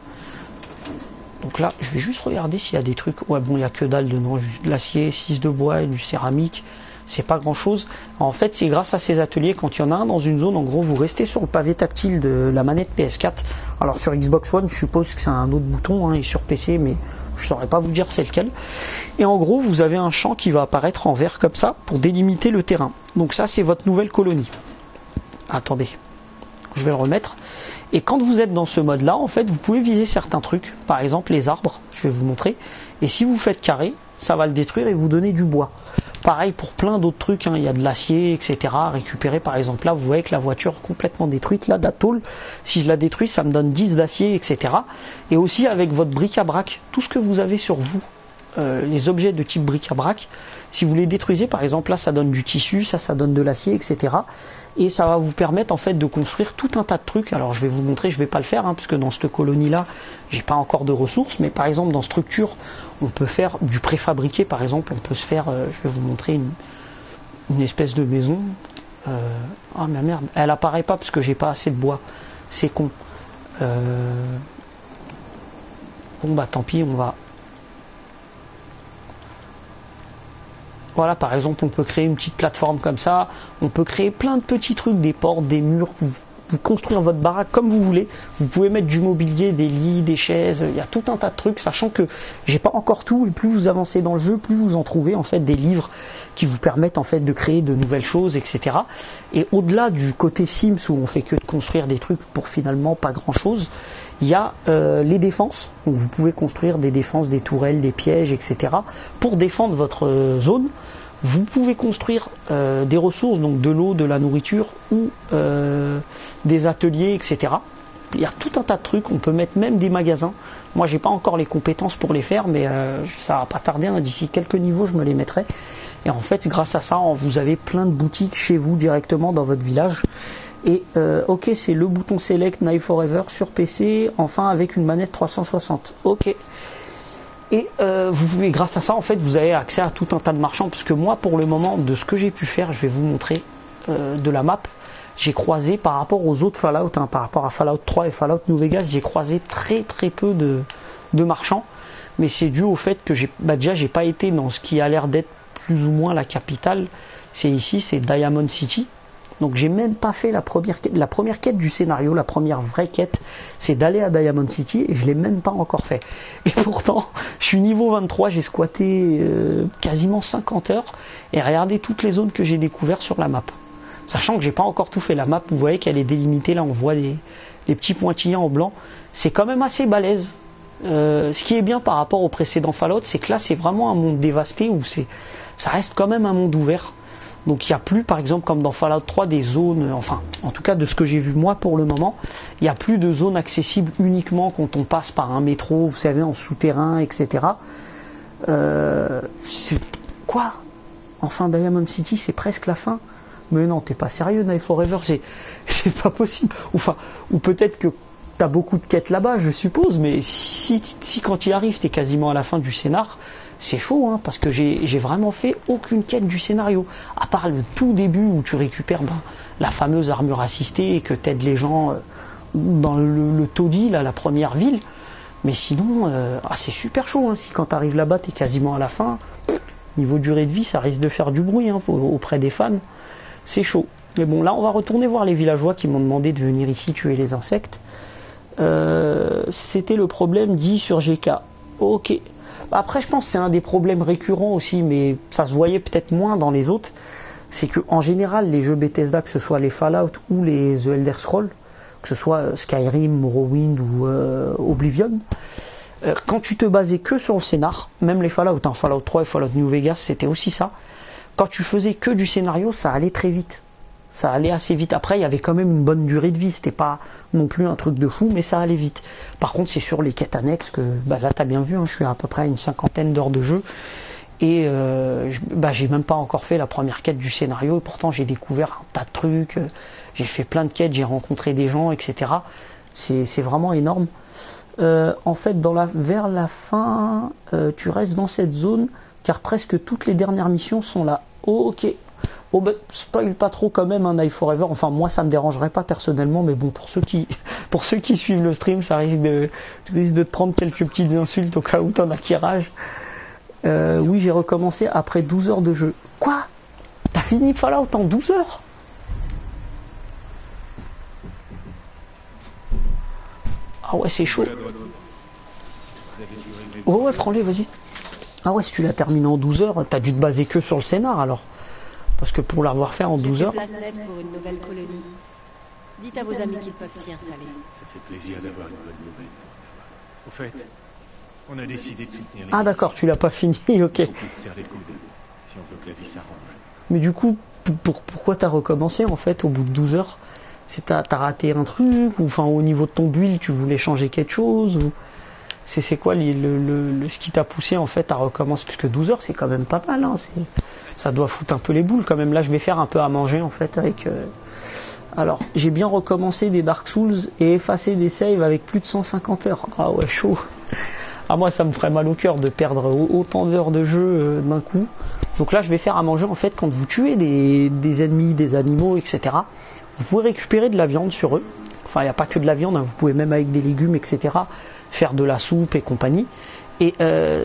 Donc là, je vais juste regarder s'il y a des trucs. Ouais, bon, il n'y a que dalle dedans, juste de l'acier, 6 de bois et du céramique. C'est pas grand chose. En fait, c'est grâce à ces ateliers, quand il y en a un dans une zone, en gros, vous restez sur le pavé tactile de la manette PS4. Alors sur Xbox One, je suppose que c'est un autre bouton, hein, et sur PC, mais je saurais pas vous dire c'est lequel. Et en gros, vous avez un champ qui va apparaître en vert comme ça pour délimiter le terrain. Donc ça, c'est votre nouvelle colonie. Attendez, je vais le remettre. Et quand vous êtes dans ce mode-là, en fait, vous pouvez viser certains trucs. Par exemple, les arbres, je vais vous montrer. Et si vous faites carré, ça va le détruire et vous donner du bois. Pareil pour plein d'autres trucs, hein. Il y a de l'acier, etc. à récupérer. Par exemple, là, vous voyez que la voiture est complètement détruite. Là, d'Atoll, si je la détruis, ça me donne 10 d'acier, etc. Et aussi avec votre bric-à-brac, tout ce que vous avez sur vous, les objets de type bric-à-brac, si vous les détruisez, par exemple, là, ça donne du tissu, ça donne de l'acier, etc. Et ça va vous permettre, en fait, de construire tout un tas de trucs. Alors, je vais vous montrer, je vais pas le faire, hein, parce que dans cette colonie-là, j'ai pas encore de ressources. Mais par exemple, dans structure, on peut faire du préfabriqué, par exemple. On peut se faire, je vais vous montrer une espèce de maison. Ah, mais merde, elle apparaît pas parce que j'ai pas assez de bois. C'est con. Bon, bah, tant pis, on va... Voilà, par exemple, on peut créer une petite plateforme comme ça. On peut créer plein de petits trucs, des portes, des murs. construire votre baraque comme vous voulez. Vous pouvez mettre du mobilier, des lits, des chaises, il y a tout un tas de trucs, sachant que j'ai pas encore tout, et plus vous avancez dans le jeu, plus vous en trouvez en fait des livres qui vous permettent en fait de créer de nouvelles choses, etc. Et au-delà du côté Sims où on fait que de construire des trucs pour finalement pas grand-chose, il y a les défenses. Donc vous pouvez construire des défenses, des tourelles, des pièges, etc. pour défendre votre zone. Vous pouvez construire des ressources, donc de l'eau, de la nourriture ou des ateliers, etc. Il y a tout un tas de trucs, on peut mettre même des magasins. Moi j'ai pas encore les compétences pour les faire, mais ça va pas tarder, hein. D'ici quelques niveaux je me les mettrai. Et en fait grâce à ça vous avez plein de boutiques chez vous directement dans votre village. Et ok, c'est le bouton Select Knife Forever sur PC, enfin avec une manette 360. Ok. Et vous pouvez, grâce à ça, en fait, vous avez accès à tout un tas de marchands. Parce que moi, pour le moment, de ce que j'ai pu faire, je vais vous montrer de la map. J'ai croisé par rapport aux autres Fallout, hein, par rapport à Fallout 3 et Fallout New Vegas, j'ai croisé très très peu de marchands. Mais c'est dû au fait que déjà, j'ai pas été dans ce qui a l'air d'être plus ou moins la capitale. C'est ici, c'est Diamond City. Donc j'ai même pas fait la première quête du scénario, la première vraie quête, c'est d'aller à Diamond City et je l'ai même pas encore fait. Et pourtant, je suis niveau 23, j'ai squatté quasiment 50 heures et regardez toutes les zones que j'ai découvertes sur la map. Sachant que j'ai pas encore tout fait, la map, vous voyez qu'elle est délimitée, là on voit les petits pointillants en blanc, c'est quand même assez balèze. Ce qui est bien par rapport au précédent Fallout, c'est que là c'est vraiment un monde dévasté où ça reste quand même un monde ouvert. Donc il n'y a plus, par exemple, comme dans Fallout 3, des zones, enfin, en tout cas de ce que j'ai vu moi pour le moment, il n'y a plus de zones accessibles uniquement quand on passe par un métro, vous savez, en souterrain, etc. C'est quoi? Enfin, Diamond City, c'est presque la fin. Mais non, t'es pas sérieux, Knife Forever, c'est pas possible. Enfin, ou peut-être que t'as beaucoup de quêtes là-bas, je suppose, mais si quand il arrive, t'es quasiment à la fin du scénar, c'est chaud, hein, parce que j'ai vraiment fait aucune quête du scénario, à part le tout début où tu récupères la fameuse armure assistée et que t'aides les gens dans le taudis, là, la première ville. Mais sinon, c'est super chaud, hein, si quand t'arrives là-bas, t'es quasiment à la fin. Niveau durée de vie, ça risque de faire du bruit, hein, auprès des fans. C'est chaud. Mais bon, là, on va retourner voir les villageois qui m'ont demandé de venir ici tuer les insectes. C'était le problème dit sur GK. Ok. Après, je pense que c'est un des problèmes récurrents aussi, mais ça se voyait peut-être moins dans les autres. C'est que en général, les jeux Bethesda, que ce soit les Fallout ou les The Elder Scrolls, que ce soit Skyrim, Morrowind ou Oblivion, quand tu te basais que sur le scénar, même les Fallout, hein, Fallout 3 et Fallout New Vegas, c'était aussi ça. Quand tu faisais que du scénario, ça allait très vite. Ça allait assez vite. Après, il y avait quand même une bonne durée de vie. C'était pas non plus un truc de fou, mais ça allait vite. Par contre, c'est sur les quêtes annexes que, là, t'as bien vu, hein, je suis à peu près à une 50aine d'heures de jeu. Et j'ai même pas encore fait la première quête du scénario. Et pourtant, j'ai découvert un tas de trucs. J'ai fait plein de quêtes, j'ai rencontré des gens, etc. C'est vraiment énorme. En fait, vers la fin, tu restes dans cette zone, car presque toutes les dernières missions sont là. Oh, ok. Oh, spoil pas trop quand même, un Knife Forever. Enfin, moi, ça me dérangerait pas personnellement, mais bon, pour ceux qui suivent le stream, ça risque de te prendre quelques petites insultes au cas où t'en as qui rage. Oui, j'ai recommencé après 12 heures de jeu. Quoi? T'as fini Fallout en 12 heures? Ah ouais, c'est chaud. Oh ouais, prends-les, vas-y. Ah ouais, si tu l'as terminé en 12 heures, t'as dû te baser que sur le scénar alors. Parce que pour l'avoir fait en 12 heures... Place nette pour une nouvelle colonie. Dites à vos amis qu'ils peuvent s'y installer. Ça fait plaisir d'avoir une bonne nouvelle. Au fait, on a décidé de soutenir les... Ah d'accord, tu l'as pas fini, ok. Faut qu'on se serre les coudes, si on veut que la vie s'arrange. Mais du coup, pourquoi t'as recommencé en fait au bout de 12 heures? T'as raté un truc? Ou enfin au niveau de ton build, tu voulais changer quelque chose? Ou... C'est quoi ce qui t'a poussé en fait à recommencer? Puisque 12 heures c'est quand même pas mal, hein, ça doit foutre un peu les boules quand même. Là je vais faire un peu à manger en fait avec... Alors j'ai bien recommencé des Dark Souls et effacé des saves avec plus de 150 heures. Ah ouais, chaud. Ah moi ça me ferait mal au cœur de perdre autant d'heures de jeu d'un coup. Donc là je vais faire à manger en fait quand vous tuez des ennemis, des animaux, etc. Vous pouvez récupérer de la viande sur eux. Enfin il n'y a pas que de la viande, hein, vous pouvez même avec des légumes, etc. faire de la soupe et compagnie. Et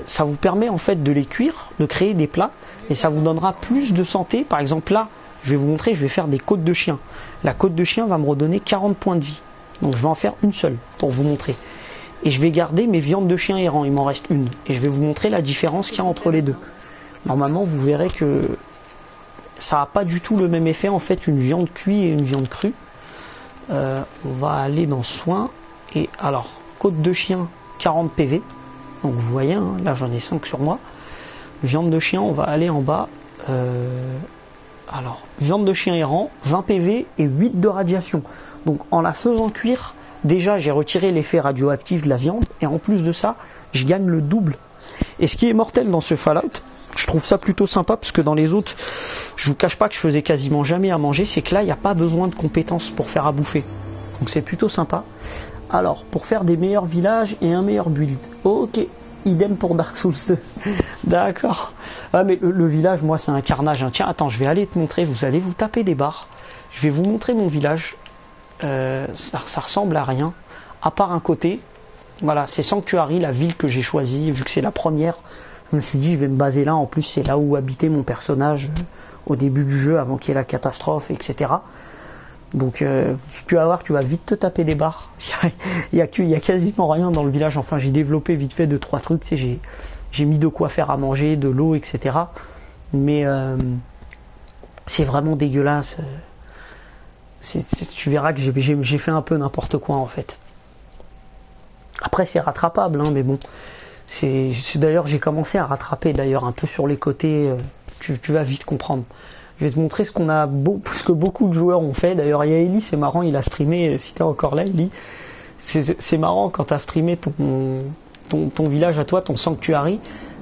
ça vous permet en fait de les cuire, de créer des plats, et ça vous donnera plus de santé. Par exemple là, je vais vous montrer, je vais faire des côtes de chien. La côte de chien va me redonner 40 points de vie. Donc je vais en faire une seule pour vous montrer. Et je vais garder mes viandes de chien errant, il m'en reste une. Et je vais vous montrer la différence qu'il y a entre les deux. Normalement, vous verrez que ça n'a pas du tout le même effet, en fait, une viande cuite et une viande crue. On va aller dans soins. Et alors, côte de chien, 40 PV. Donc vous voyez, hein, là j'en ai 5 sur moi. Viande de chien, on va aller en bas. Alors, viande de chien errant, 20 PV et 8 de radiation. Donc en la faisant cuire, déjà j'ai retiré l'effet radioactif de la viande. Et en plus de ça, je gagne le double. Et ce qui est mortel dans ce Fallout, je trouve ça plutôt sympa parce que dans les autres, je vous cache pas que je faisais quasiment jamais à manger, c'est que là il n'y a pas besoin de compétences pour faire à bouffer. Donc c'est plutôt sympa. Alors, pour faire des meilleurs villages et un meilleur build. Ok, idem pour Dark Souls 2. D'accord. Ah mais le village, moi c'est un carnage. Hein. Tiens, attends, je vais aller te montrer, vous allez vous taper des barres. Je vais vous montrer mon village. Ça ressemble à rien, à part un côté. Voilà, c'est Sanctuary, la ville que j'ai choisie, vu que c'est la première. Je me suis dit, je vais me baser là. En plus, c'est là où habitait mon personnage au début du jeu, avant qu'il y ait la catastrophe, etc. Donc, tu vas voir, tu vas vite te taper des barres. Il y a quasiment rien dans le village. Enfin, j'ai développé vite fait 2-3 trucs. Tu sais, j'ai mis de quoi faire à manger, de l'eau, etc. Mais c'est vraiment dégueulasse. Tu verras que j'ai fait un peu n'importe quoi en fait. Après, c'est rattrapable, hein, mais bon. D'ailleurs, j'ai commencé à rattraper d'ailleurs un peu sur les côtés. Tu vas vite comprendre. Je vais te montrer ce que beaucoup de joueurs ont fait. D'ailleurs, il y a Eli, c'est marrant, il a streamé. Si t'es encore là, Eli, c'est marrant quand t'as streamé ton village à toi, ton Sanctuary.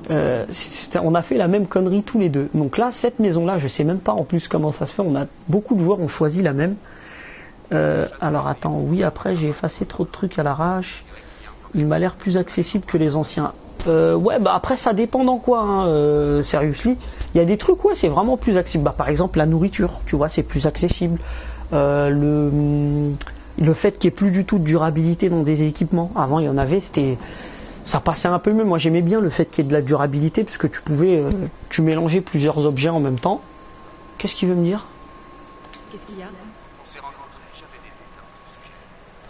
On a fait la même connerie tous les deux. Donc là, cette maison-là, je sais même pas en plus comment ça se fait. Beaucoup de joueurs ont choisi la même. Alors attends, oui, après j'ai effacé trop de trucs à l'arrache. Il m'a l'air plus accessible que les anciens. Ouais, bah après ça dépend dans quoi, hein, seriously. Il y a des trucs, ouais, c'est vraiment plus accessible. Bah, par exemple, la nourriture, tu vois, c'est plus accessible. Le fait qu'il n'y ait plus du tout de durabilité dans des équipements. Avant, il y en avait, ça passait un peu mieux. Moi, j'aimais bien le fait qu'il y ait de la durabilité parce que tu mélangeais plusieurs objets en même temps. Qu'est-ce qu'il veut me dire? Qu'est-ce qu'il y a? On s'est rencontrés, j'avais des doutes à votre sujet.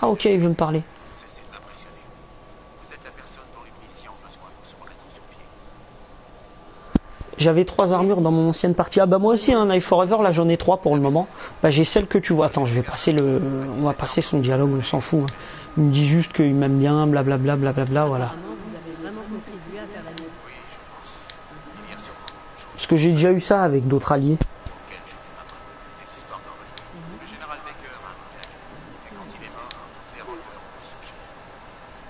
Ah ok, il veut me parler. Cessez de m'impressionner. Vous êtes la personne dont les Messiens ont besoin pour se remettre sur pied. J'avais 3 armures dans mon ancienne partie. Ah bah moi aussi, un Knife Forever, là j'en ai 3 pour le moment. Bah j'ai celle que tu vois. Attends, on va passer son dialogue, on s'en fout. Hein. Il me dit juste qu'il m'aime bien, blablabla, blablabla, voilà. Apparemment, vous avez vraiment contribué à faire la nuit. Oui, je pense. Il y a sûrement d'autres choses Parce que j'ai déjà eu ça avec d'autres alliés. auxquelles je vais m'attraper. Des histoires d'Henri. Le général Baker a un engagé. Et quand il est mort, les rockers ont surgi.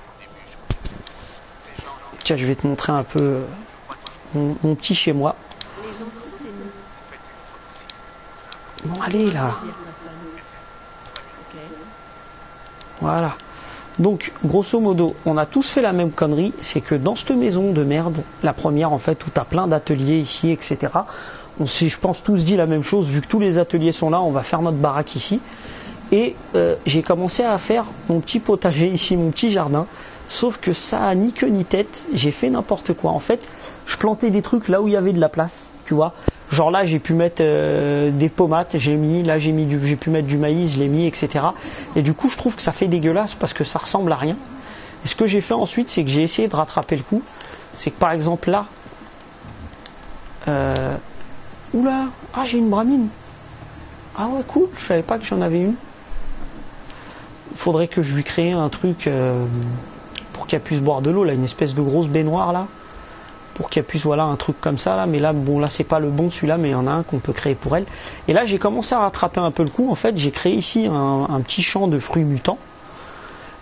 Au début, je confusais. Ces gens Tiens, je vais te montrer un peu mon petit chez moi. Les gentils, c'est nous. faites votre possible. Bon, allez là. Dire principalement. Ok. Voilà. Donc, grosso modo, on a tous fait la même connerie, c'est que dans cette maison de merde, la première en fait, où t'as plein d'ateliers ici, etc., on s'est, je pense, tous dit la même chose, vu que tous les ateliers sont là, on va faire notre baraque ici. Et j'ai commencé à faire mon petit potager ici, mon petit jardin, sauf que ça a ni queue ni tête, j'ai fait n'importe quoi. En fait, je plantais des trucs là où il y avait de la place, tu vois. Genre là, j'ai pu mettre des tomates, j'ai pu mettre du maïs, je l'ai mis, etc. Et du coup, je trouve que ça fait dégueulasse parce que ça ressemble à rien. Et ce que j'ai fait ensuite, c'est que j'ai essayé de rattraper le coup. C'est que par exemple là, oula, ah j'ai une bramine. Ah ouais, cool, je savais pas que j'en avais une. Il faudrait que je lui crée un truc pour qu'elle puisse boire de l'eau, là, une espèce de grosse baignoire là. Pour qu'elle puisse, voilà, un truc comme ça là, mais là bon, là c'est pas le bon celui-là, mais il y en a un qu'on peut créer pour elle. Et là j'ai commencé à rattraper un peu le coup. En fait, j'ai créé ici un petit champ de fruits mutants.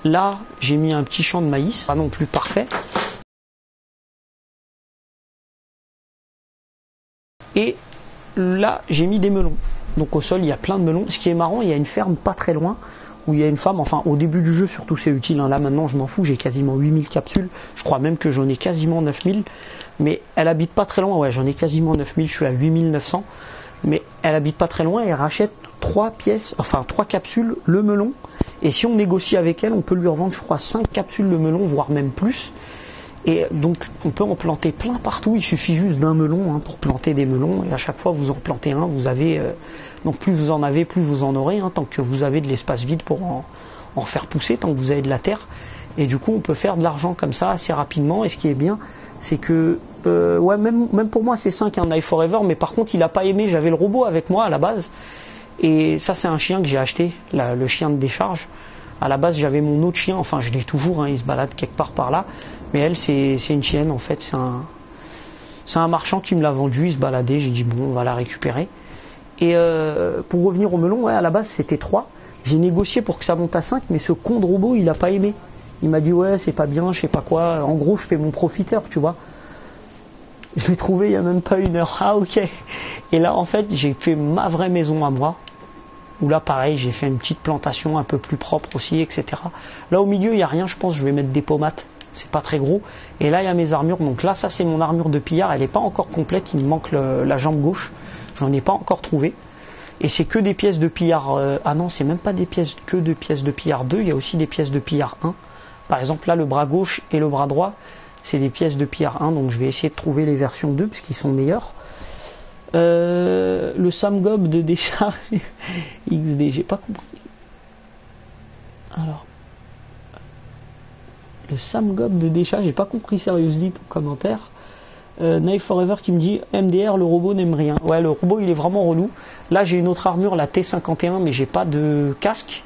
Là j'ai mis un petit champ de maïs, pas non plus parfait. Et là j'ai mis des melons. Donc au sol il y a plein de melons. Ce qui est marrant, il y a une ferme pas très loin où il y a une femme, enfin au début du jeu surtout c'est utile, hein. Là maintenant je m'en fous, j'ai quasiment 8000 capsules, je crois même que j'en ai quasiment 9000, mais elle habite pas très loin, ouais j'en ai quasiment 9000, je suis à 8900, mais elle habite pas très loin et elle rachète 3 capsules le melon, et si on négocie avec elle on peut lui revendre je crois 5 capsules le melon, voire même plus, Et donc on peut en planter plein partout, il suffit juste d'un melon hein, pour planter des melons, et à chaque fois vous en plantez un, vous avez donc plus vous en avez, plus vous en aurez, hein, tant que vous avez de l'espace vide pour en faire pousser, tant que vous avez de la terre. Et du coup on peut faire de l'argent comme ça assez rapidement, et ce qui est bien c'est que ouais, même pour moi c'est 5 un Knife Forever, mais par contre il a pas aimé, j'avais le robot avec moi à la base, et ça c'est un chien que j'ai acheté, le chien de décharge. À la base j'avais mon autre chien, enfin je l'ai toujours, hein, il se balade quelque part par là, mais elle c'est une chienne en fait, c'est un marchand qui me l'a vendu, il se baladait, j'ai dit bon on va la récupérer. Et pour revenir au melon, ouais, à la base c'était 3, j'ai négocié pour que ça monte à 5, mais ce con de robot il a pas aimé, il m'a dit ouais c'est pas bien, je sais pas quoi, en gros je fais mon profiteur tu vois. Je l'ai trouvé il y a même pas 1 heure, ah ok. Et là en fait j'ai fait ma vraie maison à moi, où là pareil j'ai fait une petite plantation un peu plus propre aussi, etc. Là au milieu il n'y a rien, je pense je vais mettre des pomates, c'est pas très gros. Et là il y a mes armures, donc là ça c'est mon armure de pillard, elle n'est pas encore complète, il me manque la jambe gauche, j'en ai pas encore trouvé. Et c'est que des pièces de pillard, ah non c'est même pas que de pièces de pillard 2, il y a aussi des pièces de pillard 1. Par exemple là le bras gauche et le bras droit c'est des pièces de pillard 1, donc je vais essayer de trouver les versions 2 parce qu'ils sont meilleurs. Le Samgob de décharge XD, j'ai pas compris. Alors, le Samgob de décharge, j'ai pas compris sérieusement ton commentaire. Knife Forever qui me dit MDR, le robot n'aime rien. Ouais, le robot il est vraiment relou. Là j'ai une autre armure, la T51, mais j'ai pas de casque.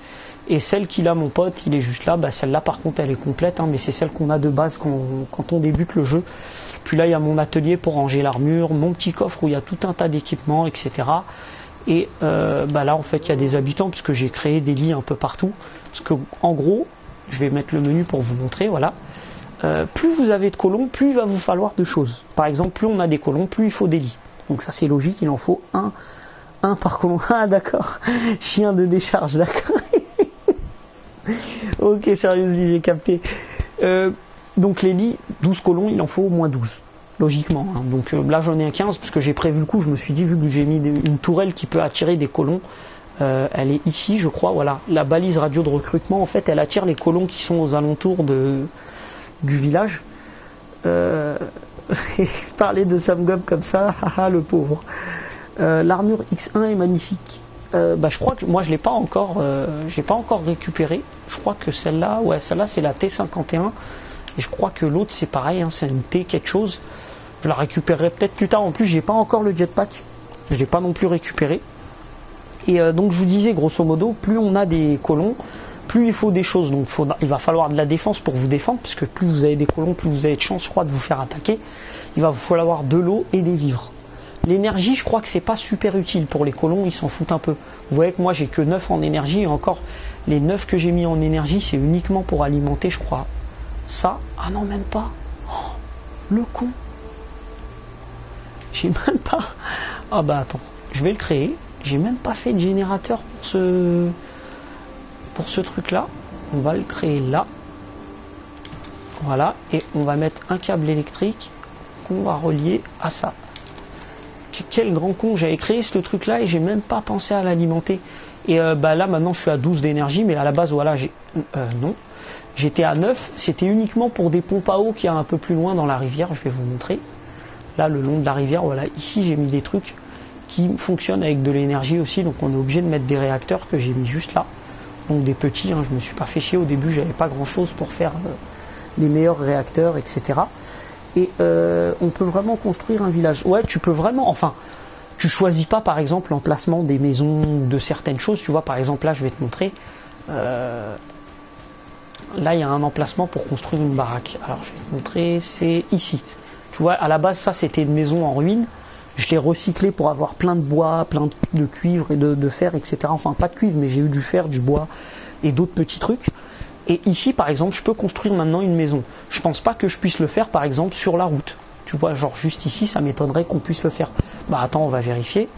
Et celle qu'il a mon pote, il est juste là. Bah, celle-là par contre elle est complète, hein, mais c'est celle qu'on a de base quand on débute le jeu. Puis là il y a mon atelier pour ranger l'armure, mon petit coffre où il y a tout un tas d'équipements, etc. Et bah là en fait il y a des habitants puisque j'ai créé des lits un peu partout. Parce que en gros, je vais mettre le menu pour vous montrer, voilà. Plus vous avez de colons, plus il va vous falloir de choses. Par exemple, plus on a des colons, plus il faut des lits. Donc ça c'est logique, il en faut un par colon. Ah d'accord, chien de décharge, d'accord. Ok, sérieusement, j'ai capté. Donc les lits, 12 colons, il en faut au moins 12, logiquement. Hein. Donc là j'en ai un 15 parce que j'ai prévu le coup, je me suis dit, vu que j'ai mis une tourelle qui peut attirer des colons, elle est ici je crois, voilà. La balise radio de recrutement, en fait, elle attire les colons qui sont aux alentours du village. Parler de Samgob comme ça, haha, le pauvre. L'armure X1 est magnifique. Bah, je crois que moi je l'ai pas encore récupéré. Je crois que celle-là, ouais, celle-là c'est la T51 et je crois que l'autre c'est pareil, hein, c'est une T quelque chose. Je la récupérerai peut-être plus tard. En plus j'ai pas encore le jetpack, je l'ai pas non plus récupéré. Et donc je vous disais grosso modo, plus on a des colons, plus il faut des choses. Donc il va falloir de la défense pour vous défendre, parce que plus vous avez des colons, plus vous avez de chance, je crois, de vous faire attaquer. Il va vous falloir de l'eau et des vivres. L'énergie, je crois que c'est pas super utile pour les colons, ils s'en foutent un peu. Vous voyez que moi j'ai que 9 en énergie, et encore les 9 que j'ai mis en énergie c'est uniquement pour alimenter, je crois. Ça, ah non même pas. Oh, le con. J'ai même pas. Ah bah attends, je vais le créer. J'ai même pas fait de générateur pour ce truc là. On va le créer là. Voilà, et on va mettre un câble électrique qu'on va relier à ça. Quel grand con, j'avais créé ce truc là et j'ai même pas pensé à l'alimenter. Et bah là maintenant je suis à 12 d'énergie, mais à la base voilà, non, j'étais à 9, c'était uniquement pour des pompes à eau qu'il y a un peu plus loin dans la rivière, je vais vous montrer. Là le long de la rivière, voilà, ici j'ai mis des trucs qui fonctionnent avec de l'énergie aussi, donc on est obligé de mettre des réacteurs que j'ai mis juste là. Donc des petits, hein, je me suis pas fait chier au début, j'avais pas grand chose pour faire des meilleurs réacteurs, etc. Et on peut vraiment construire un village. Ouais, tu peux vraiment, enfin, tu choisis pas par exemple l'emplacement des maisons ou de certaines choses. Tu vois, par exemple là, je vais te montrer. Là, il y a un emplacement pour construire une baraque. Alors, je vais te montrer, c'est ici. Tu vois, à la base, ça, c'était une maison en ruine. Je l'ai recyclé pour avoir plein de bois, plein de cuivre et de fer, etc. Enfin, pas de cuivre, mais j'ai eu du fer, du bois et d'autres petits trucs. Et ici, par exemple, je peux construire maintenant une maison. Je pense pas que je puisse le faire, par exemple, sur la route. Tu vois, genre juste ici, ça m'étonnerait qu'on puisse le faire. Bah attends, on va vérifier.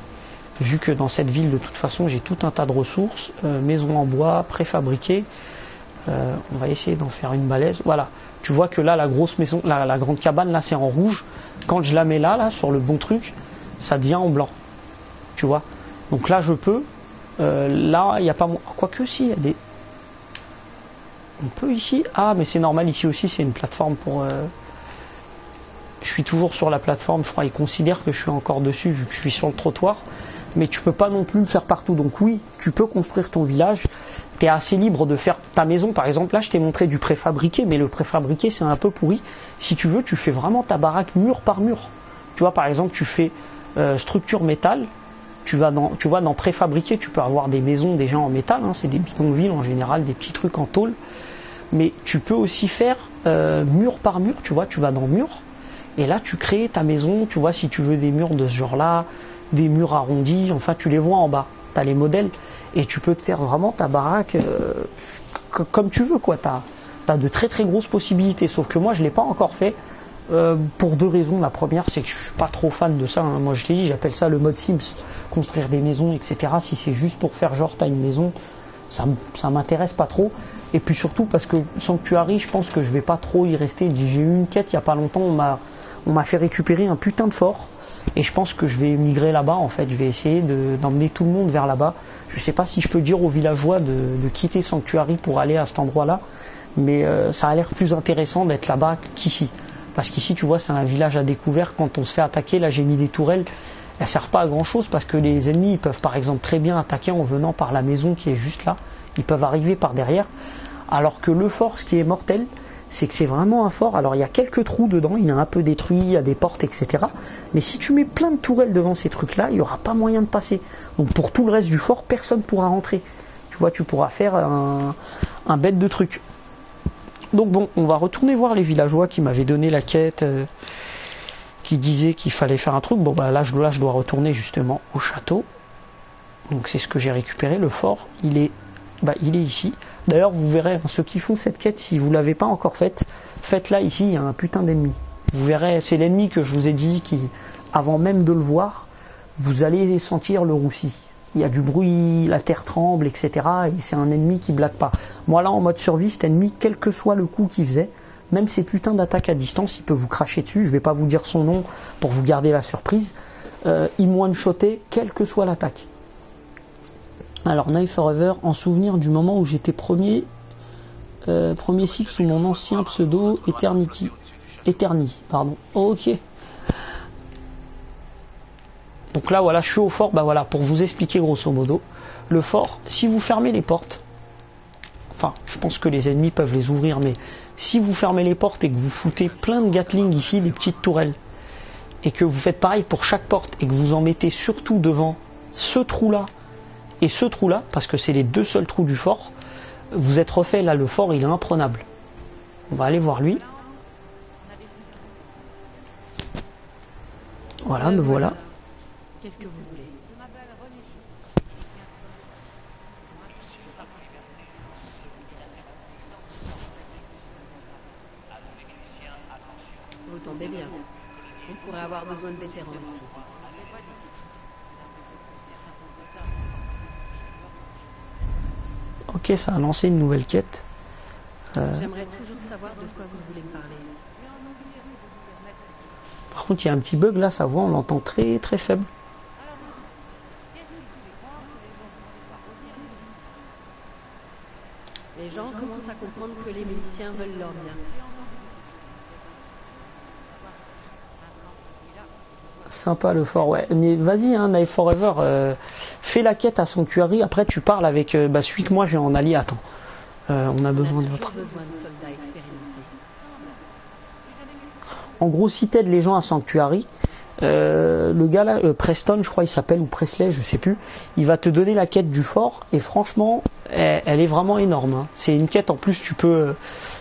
Vu que dans cette ville, de toute façon, j'ai tout un tas de ressources. Maison en bois, préfabriquée. On va essayer d'en faire une balèze. Voilà. Tu vois que là, la grosse maison, la grande cabane, là, c'est en rouge. Quand je la mets là, sur le bon truc, ça devient en blanc. Tu vois. Donc là, je peux. Là, il n'y a pas... Quoique, si, il y a des... On peut ici. Ah, mais c'est normal, ici aussi, c'est une plateforme pour... je suis toujours sur la plateforme, je crois, ils considèrent que je suis encore dessus vu que je suis sur le trottoir, mais tu peux pas non plus le faire partout. Donc oui, tu peux construire ton village, tu es assez libre de faire ta maison. Par exemple, là, je t'ai montré du préfabriqué, mais le préfabriqué, c'est un peu pourri. Si tu veux, tu fais vraiment ta baraque mur par mur. Tu vois, par exemple, tu fais structure métal, tu vois, dans préfabriqué, tu peux avoir des maisons déjà en métal, hein, c'est des bidonvilles en général, des petits trucs en tôle, mais tu peux aussi faire mur par mur, tu vois, tu vas dans mur, et là tu crées ta maison, tu vois, si tu veux des murs de ce genre-là, des murs arrondis, enfin tu les vois en bas, tu as les modèles, et tu peux te faire vraiment ta baraque comme tu veux, quoi. Tu as de très très grosses possibilités, sauf que moi je ne l'ai pas encore fait, pour deux raisons. La première, c'est que je suis pas trop fan de ça, hein. Moi je t'ai dit, j'appelle ça le mode Sims, construire des maisons, etc. Si c'est juste pour faire genre t'as une maison, ça m'intéresse pas trop. Et puis surtout parce que Sanctuary, je pense que je vais pas trop y rester. J'ai eu une quête il y a pas longtemps, on m'a fait récupérer un putain de fort, et je pense que je vais migrer là-bas. En fait, je vais essayer d'emmener tout le monde vers là-bas. Je sais pas si je peux dire aux villageois de quitter Sanctuary pour aller à cet endroit-là, mais ça a l'air plus intéressant d'être là-bas qu'ici. Parce qu'ici, tu vois, c'est un village à découvert. Quand on se fait attaquer, là j'ai mis des tourelles, elles servent pas à grand chose parce que les ennemis, ils peuvent par exemple très bien attaquer en venant par la maison qui est juste là. Ils peuvent arriver par derrière. Alors que le fort, ce qui est mortel, c'est que c'est vraiment un fort. Alors il y a quelques trous dedans, il est un peu détruit, il y a des portes, etc. Mais si tu mets plein de tourelles devant ces trucs-là, il n'y aura pas moyen de passer. Donc pour tout le reste du fort, personne ne pourra rentrer. Tu vois, tu pourras faire un bête de truc. Donc bon, on va retourner voir les villageois qui m'avaient donné la quête, qui disaient qu'il fallait faire un truc. Bon bah là je dois retourner justement au château. Donc c'est ce que j'ai récupéré. Le fort, il est ici. D'ailleurs vous verrez, ceux qui font cette quête, si vous ne l'avez pas encore faite, faites-la ici, il y a un putain d'ennemi. Vous verrez, c'est l'ennemi que je vous ai dit qui, avant même de le voir, vous allez sentir le roussi. Il y a du bruit, la terre tremble, etc. Et c'est un ennemi qui blague pas. Moi là, en mode survie, cet ennemi, quel que soit le coup qu'il faisait, même ces putains d'attaques à distance, il peut vous cracher dessus. Je vais pas vous dire son nom pour vous garder la surprise. Il one-shotait, quelle que soit l'attaque. Alors, Knife Forever, en souvenir du moment où j'étais premier cycle sous mon ancien pseudo Eterni, pardon. Ok. Donc là voilà, je suis au fort, bah voilà, pour vous expliquer grosso modo, le fort, si vous fermez les portes, enfin je pense que les ennemis peuvent les ouvrir, mais si vous fermez les portes et que vous foutez plein de Gatling ici, des petites tourelles, et que vous faites pareil pour chaque porte, et que vous en mettez surtout devant ce trou-là et ce trou-là, parce que c'est les deux seuls trous du fort, vous êtes refait, là le fort il est imprenable. On va aller voir lui. Voilà, me voilà. Qu'est-ce que vous voulez? Vous tombez bien. On pourrait avoir besoin de vétérans ici. Ok, ça a lancé une nouvelle quête. J'aimerais toujours savoir de quoi vous voulez me parler. Par contre, il y a un petit bug là, sa voix, on l'entend très très faible. Les gens commencent à comprendre que les miliciens veulent leur bien. Sympa le fort, ouais. Vas-y, hein, Knife Forever, fais la quête à Sanctuary, après tu parles avec... celui que moi j'ai en allié, attends. On a besoin de votre... besoin de soldats expérimentés. En gros, si t'aides les gens à Sanctuary, le gars là, Preston, je crois il s'appelle, ou Presley, je sais plus, il va te donner la quête du fort, et franchement, elle est vraiment énorme. Hein. C'est une quête, en plus, tu peux...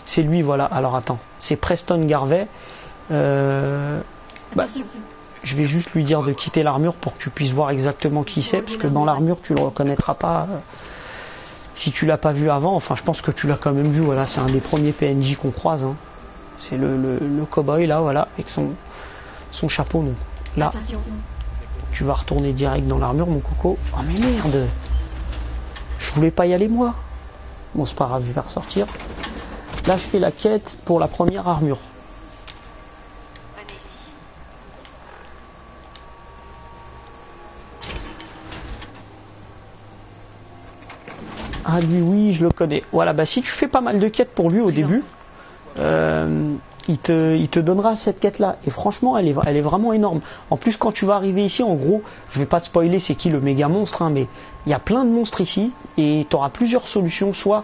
c'est lui, voilà. Alors attends, c'est Preston Garvey. Je vais juste lui dire de quitter l'armure pour que tu puisses voir exactement qui c'est, parce que dans l'armure, tu le reconnaîtras pas si tu l'as pas vu avant. Enfin, je pense que tu l'as quand même vu, voilà, c'est un des premiers PNJ qu'on croise. Hein. C'est le cow-boy là, voilà, avec son chapeau. Donc là, Attention. tu vas retourner direct dans l'armure, mon coco. Oh mais merde, je voulais pas y aller moi. Bon, c'est pas grave, je vais ressortir. Là, je fais la quête pour la première armure. Venez ici. Ah lui, oui, je le connais. Voilà, bah si tu fais pas mal de quêtes pour lui au début, il te donnera cette quête-là. Et franchement, elle est vraiment énorme. En plus, quand tu vas arriver ici, en gros, je vais pas te spoiler c'est qui le méga monstre, hein, mais il y a plein de monstres ici, et tu auras plusieurs solutions. Soit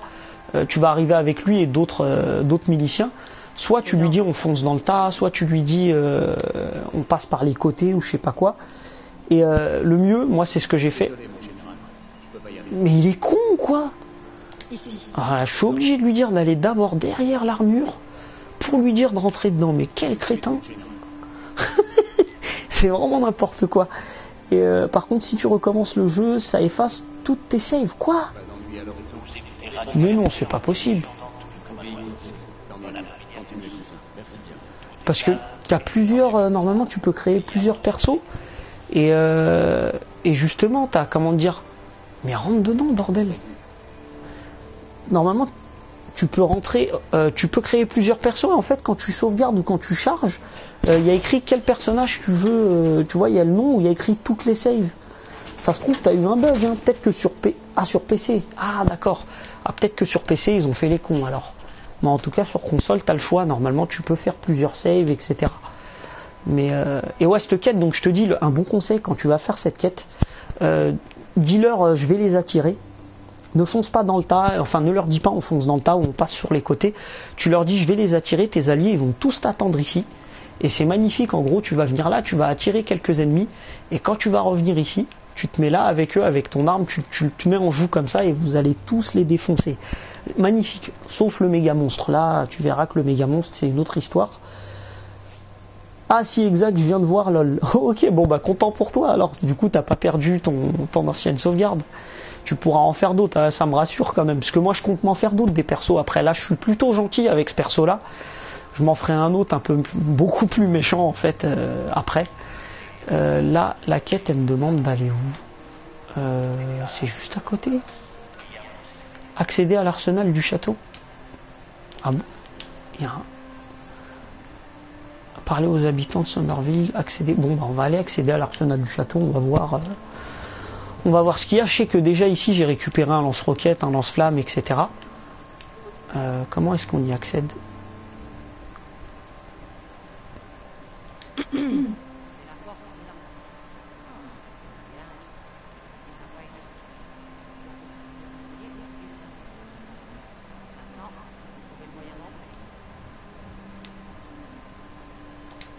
tu vas arriver avec lui et d'autres miliciens, soit tu lui dis on fonce dans le tas, soit tu lui dis on passe par les côtés ou je sais pas quoi. Et le mieux, moi c'est ce que j'ai fait. Désolé, mon général. Je peux pas y aller. Mais il est con ou quoi? Ici. Alors là, je suis obligé de lui dire d'aller d'abord derrière l'armure pour lui dire de rentrer dedans. Mais quel crétin! C'est vraiment n'importe quoi. Et par contre, si tu recommences le jeu, ça efface toutes tes saves. Quoi? Pas d'ennui à l'horizon. Mais non, c'est pas possible. Continuez comme ça. Merci bien. Parce que t'as plusieurs. Normalement, tu peux créer plusieurs persos. Et justement, t'as comment dire. Mais rentre dedans, bordel. Normalement, tu peux rentrer, tu peux créer plusieurs persos. Et en fait, quand tu sauvegardes ou quand tu charges, il y a écrit quel personnage tu veux. Tu vois, il y a le nom où il y a écrit toutes les saves. Ça se trouve, t'as eu un bug. Hein. Peut-être que sur PC. Ah, d'accord. Ah, peut-être que sur PC, ils ont fait les cons alors. Mais en tout cas, sur console, t'as le choix. Normalement, tu peux faire plusieurs saves, etc. Mais et ouais, cette quête, donc je te dis un bon conseil quand tu vas faire cette quête, dis-leur je vais les attirer. Ne fonce pas dans le tas, enfin ne leur dis pas on fonce dans le tas ou on passe sur les côtés. Tu leur dis je vais les attirer, tes alliés ils vont tous t'attendre ici. Et c'est magnifique, en gros tu vas venir là, tu vas attirer quelques ennemis. Et quand tu vas revenir ici, tu te mets là avec eux, avec ton arme, tu te mets en joue comme ça et vous allez tous les défoncer. Magnifique, sauf le méga monstre. Là tu verras que le méga monstre c'est une autre histoire. Ah si exact, je viens de voir lol. Ok, bon bah content pour toi alors, du coup t'as pas perdu ton ancienne sauvegarde. Tu pourras en faire d'autres, ça me rassure quand même, parce que moi je compte m'en faire d'autres des persos. Après là je suis plutôt gentil avec ce perso là. Je m'en ferai un autre un peu beaucoup plus méchant en fait après. Là la quête elle me demande d'aller où? C'est juste à côté. Accéder à l'arsenal du château. Ah bon? Il y a un... Parler aux habitants de Somerville, accéder. Bon, bah, on va aller accéder à l'arsenal du château. On va voir ce qu'il y a. Je sais que déjà ici j'ai récupéré un lance-roquette, un lance-flamme, etc. Comment est-ce qu'on y accède?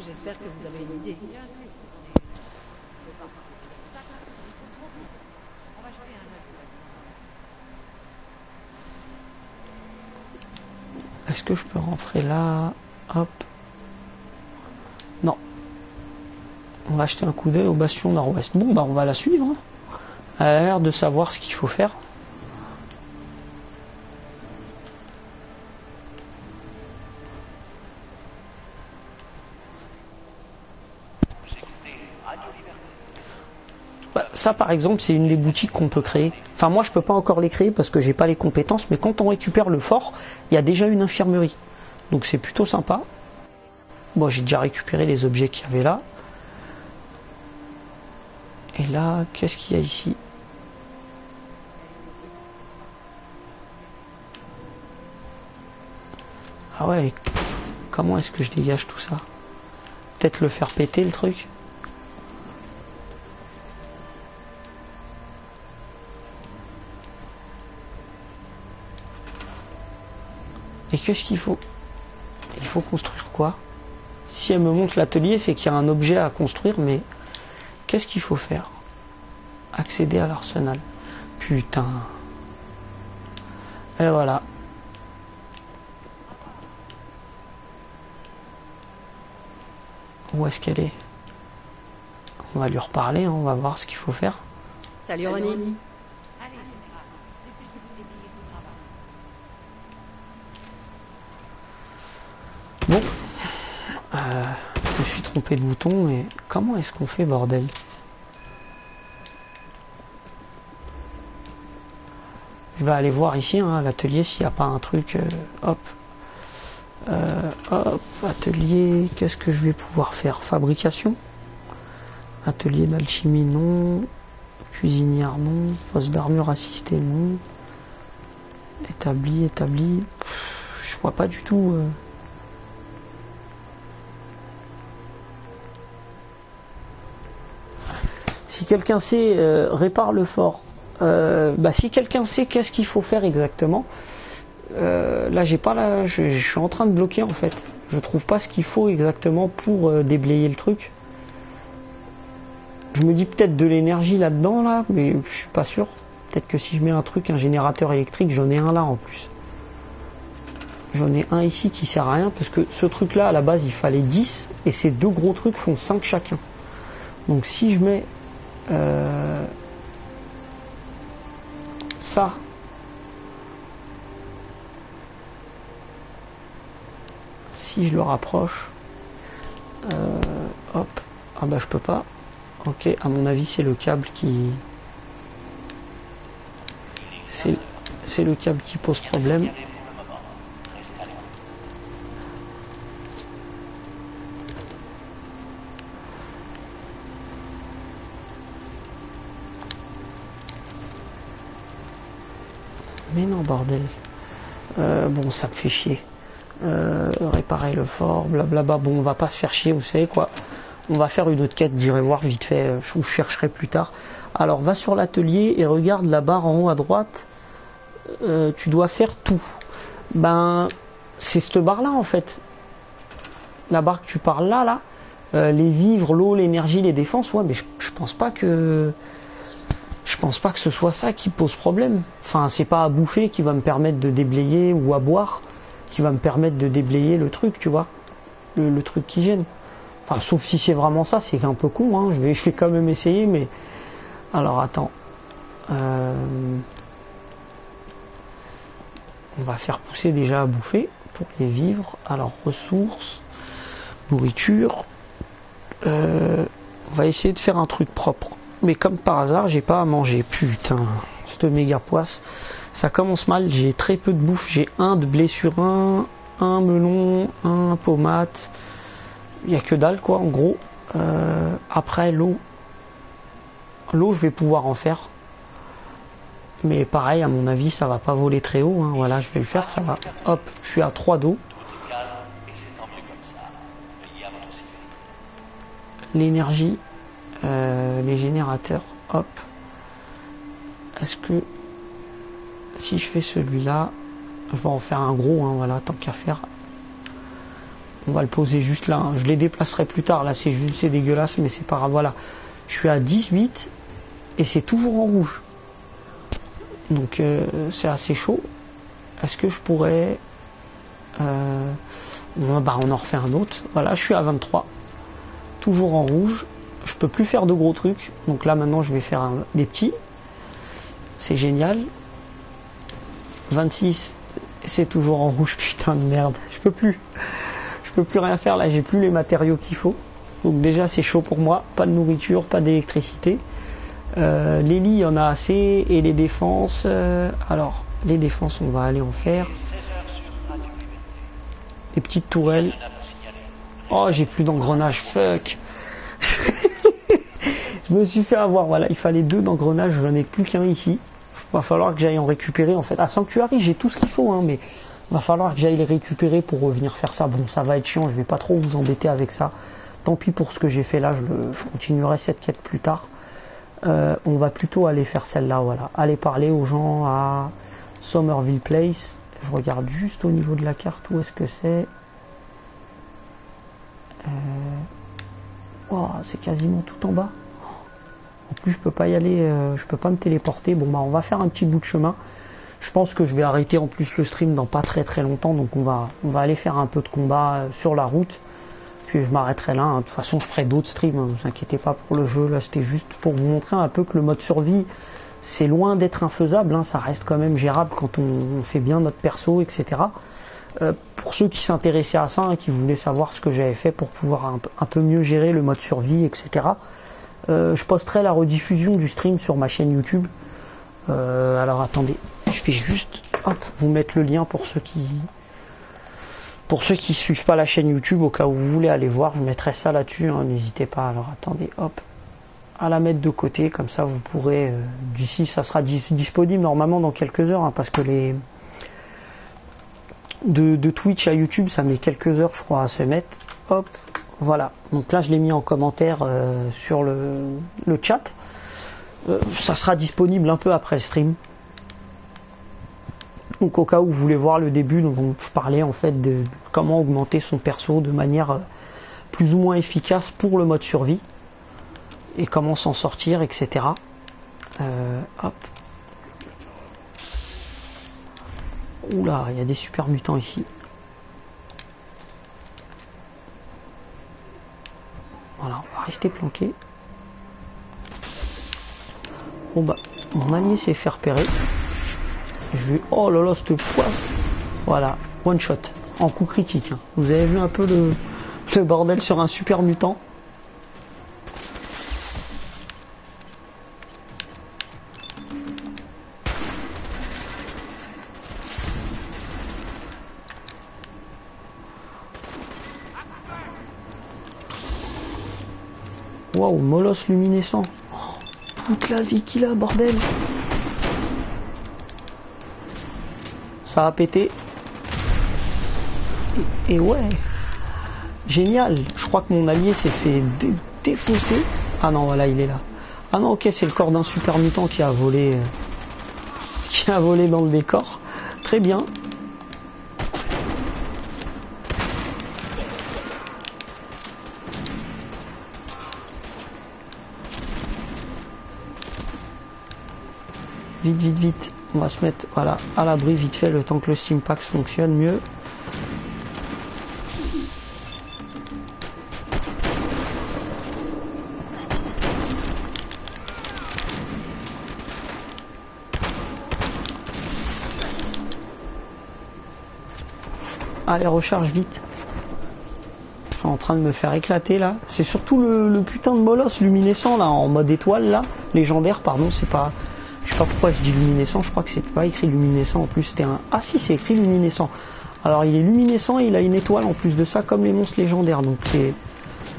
J'espère que vous avez une idée. Est-ce que je peux rentrer là? Hop. Non. On va acheter un coup d'œil au bastion nord-ouest. Bon, bah on va la suivre. Hein. Elle a l'air de savoir ce qu'il faut faire. Ça par exemple c'est une des boutiques qu'on peut créer. Enfin moi je peux pas encore les créer parce que j'ai pas les compétences, mais quand on récupère le fort, il y a déjà une infirmerie. Donc c'est plutôt sympa. Bon j'ai déjà récupéré les objets qu'il y avait là. Et là, qu'est-ce qu'il y a ici? Ah ouais, comment est-ce que je dégage tout ça? Peut-être le faire péter le truc? Et qu'est-ce qu'il faut? Il faut construire quoi? Si elle me montre l'atelier, c'est qu'il y a un objet à construire, mais qu'est-ce qu'il faut faire? Accéder à l'arsenal. Putain. Et voilà. Où est-ce qu'elle est? On va lui reparler, hein, on va voir ce qu'il faut faire. Salut Ronnie. Bon, je me suis trompé de bouton, mais comment est-ce qu'on fait, bordel? Je vais aller voir ici, hein, à l'atelier, s'il n'y a pas un truc. Hop. Hop, atelier, qu'est-ce que je vais pouvoir faire? Fabrication? Atelier d'alchimie, non. Cuisinière, non. Poste d'armure assistée, non. Établi. Je vois pas du tout. Si quelqu'un sait, répare le fort. Si quelqu'un sait qu'est-ce qu'il faut faire exactement, là j'ai pas là, je suis en train de bloquer en fait. Je trouve pas ce qu'il faut exactement pour déblayer le truc. Je me dis peut-être de l'énergie là-dedans là, mais je suis pas sûr. Peut-être que si je mets un truc, un générateur électrique, j'en ai un là en plus. J'en ai un ici qui sert à rien parce que ce truc là à la base il fallait 10 et ces deux gros trucs font 5 chacun. Donc si je mets ça, si je le rapproche, hop, ah bah je peux pas. Ok, à mon avis c'est le câble qui, c'est le câble qui pose problème. Mais non bordel. Bon ça me fait chier. Réparer le fort, blablabla. Bon on va pas se faire chier, vous savez quoi. On va faire une autre quête, j'irai voir vite fait, je vous chercherai plus tard. Alors va sur l'atelier et regarde la barre en haut à droite. Tu dois faire tout. Ben c'est cette barre là en fait. La barre que tu parles là. Les vivres, l'eau, l'énergie, les défenses, ouais mais je pense pas que ce soit ça qui pose problème. Enfin, c'est pas à bouffer qui va me permettre de déblayer ou à boire qui va me permettre de déblayer le truc, tu vois. Le truc qui gêne. Enfin, sauf si c'est vraiment ça, c'est un peu con, hein. Je vais quand même essayer, mais... Alors, attends. On va faire pousser déjà à bouffer pour les vivres. Alors, ressources, nourriture. On va essayer de faire un truc propre. Mais comme par hasard, j'ai pas à manger. Putain, cette méga poisse. Ça commence mal, j'ai très peu de bouffe. J'ai un de blessure, un melon, un pommade. Il n'y a que dalle quoi, en gros. Après, l'eau, je vais pouvoir en faire. Mais pareil, à mon avis, ça va pas voler très haut. Hein. Voilà, je vais le faire, ça va. Hop, je suis à 3 d'eau. L'énergie. Les générateurs, hop. Est-ce que si je fais celui-là, je vais en faire un gros, hein, voilà, tant qu'à faire. On va le poser juste là, hein. Je les déplacerai plus tard, là c'est juste, c'est dégueulasse, mais c'est pas grave, voilà. Je suis à 18 et c'est toujours en rouge. Donc c'est assez chaud. Est-ce que je pourrais... on en refait un autre. Voilà, je suis à 23. Toujours en rouge. Je peux plus faire de gros trucs, donc là maintenant je vais faire des petits. C'est génial. 26, c'est toujours en rouge, putain de merde. Je peux plus rien faire là, j'ai plus les matériaux qu'il faut. Donc déjà c'est chaud pour moi, pas de nourriture, pas d'électricité. Les lits, il y en a assez, et les défenses. Alors les défenses, on va aller en faire. Des petites tourelles. Oh, j'ai plus d'engrenage, fuck. Je me suis fait avoir, voilà, il fallait 2 d'engrenages, j'en ai plus qu'un ici. Va falloir que j'aille en récupérer en fait. À Sanctuary, j'ai tout ce qu'il faut, hein, mais va falloir que j'aille les récupérer pour revenir faire ça. Bon, ça va être chiant, je vais pas trop vous embêter avec ça. Tant pis pour ce que j'ai fait là, je continuerai cette quête plus tard. On va plutôt aller faire celle-là, voilà. Aller parler aux gens à Somerville Place. Je regarde juste au niveau de la carte où est-ce que c'est. Oh, c'est quasiment tout en bas. En plus je peux pas y aller, je peux pas me téléporter. Bon bah on va faire un petit bout de chemin. Je pense que je vais arrêter en plus le stream dans pas très longtemps, donc on va aller faire un peu de combat sur la route. Puis je m'arrêterai là, hein. De toute façon je ferai d'autres streams, hein. Vous inquiétez pas pour le jeu, là c'était juste pour vous montrer un peu que le mode survie c'est loin d'être infaisable, hein. Ça reste quand même gérable quand on fait bien notre perso, etc. Pour ceux qui s'intéressaient à ça, hein, qui voulaient savoir ce que j'avais fait pour pouvoir un peu mieux gérer le mode survie, etc. Je posterai la rediffusion du stream sur ma chaîne YouTube. Alors attendez, je vais juste vous mettre le lien pour ceux qui suivent pas la chaîne YouTube, au cas où vous voulez aller voir, je mettrai ça là-dessus, hein, n'hésitez pas. Alors attendez, hop, à la mettre de côté, comme ça vous pourrez, d'ici ça sera disponible normalement dans quelques heures, hein, parce que les de Twitch à YouTube ça met quelques heures je crois à se mettre. Hop, voilà, donc là je l'ai mis en commentaire sur le chat. Ça sera disponible un peu après le stream. Donc au cas où vous voulez voir le début, donc je parlais en fait de comment augmenter son perso de manière plus ou moins efficace pour le mode survie et comment s'en sortir, etc. Hop. Oula, il y a des super mutants ici. Voilà, on va rester planqué. Bon bah, mon allié s'est fait repérer. Je vais... Oh là là, cette poisse. Voilà, one shot, en coup critique. Hein. Vous avez vu un peu le bordel sur un super mutant. Waouh, molosse luminescent. Oh, toute la vie qu'il a, bordel. Ça a pété. Et ouais. Génial. Je crois que mon allié s'est fait défausser. Ah non, voilà, il est là. Ah non, ok, c'est le corps d'un super mutant qui a volé dans le décor. Très bien. Vite, vite, vite. On va se mettre voilà, à l'abri vite fait le temps que le Stimpack fonctionne mieux. Allez, recharge vite. Je suis en train de me faire éclater là. C'est surtout le putain de molosse luminescent là, en mode étoile là. Légendaire, pardon, c'est pas... Je sais pas pourquoi je dis luminescent, je crois que c'est pas écrit luminescent en plus, c'était un... Ah si, c'est écrit luminescent. Alors il est luminescent et il a une étoile en plus de ça, comme les monstres légendaires, donc c'est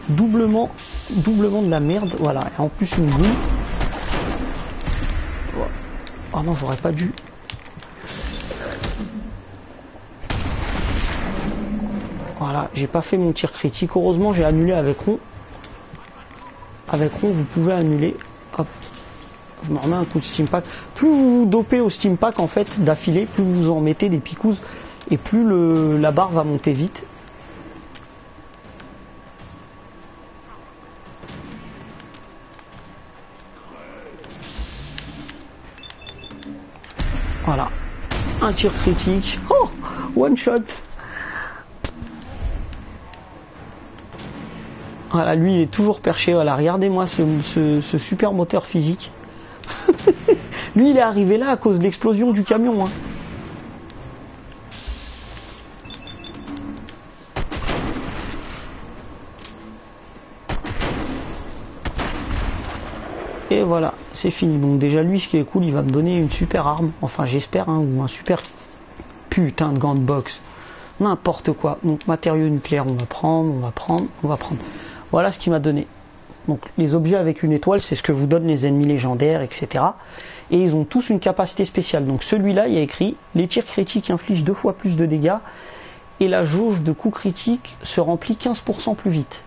doublement de la merde, voilà, et en plus une boule. Oh non, j'aurais pas dû. Voilà, j'ai pas fait mon tir critique, heureusement j'ai annulé avec rond. Avec rond, vous pouvez annuler, hop. Je me remets un coup de Stimpack. Plus vous dopez au Stimpack en fait d'affilée, plus vous en mettez des picouses et plus la barre va monter vite. Voilà. Un tir critique. Oh, one shot. Voilà, lui il est toujours perché. Voilà, regardez-moi ce super moteur physique. Lui il est arrivé là à cause de l'explosion du camion hein. Et voilà, c'est fini. Donc déjà lui ce qui est cool, il va me donner une super arme, enfin j'espère hein, ou un super putain de gant de boxe, n'importe quoi. Donc matériaux nucléaires on va prendre. Voilà ce qu'il m'a donné. Donc les objets avec une étoile, c'est ce que vous donnent les ennemis légendaires, etc. Et ils ont tous une capacité spéciale. Donc celui-là, il y a écrit les tirs critiques infligent 2 fois plus de dégâts et la jauge de coups critiques se remplit 15% plus vite.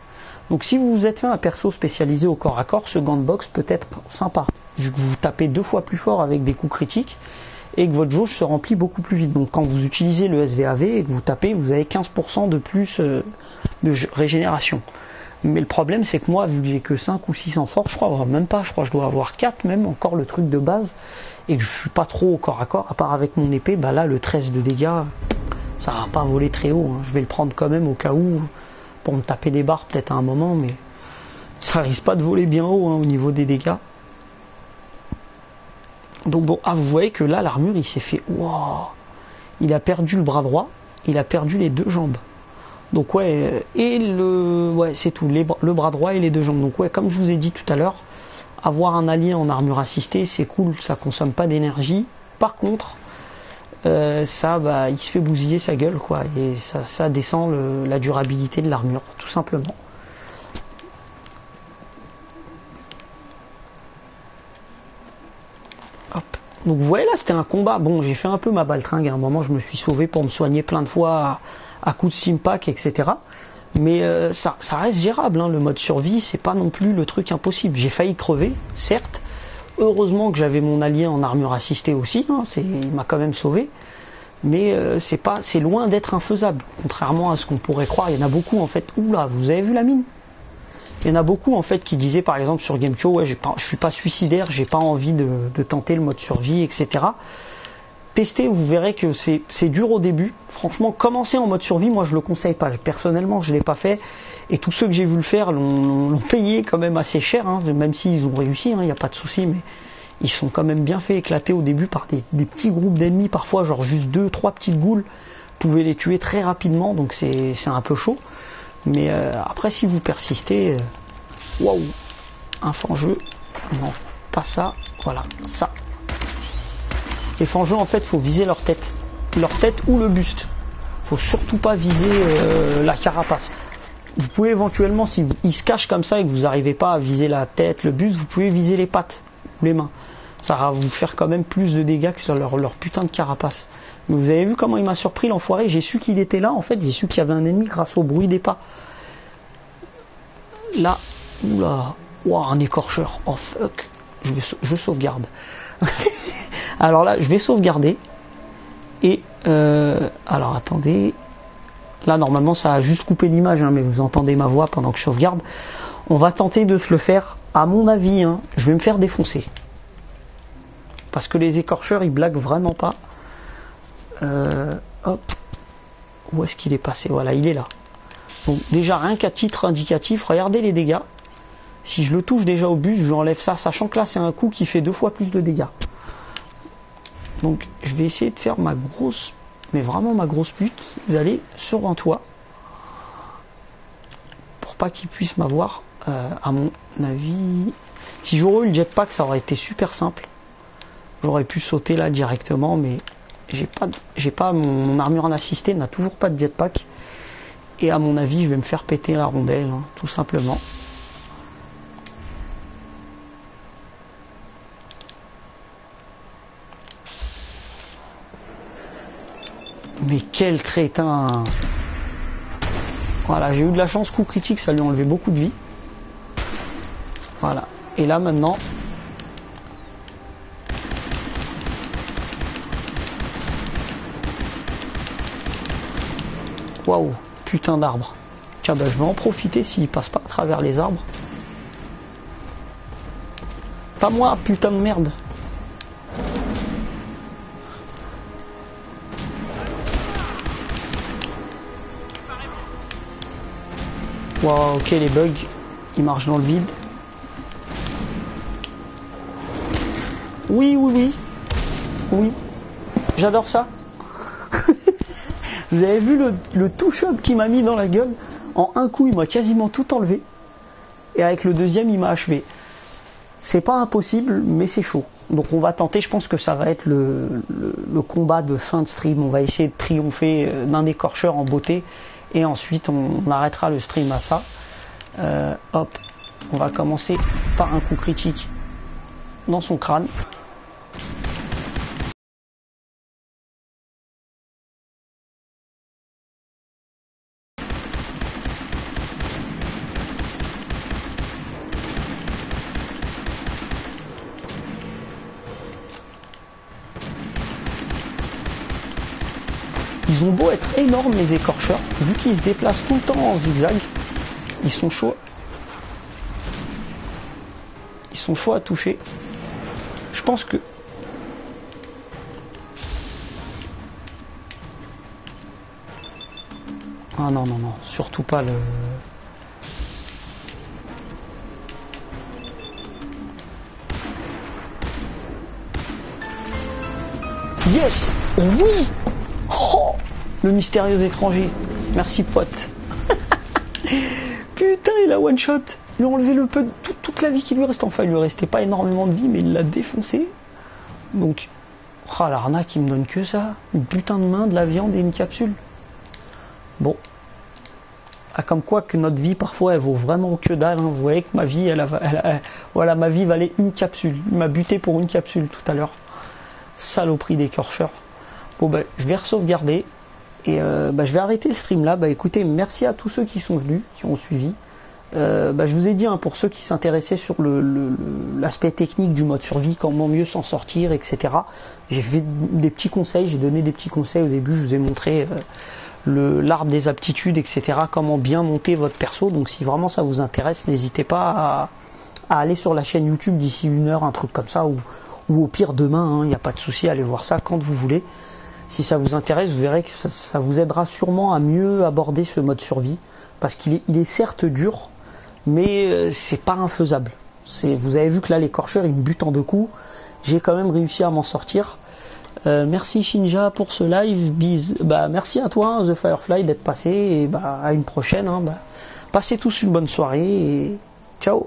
Donc si vous vous êtes fait un perso spécialisé au corps à corps, ce gant de boxe peut être sympa, vu que vous tapez 2 fois plus fort avec des coups critiques et que votre jauge se remplit beaucoup plus vite. Donc quand vous utilisez le SVAV et que vous tapez, vous avez 15% de plus de régénération. Mais le problème c'est que moi, vu que j'ai que 5 ou 6 en force, je crois même pas, je crois que je dois avoir 4 même, encore le truc de base, et que je suis pas trop au corps à corps, à part avec mon épée, bah là le 13 de dégâts, ça va pas voler très haut, hein. Je vais le prendre quand même au cas où, pour me taper des barres peut-être à un moment, mais ça risque pas de voler bien haut hein, au niveau des dégâts. Donc bon, vous voyez que là l'armure il s'est fait, wow, il a perdu le bras droit, il a perdu les 2 jambes. Donc ouais, c'est tout, le bras droit et les 2 jambes. Donc ouais, comme je vous ai dit tout à l'heure, avoir un allié en armure assistée, c'est cool, ça consomme pas d'énergie. Par contre, il se fait bousiller sa gueule, quoi, et ça descend la durabilité de l'armure, tout simplement. Hop. Donc vous voyez là, c'était un combat. Bon, j'ai fait un peu ma baltringue. À un moment, je me suis sauvé pour me soigner plein de fois à coups de Stimpack, etc. Mais ça reste gérable, hein. Le mode survie, c'est pas non plus le truc impossible. J'ai failli crever, certes, heureusement que j'avais mon allié en armure assistée aussi, hein, il m'a quand même sauvé. Mais c'est loin d'être infaisable. Contrairement à ce qu'on pourrait croire, il y en a beaucoup en fait. Oula, vous avez vu la mine? Il y en a beaucoup en fait qui disaient par exemple sur GameCube, ouais, je suis pas suicidaire, j'ai pas envie de tenter le mode survie, etc. Testez, vous verrez que c'est dur au début. Franchement, commencer en mode survie, moi je le conseille pas. Personnellement, je l'ai pas fait. Et tous ceux que j'ai vu le faire l'ont payé quand même assez cher, hein, même s'ils ont réussi, il n'y a pas de souci, mais ils sont quand même bien fait éclater au début par des petits groupes d'ennemis, parfois genre juste 2-3 petites goules. Vous pouvez les tuer très rapidement, donc c'est un peu chaud. Mais après, si vous persistez, waouh, un fangeux, non, pas ça, voilà, ça. Les fangeux, en fait, il faut viser leur tête ou le buste. Faut surtout pas viser la carapace. Vous pouvez éventuellement, si ils se cachent comme ça et que vous n'arrivez pas à viser la tête, le buste, vous pouvez viser les pattes ou les mains. Ça va vous faire quand même plus de dégâts que sur leur putain de carapace. Mais vous avez vu comment il m'a surpris l'enfoiré? J'ai su qu'il était là, en fait, j'ai su qu'il y avait un ennemi grâce au bruit des pas. Là, oula, wow, un écorcheur, oh fuck, je sauvegarde. Alors là, je vais sauvegarder. Et, alors attendez, là normalement ça a juste coupé l'image, hein, mais vous entendez ma voix pendant que je sauvegarde. On va tenter de se le faire, à mon avis, hein, je vais me faire défoncer. Parce que les écorcheurs, ils blaguent vraiment pas. Hop. Où est-ce qu'il est passé? Voilà, il est là. Donc déjà, rien qu'à titre indicatif, regardez les dégâts. Si je le touche déjà au buste, je lui enlève ça, sachant que là, c'est un coup qui fait 2 fois plus de dégâts. Donc, je vais essayer de faire ma grosse, mais vraiment ma grosse pute, d'aller sur un toit. Pour pas qu'il puisse m'avoir, à mon avis. Si j'aurais eu le jetpack, ça aurait été super simple. J'aurais pu sauter là directement, mais j'ai pas mon armure en assisté n'a toujours pas de jetpack. Et à mon avis, je vais me faire péter la rondelle, hein, tout simplement. Mais quel crétin! Voilà, j'ai eu de la chance, coup critique, ça lui a enlevé beaucoup de vie. Voilà. Et là maintenant, waouh, putain d'arbre. Tiens, bah, je vais en profiter s'il passe pas à travers les arbres. Pas moi, putain de merde. Waouh, ok, les bugs, ils marchent dans le vide. Oui, oui, oui. Oui. J'adore ça. Vous avez vu le two-shot qu'il m'a mis dans la gueule? En un coup, il m'a quasiment tout enlevé. Et avec le deuxième, il m'a achevé. C'est pas impossible, mais c'est chaud. Donc on va tenter, je pense que ça va être le combat de fin de stream. On va essayer de triompher d'un écorcheur en beauté. Et ensuite, on arrêtera le stream à ça. Hop, on va commencer par un coup critique dans son crâne. Ils ont beau être énormes les écorcheurs, vu qu'ils se déplacent tout le temps en zigzag, ils sont chauds. Ils sont chauds à toucher. Je pense que... Ah non, non, non, surtout pas le... Yes! Oui! Oh, le mystérieux étranger. Merci pote. Putain, il a one shot. Il a enlevé le peu de toute la vie qui lui reste. Enfin, il lui restait pas énormément de vie, mais il l'a défoncé. Donc, oh, l'arnaque, il me donne que ça. Une putain de main, de la viande et une capsule. Bon. Ah, comme quoi que notre vie, parfois, elle vaut vraiment que dalle. Hein. Vous voyez que ma vie, voilà, ma vie valait une capsule. Il m'a buté pour une capsule tout à l'heure. Saloperie d'écorcheur. Bon, bah, je vais re-sauvegarder et je vais arrêter le stream là. Bah écoutez, merci à tous ceux qui sont venus, qui ont suivi. Je vous ai dit, hein, pour ceux qui s'intéressaient sur l'aspect technique du mode survie, comment mieux s'en sortir, etc. J'ai fait des petits conseils, j'ai donné des petits conseils au début, je vous ai montré l'arbre des aptitudes, etc. Comment bien monter votre perso. Donc si vraiment ça vous intéresse, n'hésitez pas à aller sur la chaîne YouTube d'ici 1 heure, un truc comme ça, ou au pire demain, il n'y a pas de souci, allez voir ça quand vous voulez. Si ça vous intéresse, vous verrez que ça vous aidera sûrement à mieux aborder ce mode survie, parce qu'il est certes dur, mais c'est pas infaisable. Vous avez vu que là l'écorcheur il me bute en 2 coups, j'ai quand même réussi à m'en sortir. Merci Shinja pour ce live, bise. Merci à toi hein, The Firefly d'être passé, et à une prochaine. Passez tous une bonne soirée et ciao.